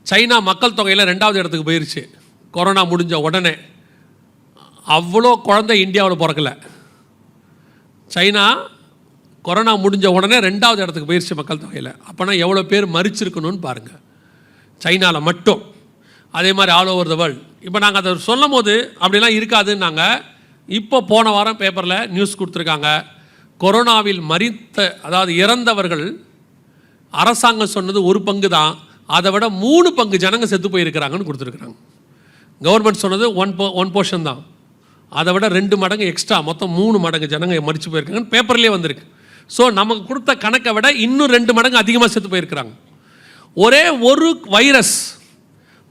சைனா மக்கள் தொகையில் 2வது இடத்துக்கு போயிருச்சு கொரோனா முடிஞ்ச உடனே. அவ்வளோ குழந்தை இந்தியாவில் பிறக்கலை. சைனா கொரோனா முடிஞ்ச உடனே 2வது இடத்துக்கு போயிருச்சு மக்கள் தொகையில். அப்போனா எவ்வளோ பேர் மரிச்சிருக்கணும்னு பாருங்கள், சைனாவில் மட்டும். அதே மாதிரி ஆல் ஓவர் த வேர்ல்டு. இப்போ நாங்கள் அதை சொல்லும் போது அப்படிலாம் இருக்காதுன்னாங்க. இப்போ போன வாரம் பேப்பரில் நியூஸ் கொடுத்துருக்காங்க, கொரோனாவில் மரித்த அதாவது இறந்தவர்கள் அரசாங்கம் சொன்னது 1 பங்கு தான், அதை விட 3 பங்கு ஜனங்க செத்து போயிருக்கிறாங்கன்னு கொடுத்துருக்குறாங்க. கவர்மெண்ட் சொன்னது 1 போர்ஷன் தான், அதை விட 2 மடங்கு எக்ஸ்ட்ரா, மொத்தம் 3 மடங்கு ஜனங்க மரிச்சு போயிருக்காங்கன்னு பேப்பர்லேயே வந்திருக்கு. ஸோ நமக்கு கொடுத்த கணக்கை விட இன்னும் 2 மடங்கு அதிகமாக செத்து போயிருக்கிறாங்க. ஒரே ஒரு வைரஸ்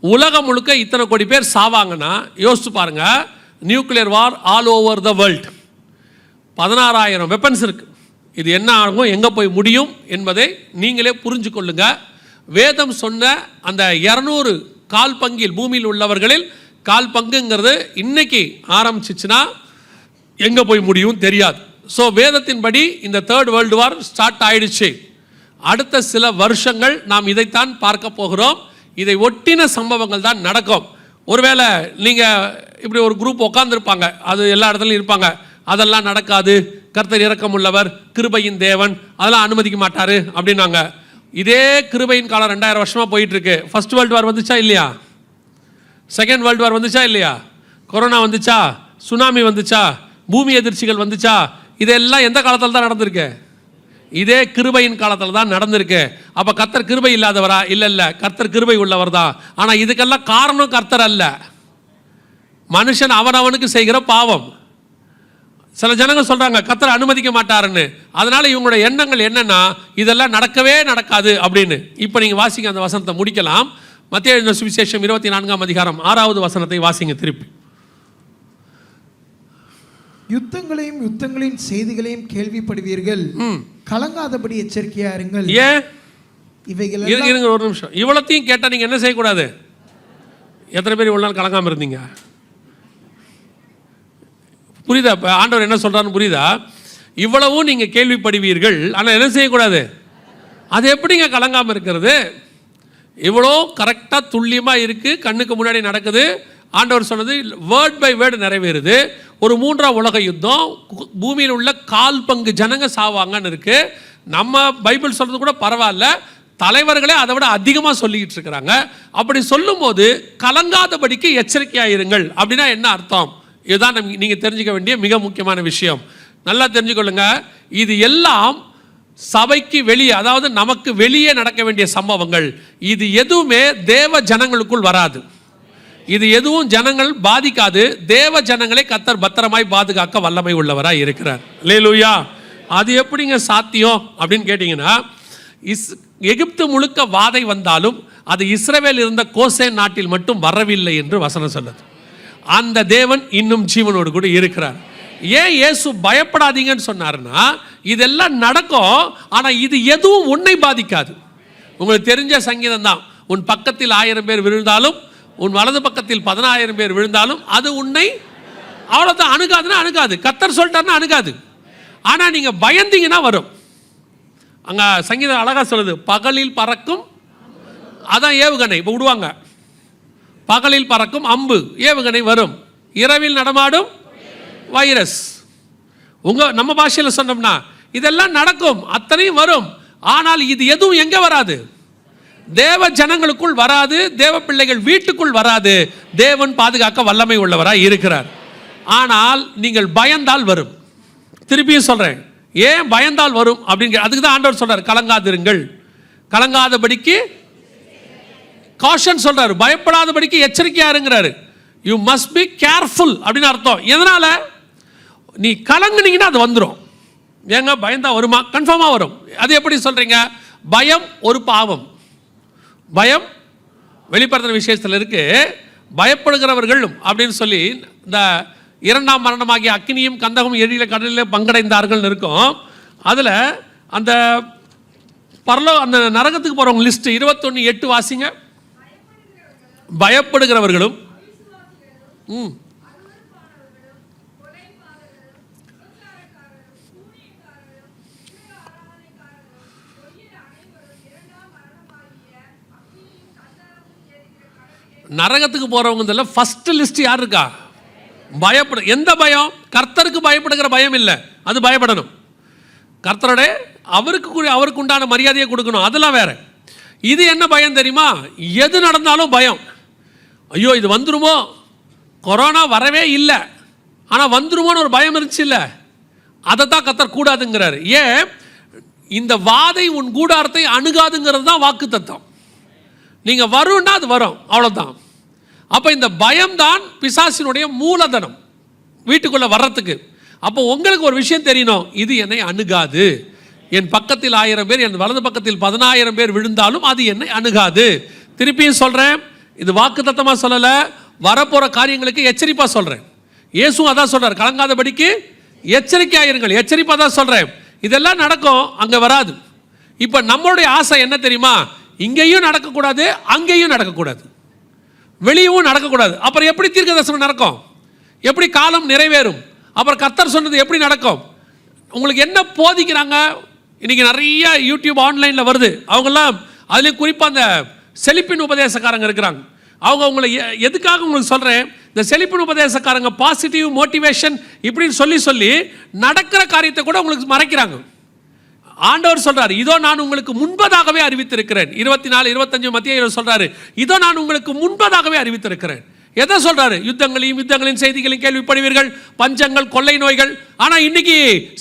உலகம் முழுக்க இத்தனை கோடி பேர் சாவாங்கன்னா யோசிச்சு பாருங்கள். Nuclear war all over the world, 16,000 weapons இருக்குது. இது என்ன ஆகும், எங்கே போய் முடியும் என்பதை நீங்களே புரிஞ்சு கொள்ளுங்க. வேதம் சொன்ன அந்த 200 கால் பங்கில் பூமியில் உள்ளவர்களில் கால் பங்குங்கிறது இன்னைக்கு ஆரம்பிச்சிச்சுன்னா எங்கே போய் முடியும் தெரியாது. ஸோ வேதத்தின்படி இந்த 3rd வேர்ல்டு வார் ஸ்டார்ட் ஆயிடுச்சு. அடுத்த சில வருஷங்கள் நாம் இதைத்தான் பார்க்க போகிறோம். இதை ஒட்டின சம்பவங்கள் தான் நடக்கும். ஒருவேளை நீங்கள் இப்படி ஒரு குரூப் உட்காந்துருப்பாங்க, அது எல்லா இடத்துலையும் இருப்பாங்க, அதெல்லாம் நடக்காது, கர்த்தர் இரக்கமுள்ளவர், கிருபையின் தேவன், அதெல்லாம் அனுமதிக்க மாட்டார் அப்படின்னாங்க. இதே கிருபையின் காலம் 2000 வருஷமாக போயிட்டுருக்கு. ஃபர்ஸ்ட் வேர்ல்டு வார் வந்துச்சா இல்லையா? செகண்ட் வேர்ல்டு வார் வந்துச்சா இல்லையா? கொரோனா வந்துச்சா? சுனாமி வந்துச்சா? பூமி எதிர்ச்சிகள் வந்துச்சா? இதெல்லாம் எந்த காலத்தில் தான் நடந்திருக்கு? இதே கிருபையின் காலத்தில் தான் நடந்திருக்கு. அப்போ கர்த்தர் கிருபை இல்லாதவரா? இல்லை, கர்த்தர் கிருபை உள்ளவர் தான். ஆனால் இதுக்கெல்லாம் காரணம் கர்த்தர் அல்ல, மனுஷன் அவனவனுக்கு செய்கிற பாவம். சில ஜனங்க சொல்கிறாங்க கர்த்தர் அனுமதிக்க மாட்டாருன்னு. அதனால் இவங்களோட எண்ணங்கள் என்னென்னா இதெல்லாம் நடக்கவே நடக்காது அப்படின்னு. இப்போ நீங்கள் வாசிங்க, அந்த வசனத்தை முடிக்கலாம். மத்தேயு எழுதின சுவிசேஷம் 24ஆம் அதிகாரம் 6வது வசனத்தை வாசிங்க திருப்பி.
யுத்தங்களையும் யுத்தங்களின் செய்திகளையும் கேள்விப்படுவீர்கள், கலங்காதபடி எச்சரிக்கையா இருங்கள்.
ஏன்
இவைகள்
இருங்க ஒரு நிமிஷம். இவ்வளத்தையும் கேட்டா நீங்க என்ன செய்யக்கூடாது? எத்தனை பேர் இவ்வளவு நாள் கலங்காம இருந்தீங்க? புரியுதா? இப்போ ஆண்டவர் என்ன சொல்றாருன்னு புரியுதா? இவ்வளவும் நீங்க கேள்விப்படுவீர்கள், ஆனால் என்ன செய்யக்கூடாது? அது எப்படிங்க கலங்காம இருக்கிறது? இவ்வளோ கரெக்டாக துல்லியமாக இருக்குது, கண்ணுக்கு முன்னாடி நடக்குது. ஆண்டவர் சொன்னது வேர்ட் பை வேர்டு நிறைவேறுது. ஒரு 3ஆம் உலக யுத்தம், பூமியில் உள்ள 1/4 பங்கு ஜனங்க சாவாங்கன்னு இருக்கு. நம்ம பைபிள் சொல்றது கூட பரவாயில்ல, தலைவர்களே அதை விட அதிகமாக சொல்லிக்கிட்டு இருக்கிறாங்க. அப்படி சொல்லும்போது கலங்காதபடிக்கு எச்சரிக்கையாக இருங்கள் அப்படின்னா என்ன அர்த்தம்? இதுதான் நீங்கள் தெரிஞ்சுக்க வேண்டிய மிக முக்கியமான விஷயம். நல்லா தெரிஞ்சுக்கொள்ளுங்க. இது எல்லாம் சபைக்கு வெளியே, அதாவது நமக்கு வெளியே நடக்க வேண்டிய சம்பவங்கள். இது எதுவுமே தேவ ஜனங்களுக்குள் வராது. இது எதுவும் ஜனங்கள் பாதிக்காது. தேவ ஜனங்களை கர்த்தர் பத்திரமாய் பாதுகாக்க வல்லமை உள்ளவராய் இருக்கிறார். அல்லேலூயா. அது எப்படிங்க சாத்தியம் அப்படின்னு கேட்டிங்கன்னா, எகிப்து முழுக்க வாதை வந்தாலும் அது இஸ்ரவேல் இருந்த கோசேன் நாட்டில் மட்டும் வரவில்லை என்று வசனம் சொல்லுது. அந்த தேவன் இன்னும் ஜீவனோடு கூட இருக்கிறார். ஏன் இயேசு பயப்படாதீங்கன்னு சொன்னாருன்னா, இதெல்லாம் நடக்கும், ஆனால் இது எதுவும் உன்னை பாதிக்காது. உங்களுக்கு தெரிஞ்ச சங்கீதம் தான், உன் பக்கத்தில் 1000 பேர் விழுந்தாலும் உன் வலது பக்கத்தில் 10000 பேர் விழுந்தாலும் அது உன்னை அவ்வளோதான் அணுகாதுன்னா அணுகாது. கர்த்தர் சொல்லிட்டாருன்னா அணுகாது. ஆனால் நீங்கள் பயந்தீங்கன்னா வரும். அங்கே சங்கீதம் அழகாக சொல்லுது, பகலில் பறக்கும், அதான் ஏவுகணை. இப்போ விடுவாங்க, பகலில் பறக்கும் அம்பு ஏவுகணை வரும், இரவில் நடமாடும் வைரஸ். நம்ம பாஷையில் சொன்னோம்னா இதெல்லாம் நடக்கும், அத்தனையும் வரும். ஆனால் இது எதுவும் எங்கே வராது? தேவ ஜனங்களுக்குள் வராது, தேவ பிள்ளைகள் வீட்டுக்குள் வராது. தேவன் பாதுகாக்க வல்லமை உள்ளவராய் இருக்கிறார். ஆனால் நீங்கள் பயந்தால் வரும். திருப்பியும் சொல்றேன், ஏன் பயந்தால் வரும் அப்படின்னு. அதுக்கு தான் ஆண்டவர் சொல்றார், கலங்காதிருங்கள். கலங்காதபடிக்கு காஷன் சொல்றாரு, பயப்படாதபடிக்கு எச்சரிக்கையா இருங்கிறாரு. யூ மஸ்ட் பி கேர்ஃபுல் அப்படின்னு அர்த்தம். எதனால? நீ கலங்குனீங்கன்னா அது வந்துடும். ஏங்க பயந்தா வருமா? கன்ஃபார்மா வரும். அது எப்படி சொல்றீங்க? பயம் ஒரு பாவம். பயம் வெளிப்படுத்தின விஷயத்தில் இருக்கு. பயப்படுகிறவர்களும் அப்படின்னு சொல்லி இந்த 2ஆம் மரணமாகிய அக்கினியும் கந்தகம் எரியில கடலில் பங்கடைந்தார்கள் இருக்கும். அதில் அந்த அந்த நரகத்துக்கு போறவங்க லிஸ்ட் 21:8 வாசிங்க. பயப்படுகிறவர்களும் நரகத்துக்கு போறவங்க ஃபர்ஸ்ட் லிஸ்ட் யார் இருக்கா? பயப்பட. எந்த பயம்? கர்த்தருக்கு பயப்படுகிற பயம் இல்லை, அது பயப்படணும். கர்த்தரோட அவருக்கு உண்டான மரியாதையை கொடுக்கணும், அதெல்லாம் வேற. இது என்ன பயம் தெரியுமா? எது நடந்தாலும் பயம். ஐயோ இது வந்துருமோ, கொரோனா வரவே இல்லை ஆனால் வந்துருமோன்னு ஒரு பயம் இருந்துச்சு இல்லை, அதை தான் கர்த்தர் கூடாதுங்கிறாரு. ஏன்? இந்த வாதை உன் கூடாரத்தை அணுகாதுங்கிறது தான் வாக்கு தத்தம். நீங்கள் வரும்னா அது வரும், அவ்வளோதான். அப்போ இந்த பயம்தான் பிசாசினுடைய மூலதனம் வீட்டுக்குள்ளே வர்றதுக்கு. அப்போ உங்களுக்கு ஒரு விஷயம் தெரியணும், இது என்னை அணுகாது. என் பக்கத்தில் 1000 பேர், என் வலது பக்கத்தில் 10000 பேர் விழுந்தாலும் அது என்னை அணுகாது. திருப்பியும் சொல்கிறேன், இது வாக்கு தத்தமாக சொல்லலை, வரப்போகிற காரியங்களுக்கு எச்சரிப்பாக சொல்கிறேன். இயேசுவும் அதான் சொல்கிறார், கலங்காதபடிக்கு எச்சரிக்கையாயிருங்கள். எச்சரிப்பாக தான் சொல்கிறேன். இதெல்லாம் நடக்கும், அங்கே வராது. இப்போ நம்மளுடைய ஆசை என்ன தெரியுமா? இங்கேயும் நடக்கக்கூடாது, அங்கேயும் நடக்கக்கூடாது, வெளியவும் நடக்கக்கூடாது. அப்புறம் எப்படி தீர்க்க தரிசனம் நடக்கும்? எப்படி காலம் நிறைவேறும்? அப்புறம் கர்த்தர் சொன்னது எப்படி நடக்கும்? உங்களுக்கு என்ன போதிக்கிறாங்க? இன்னைக்கு நிறைய யூடியூப் ஆன்லைனில் வருது. அவங்கெல்லாம் அதுலேயும் குறிப்பாக அந்த செழிப்பின் உபதேசக்காரங்க இருக்கிறாங்க. அவங்க உங்களை எதுக்காக உங்களுக்கு சொல்கிறேன், இந்த செழிப்பின் உபதேசக்காரங்க பாசிட்டிவ் மோட்டிவேஷன் இப்படின்னு சொல்லி நடக்கிற காரியத்தை கூட உங்களுக்கு மறைக்கிறாங்க. ஆண்டவர் சொல்றாரு, இதோ நான் உங்களுக்கு முன்பதாகவே அறிவித்திருக்கிறேன். 24:25 மத்திய சொல்றாரு, இதோ நான் உங்களுக்கு முன்பதாகவே அறிவித்திருக்கிறேன். எதை சொல்றாரு? யுத்தங்களின் செய்திகளையும் கேள்விப்படுவீர்கள், பஞ்சங்கள், கொள்ளை நோய்கள். ஆனா இன்னைக்கு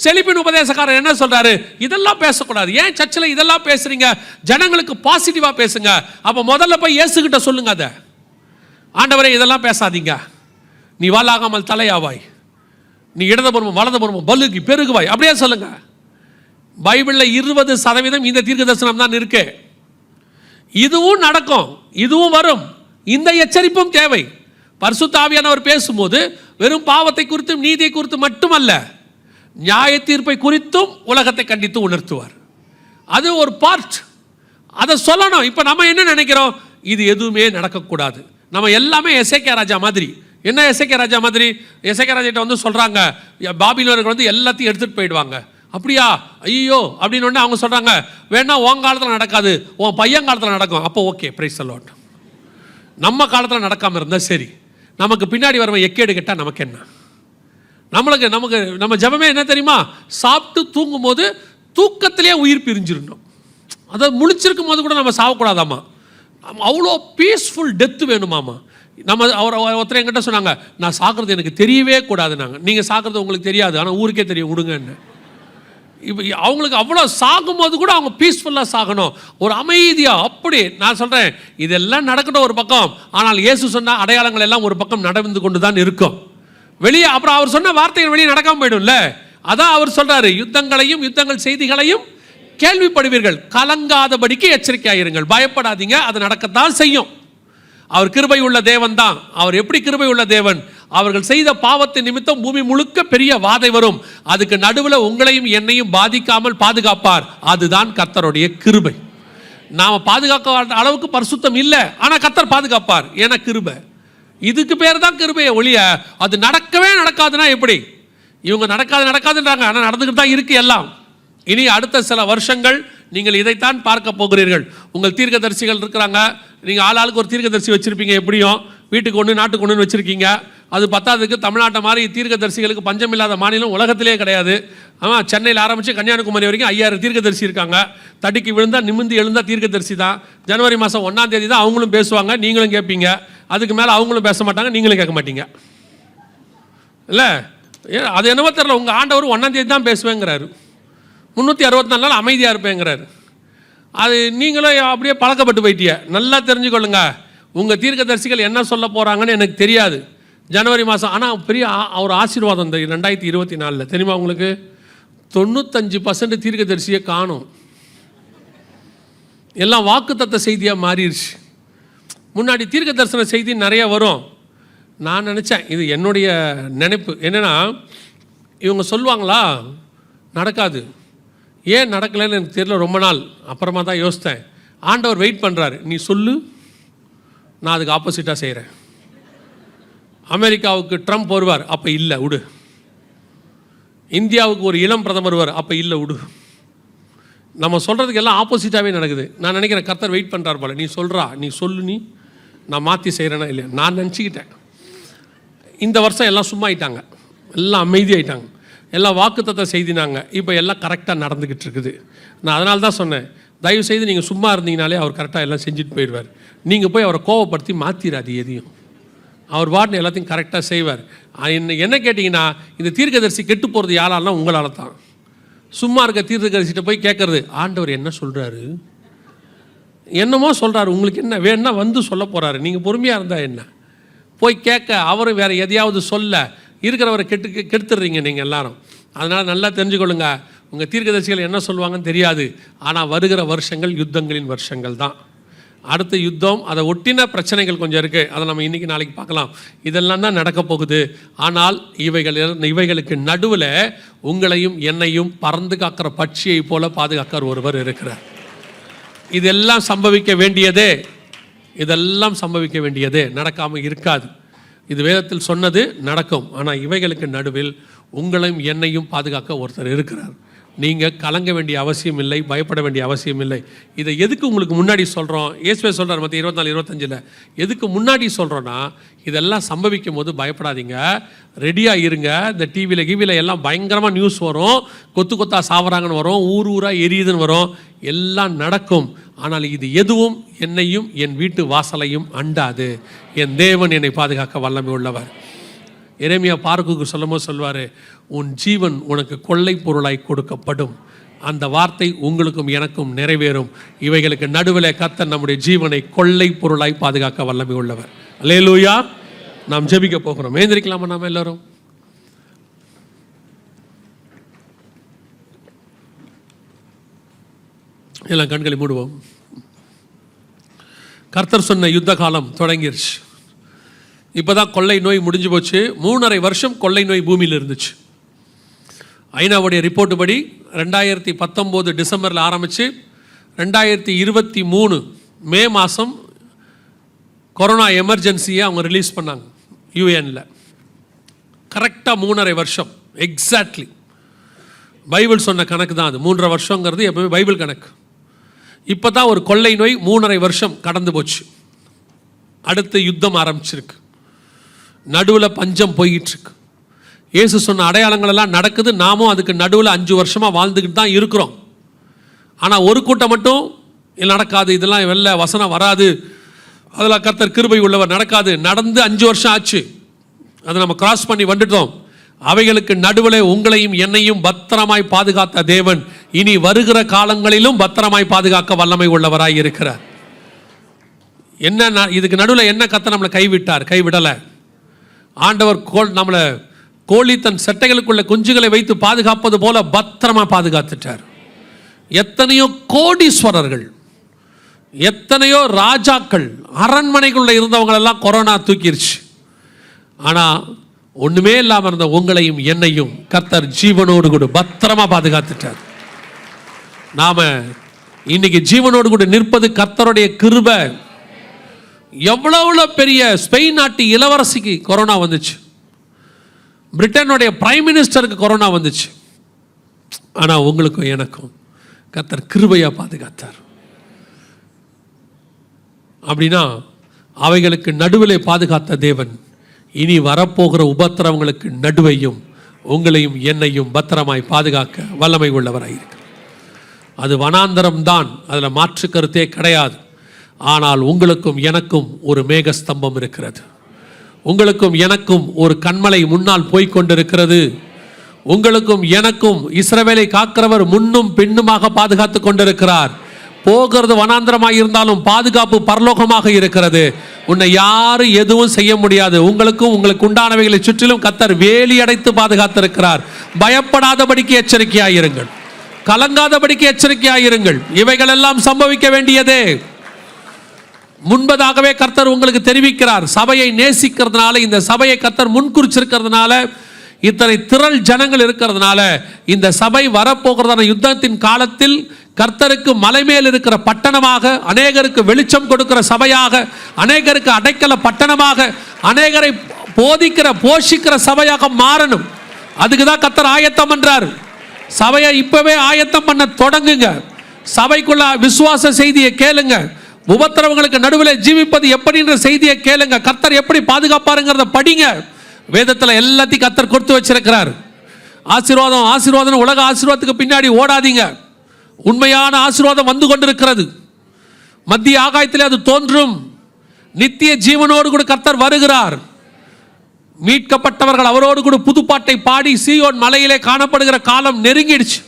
செழிப்பின் உபதேசக்காரர் என்ன சொல்றாரு? இதெல்லாம் பேசக்கூடாது. ஏன் சர்ச்சில் இதெல்லாம் பேசுறீங்க? ஜனங்களுக்கு பாசிட்டிவா பேசுங்க. அப்ப முதல்ல போய் இயேசுகிட்ட சொல்லுங்க, அதை ஆண்டவரே இதெல்லாம் பேசாதீங்க, நீ வாளாகாமல் தலையாவாய், நீ இடதுபுறமும் வலதுபுறமும் பலுகி பெருகுவாய், அப்படியே சொல்லுங்க. பைபிளில் 20% இந்த தீர்க்க தரிசனம் தான் இருக்கு. இதுவும் நடக்கும், இதுவும் வரும். இந்த எச்சரிப்பும் தேவை. பரிசுத்த ஆவியானவர் பேசும்போது வெறும் பாவத்தை குறித்தும் நீதியை குறித்து மட்டுமல்ல, நியாய தீர்ப்பை குறித்தும் உலகத்தை கண்டித்து உணர்த்துவார். அது ஒரு பார்ட், அதை சொல்லணும். இப்போ நம்ம என்ன நினைக்கிறோம், இது எதுவுமே நடக்கக்கூடாது. நம்ம எல்லாமே எசேக்கியா ராஜா மாதிரி. என்ன எசேக்கியா ராஜா மாதிரி? எசேக்கியா ராஜாட்ட வந்து சொல்கிறாங்க, பாபிலோனர்கள் வந்து எல்லாத்தையும் எடுத்துகிட்டு போயிடுவாங்க. அப்படியா, ஐயோ அப்படின்னு அவங்க சொல்கிறாங்க, வேணா உன் காலத்தில் நடக்காது, உன் பையன் காலத்தில் நடக்கும். அப்போ ஓகே, பிரைஸ் தி லார்ட். நம்ம காலத்தில் நடக்காமல் இருந்தால் சரி, நமக்கு பின்னாடி வரவன் எக்கேடு கேட்டால் நமக்கு என்ன? நம்ம ஜபமே என்ன தெரியுமா? சாப்பிட்டு தூங்கும் போது தூக்கத்திலே உயிர் பிரிஞ்சிடணும். அதை முழிச்சிருக்கும் போது கூட நம்ம சாகக்கூடாதாம்மா. அவ்வளோ பீஸ்ஃபுல் டெத்து வேணுமாம்மா. நம்ம ஒருத்தர் என்கிட்ட சொன்னாங்க, நான் சாகிறது எனக்கு தெரியவே கூடாது. நீங்கள் சாகிறது உங்களுக்கு தெரியாது, ஆனால் ஊருக்கே தெரியும், விடுங்கன்னு. இப்போ அவங்களுக்கு அவ்வளோ சாகும்போது கூட அவங்க பீஸ்ஃபுல்லாக சாகணும், ஒரு அமைதியாக. அப்படி நான் சொல்கிறேன், இதெல்லாம் நடக்கட்டும் ஒரு பக்கம், ஆனால் இயேசு சொன்ன அடையாளங்கள் எல்லாம் ஒரு பக்கம் நடந்து கொண்டு தான் இருக்கும். வெளியே அப்புறம் அவர் சொன்ன வார்த்தைகள் வெளியே நடக்காமல் போயிடும்ல. அதான் அவர் சொல்கிறாரு, யுத்தங்களையும் யுத்தங்கள் செய்திகளையும் கேள்விப்படுவீர்கள், கலங்காதபடிக்கு எச்சரிக்கையாயிருங்கள், பயப்படாதீங்க, அது நடக்கத்தான் செய்யும். அவர் கிருபை உள்ள தேவன் தான். அவர் எப்படி கிருபை உள்ள தேவன்? அவர்கள் செய்த பாவத்தின் நிமித்தம் பூமி முழுக்க பெரிய வாதை வரும், அதுக்கு நடுவில் உங்களையும் என்னையும் பாதிக்காமல் பாதுகாப்பார். அதுதான் கர்த்தருடைய கிருபை. நாம் பாதுகாக்க அளவுக்கு பரிசுத்தம் இல்லை, ஆனால் கர்த்தர் பாதுகாப்பார், ஏன்னா கிருபை. இதுக்கு பேர் தான் கிருபையை ஒழிய அது நடக்கவே நடக்காதுன்னா எப்படி? இவங்க நடக்காதுன்றாங்க, ஆனால் நடந்துக்கிட்டு தான் இருக்கு எல்லாம். இனி அடுத்த சில வருஷங்கள் நீங்கள் இதைத்தான் பார்க்க போகிறீர்கள். உங்கள் தீர்க்கதரிசிகள் இருக்கிறாங்க, நீங்கள் ஆளாளுக்கு ஒரு தீர்க்கதரிசி வச்சுருப்பீங்க, எப்படியும் வீட்டுக்கு ஒன்று நாட்டுக்கு ஒன்றுன்னு வச்சுருக்கீங்க. அது பத்தாததுக்கு தமிழ்நாட்டை மாதிரி தீர்க்கதரிசிகளுக்கு பஞ்சம் இல்லாத மாநிலம் உலகத்திலே கிடையாது. ஆமாம், சென்னையில் ஆரம்பித்து கன்னியாகுமரி வரைக்கும் 5000 தீர்க்கதரிசி இருக்காங்க. தடிக்கு விழுந்தால் நிமிந்து எழுந்தால் தீர்க்கதரிசி தான். ஜனவரி மாதம் 1ஆம் தேதி தான் அவங்களும் பேசுவாங்க, நீங்களும் கேட்பீங்க. அதுக்கு மேலே அவங்களும் பேச மாட்டாங்க, நீங்களும் கேட்க மாட்டீங்க. இல்லை, அது என்னவோ தெரியல, உங்கள் ஆண்டவர் 1ஆம் தேதி தான் பேசுவேங்கிறாரு, 364 நாள் அமைதியாக இருப்பேங்கிறாரு. அது நீங்களும் அப்படியே பழக்கப்பட்டு போயிட்டிய. நல்லா தெரிஞ்சுக்கொள்ளுங்க, உங்கள் தீர்க்கதரிசிகள் என்ன சொல்ல போகிறாங்கன்னு எனக்கு தெரியாது ஜனவரி மாதம். ஆனால் பெரிய ஒரு ஆசீர்வாதம் இந்த 2024 தெரியுமா உங்களுக்கு? 95% தீர்க்கதரிசியை காணும், எல்லாம் வாக்குத்தத்த செய்தியாக மாறிடுச்சு. முன்னாடி தீர்க்க தரிசன செய்தி நிறைய வரும். நான் நினச்சேன், இது என்னுடைய நினைப்பு என்னென்னா, இவங்க சொல்லுவாங்களா, நடக்காது. ஏன் நடக்கலைன்னு எனக்கு தெரியல ரொம்ப நாள். அப்புறமா தான் யோசித்தேன், ஆண்டவர் வெயிட் பண்ணுறாரு, நீ சொல்லு, நான் அதுக்கு ஆப்போசிட்டாக செய்கிறேன். அமெரிக்காவுக்கு ட்ரம்ப் வருவார், அப்போ இல்லை விடு. இந்தியாவுக்கு ஒரு இளம் பிரதமர் வருவார், அப்போ இல்லை விடு. நம்ம சொல்கிறதுக்கு எல்லாம் ஆப்போசிட்டாகவே நடக்குது. நான் நினைக்கிறேன் கர்த்தர் வெயிட் பண்ணுறார் போல, நீ சொல்கிறா, நீ சொல்லு, நான் மாற்றி செய்கிறேன்னா இல்லையா. நான் நினச்சிக்கிட்டேன் இந்த வருஷம் எல்லாம் சும்மா ஆயிட்டாங்க, எல்லாம் அமைதியாயிட்டாங்க, எல்லாம் வாக்குத்தத்த செய்தினாங்க. இப்போ எல்லாம் கரெக்டாக நடந்துக்கிட்டு இருக்குது. நான் அதனால தான் சொன்னேன், தயவு செய்து நீங்கள் சும்மா இருந்தீங்கனாலே அவர் கரெக்டாக எல்லாம் செஞ்சுட்டு போயிடுவார். நீங்கள் போய் அவரை கோவப்படுத்தி மாற்றிடாது எதையும், அவர் பாட்டுன்னு எல்லாத்தையும் கரெக்டாக செய்வார். என்ன கேட்டிங்கன்னா, இந்த தீர்க்கதரிசி கெட்டு போகிறது யாராலாம்? உங்களால் தான். சும்மா இருக்க தீர்க்கதரிசிட்ட போய் கேட்குறது, ஆண்டவர் என்ன சொல்கிறாரு, என்னமோ சொல்கிறாரு, உங்களுக்கு என்ன வேணுன்னா வந்து சொல்ல போகிறாரு, நீங்கள் பொறுமையாக இருந்தால் என்ன, போய் கேட்க அவரும் வேறு எதையாவது சொல்ல இருக்கிறவரை கெடுத்துடுறீங்க நீங்கள் எல்லாரும். அதனால் நல்லா தெரிஞ்சுக்கொள்ளுங்க, உங்கள் தீர்க்கதரிசிகள் என்ன சொல்லுவாங்கன்னு தெரியாது, ஆனால் வருகிற வருஷங்கள் யுத்தங்களின் வருஷங்கள் தான். அடுத்த யுத்தம், அதை ஒட்டின பிரச்சனைகள் கொஞ்சம் இருக்குது, அதை நம்ம இன்றைக்கி நாளைக்கு பார்க்கலாம். இதெல்லாம் தான் நடக்க போகுது. ஆனால் இவைகளுக்கு நடுவில் உங்களையும் என்னையும் பறந்து காக்கிற பட்சியை போல பாதுகாக்கிற ஒருவர் இருக்கிறார். இதெல்லாம் சம்பவிக்க வேண்டியதே, இதெல்லாம் சம்பவிக்க வேண்டியதே, நடக்காமல் இருக்காது. இது வேதத்தில் சொன்னது நடக்கும். ஆனால் இவைகளுக்கு நடுவில் உங்களையும் என்னையும் பாதுகாக்க ஒருத்தர் இருக்கிறார். நீங்கள் கலங்க வேண்டிய அவசியம் இல்லை, பயப்பட வேண்டிய அவசியம் இல்லை. இதை எதுக்கு உங்களுக்கு முன்னாடி சொல்கிறோம்? இயேசுவே சொல்கிறார் மத்திய 24:25 எதுக்கு முன்னாடி சொல்கிறோன்னா, இதெல்லாம் சம்பவிக்கும் போது பயப்படாதீங்க, ரெடியாக இருங்க. இந்த டிவியில் எல்லாம் பயங்கரமாக நியூஸ் வரும், கொத்து கொத்தா சாவறாங்கன்னு வரும், ஊர் ஊராக எரியுதுன்னு வரும், எல்லாம் நடக்கும். ஆனால் இது எதுவும் என்னையும் என் வீட்டு வாசலையும் அண்டாது. என் தேவன் என்னை பாதுகாக்க வல்லமை உள்ளவர். எரேமியா பார்க்குக்கு சொல்லும்போது சொல்வார், உன் ஜீவன் உனக்கு கொள்ளை பொருளாய் கொடுக்கப்படும். அந்த வார்த்தை உங்களுக்கும் எனக்கும் நிறைவேறும். இவைகளுக்கு நடுவில் கர்த்தர் நம்முடைய ஜீவனை கொள்ளை பொருளாய் பாதுகாக்க வல்லமை உள்ளவர். அல்லேலூயா. நாம் ஜெபிக்க போகிறோம். எழுந்திருக்கலாமா நாம் எல்லாரும்? எல்லாம் கண்களை மூடுவோம். கர்த்தர் சொன்ன யுத்த காலம் தொடங்கிருச்சு. இப்போ தான் கொள்ளை நோய் முடிஞ்சு போச்சு. 3.5 வருஷம் கொள்ளை நோய் பூமியில் இருந்துச்சு. ஐநாவுடைய ரிப்போர்ட்டு படி 2019 டிசம்பரில் ஆரம்பித்து 2023 மே மாதம் கொரோனா எமர்ஜென்சியை அவங்க ரிலீஸ் பண்ணாங்க யூஎனில். கரெக்டாக 3.5 வருஷம் எக்ஸாக்ட்லி. பைபிள் சொன்ன கணக்கு தான் அது. 3.5 வருஷங்கிறது எப்பவுமே பைபிள் கணக்கு. இப்போ தான் ஒரு கொள்ளை நோய் 3.5 வருஷம் கடந்து போச்சு. அடுத்து யுத்தம் ஆரம்பிச்சிருக்கு. நடுவில் பஞ்சம் போய்கிட்டுருக்கு. இயேசு சொன்ன அடையாளங்களெல்லாம் நடக்குது. நாமும் அதுக்கு நடுவில் 5 வருஷமாக வாழ்ந்துக்கிட்டு தான் இருக்கிறோம். ஆனால் ஒரு கூட்டம் மட்டும் நடக்காது, இதெல்லாம் வெளில வசனம் வராது, அதில் கர்த்தர் கிருபை உள்ளவர், நடக்காது. நடந்து 5 வருஷம் ஆச்சு, அதை நம்ம கிராஸ் பண்ணி வந்துட்டோம். அவைகளுக்கு நடுவில் உங்களையும் என்னையும் பத்திரமாய் பாதுகாத்த தேவன் இனி வருகிற காலங்களிலும் பத்திரமாய் பாதுகாக்க வல்லமை உள்ளவராய் இருக்கிறார். என்ன இதுக்கு நடுவில் என்ன கர்த்தர் நம்மளை கைவிட்டார்? கைவிடலை. ஆண்டவர் நம்மளை கோழி தன் செட்டைகளுக்குள்ள குஞ்சுகளை வைத்து பாதுகாப்பது போல பத்திரமா பாதுகாத்துட்டார். எத்தனையோ கோடீஸ்வரர்கள், எத்தனையோ ராஜாக்கள், அரண்மனைக்குள்ள இருந்தவங்களெல்லாம் கொரோனா தூக்கிருச்சு. ஆனால் ஒன்றுமே இல்லாமல் இருந்த உங்களையும் என்னையும் கர்த்தர் ஜீவனோடு கூட பத்திரமா பாதுகாத்துட்டார். நாம இன்னைக்கு ஜீவனோடு கூட நிற்பது கர்த்தருடைய கிருபை. எவ்வளவு பெரிய ஸ்பெயின் நாட்டு இளவரசிக்கு கொரோனா வந்துச்சு, பிரிட்டனுடைய பிரைம் மினிஸ்டருக்கு கொரோனா வந்துச்சு. ஆனால் உங்களுக்கும் எனக்கும் கர்த்தர் கிருபையா பாதுகாத்தார். அப்படின்னா அவைகளுக்கு நடுவிலே பாதுகாத்த தேவன் இனி வரப்போகிற உபத்திரவங்களுக்கு நடுவையும் உங்களையும் என்னையும் பத்திரமாய் பாதுகாக்க வல்லமை உள்ளவராயிருக்கிறார். அது வனாந்தரம் தான், அதில் மாற்று கருத்தே கிடையாது. ஆனால் உங்களுக்கும் எனக்கும் ஒரு மேகஸ்தம்பம் இருக்கிறது. உங்களுக்கும் எனக்கும் ஒரு கண்மலை முன்னால் போய்கொண்டிருக்கிறது. உங்களுக்கும் எனக்கும் இஸ்ரவேலை காக்கிறவர் முன்னும் பின்னுமாக பாதுகாத்து கொண்டிருக்கிறார். போகிறது வனாந்தரமாக இருந்தாலும் பாதுகாப்பு பரலோகமாக இருக்கிறது. உன்னை யாரும் எதுவும் செய்ய முடியாது. உங்களுக்கும் உங்களுக்கு உண்டானவைகளை சுற்றிலும் கர்த்தர் வேலி அடைத்து பாதுகாத்திருக்கிறார். பயப்படாதபடிக்கு எச்சரிக்கையாயிருங்கள், கலங்காதபடிக்கு எச்சரிக்கையாயிருங்கள். இவைகள் எல்லாம் சம்பவிக்க வேண்டியதே. முன்பதாகவே கர்த்தர் உங்களுக்கு தெரிவிக்கிறார். சபையை நேசிக்கிறதுனால, இந்த சபையை கர்த்தர் முன்குறிச்சிருக்கிறதுனால, இத்தனை திரள் ஜனங்கள் இருக்கிறதுனால, இந்த சபை வரப்போகிறதான யுத்தத்தின் காலத்தில் கர்த்தருக்கு மலை மேல் இருக்கிற பட்டணமாக, அநேகருக்கு வெளிச்சம் கொடுக்கிற சபையாக, அநேகருக்கு அடைக்கல பட்டணமாக, அநேகரை போதிக்கிற போஷிக்கிற சபையாக மாறணும். அதுக்கு தான் கர்த்தர் ஆயத்தம் பண்றார். சபையை இப்பவே ஆயத்தம் பண்ண தொடங்குங்க. சபைக்குள்ள விசுவாச செய்தியை கேளுங்க. உபத்திரவங்களுக்கு நடுவில் ஜீவிப்பது எப்படின்ற செய்தியை கேளுங்க. கர்த்தர் எப்படி பாதுகாப்பாருங்கிறத படிங்க. வேதத்தில் எல்லாத்தையும் கர்த்தர் கொடுத்து வச்சிருக்கிறார். ஆசீர்வாதம் ஆசீர்வாதம், உலக ஆசீர்வாதத்துக்கு பின்னாடி ஓடாதீங்க. உண்மையான ஆசீர்வாதம் வந்து கொண்டிருக்கிறது. மத்திய ஆகாயத்திலே அது தோன்றும். நித்திய ஜீவனோடு கூட கர்த்தர் வருகிறார். மீட்கப்பட்டவர்கள் அவரோடு கூட புதுப்பாட்டை பாடி சீயோன் மலையிலே காணப்படுகிற காலம் நெருங்கிடுச்சு.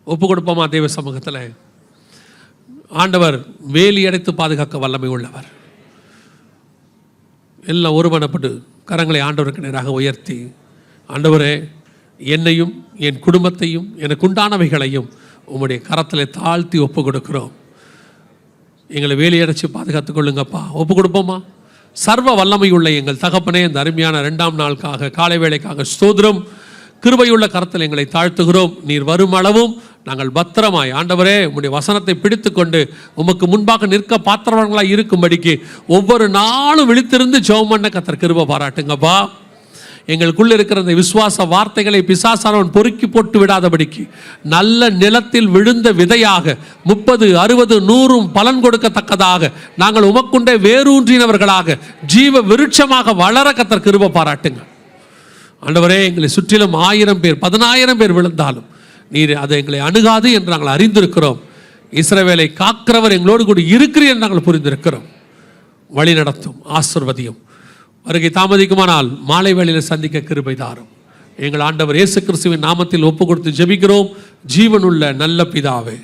ஒப்பு கொடுப்போமா தேவ சமூகத்தில்? ஆண்டவர் வேலி அடைத்து பாதுகாக்க வல்லமை உள்ளவர். எல்லாம் ஒருமனப்பட்டு கரங்களை ஆண்டவருக்கு நேராக உயர்த்தி, ஆண்டவரே, என்னையும் என் குடும்பத்தையும் எனக்கு உண்டானவைகளையும் உம்முடைய கரத்தில் தாழ்த்தி ஒப்பு கொடுக்கிறோம். எங்களை வேலையடைச்சு பாதுகாத்துக் கொள்ளுங்கப்பா. ஒப்பு கொடுப்போமா? சர்வ வல்லமையுள்ள எங்கள் தகப்பனே, இந்த அருமையான 2ஆம் நாளுக்காக, காலை வேளைக்காக ஸ்தோத்திரம். கிருபையுள்ள கரத்தில் எங்களை தாழ்த்துகிறோம். நீர் வரும் அளவும் நாங்கள் பத்திரமாய், ஆண்டவரே, உம்முடைய வசனத்தை பிடித்து கொண்டு உமக்கு முன்பாக நிற்க பாத்திரவர்களாக இருக்கும்படிக்கு ஒவ்வொரு நாளும் விழித்திருந்து ஜெபம் பண்ண கர்த்தர் கிருபை பாராட்டுங்கப்பா. எங்களுக்குள்ள இருக்கிற இந்த விசுவாச வார்த்தைகளை பிசாசானவன் பொறுக்கி போட்டு விடாதபடிக்கு நல்ல நிலத்தில் விழுந்த விதையாக 30, 60, 100 பலன் கொடுக்கத்தக்கதாக நாங்கள் உமக்குண்டே வேரூன்றினவர்களாக ஜீவ விருட்சமாக வளர கர்த்தர் கிருபை பாராட்டுங்க. ஆண்டவரே, எங்களை சுற்றிலும் 1000 பேர் 10000 பேர் விழுந்தாலும் நீர் அதை எங்களை அணுகாது என்று நாங்கள் அறிந்திருக்கிறோம். இஸ்ரவேலை காக்கிறவர் எங்களோடு கூட இருக்கிறீர் என்று நாங்கள் புரிந்திருக்கிறோம். வழி நடத்தும், ஆசீர்வதியும். வருகை தாமதிக்குமானால் மாலை வேளையில் சந்திக்க கிருபை தாரும். எங்கள் ஆண்டவர் இயேசு கிறிஸ்துவின் நாமத்தில் ஒப்பு கொடுத்து ஜெபிக்கிறோம். ஜீவனுள்ள நல்ல பிதாவே.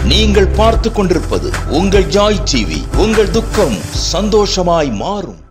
நீங்கள் பார்த்து கொண்டிருப்பது உங்கள் ஜாய் டிவி. உங்கள் துக்கம் சந்தோஷமாய் மாறும்.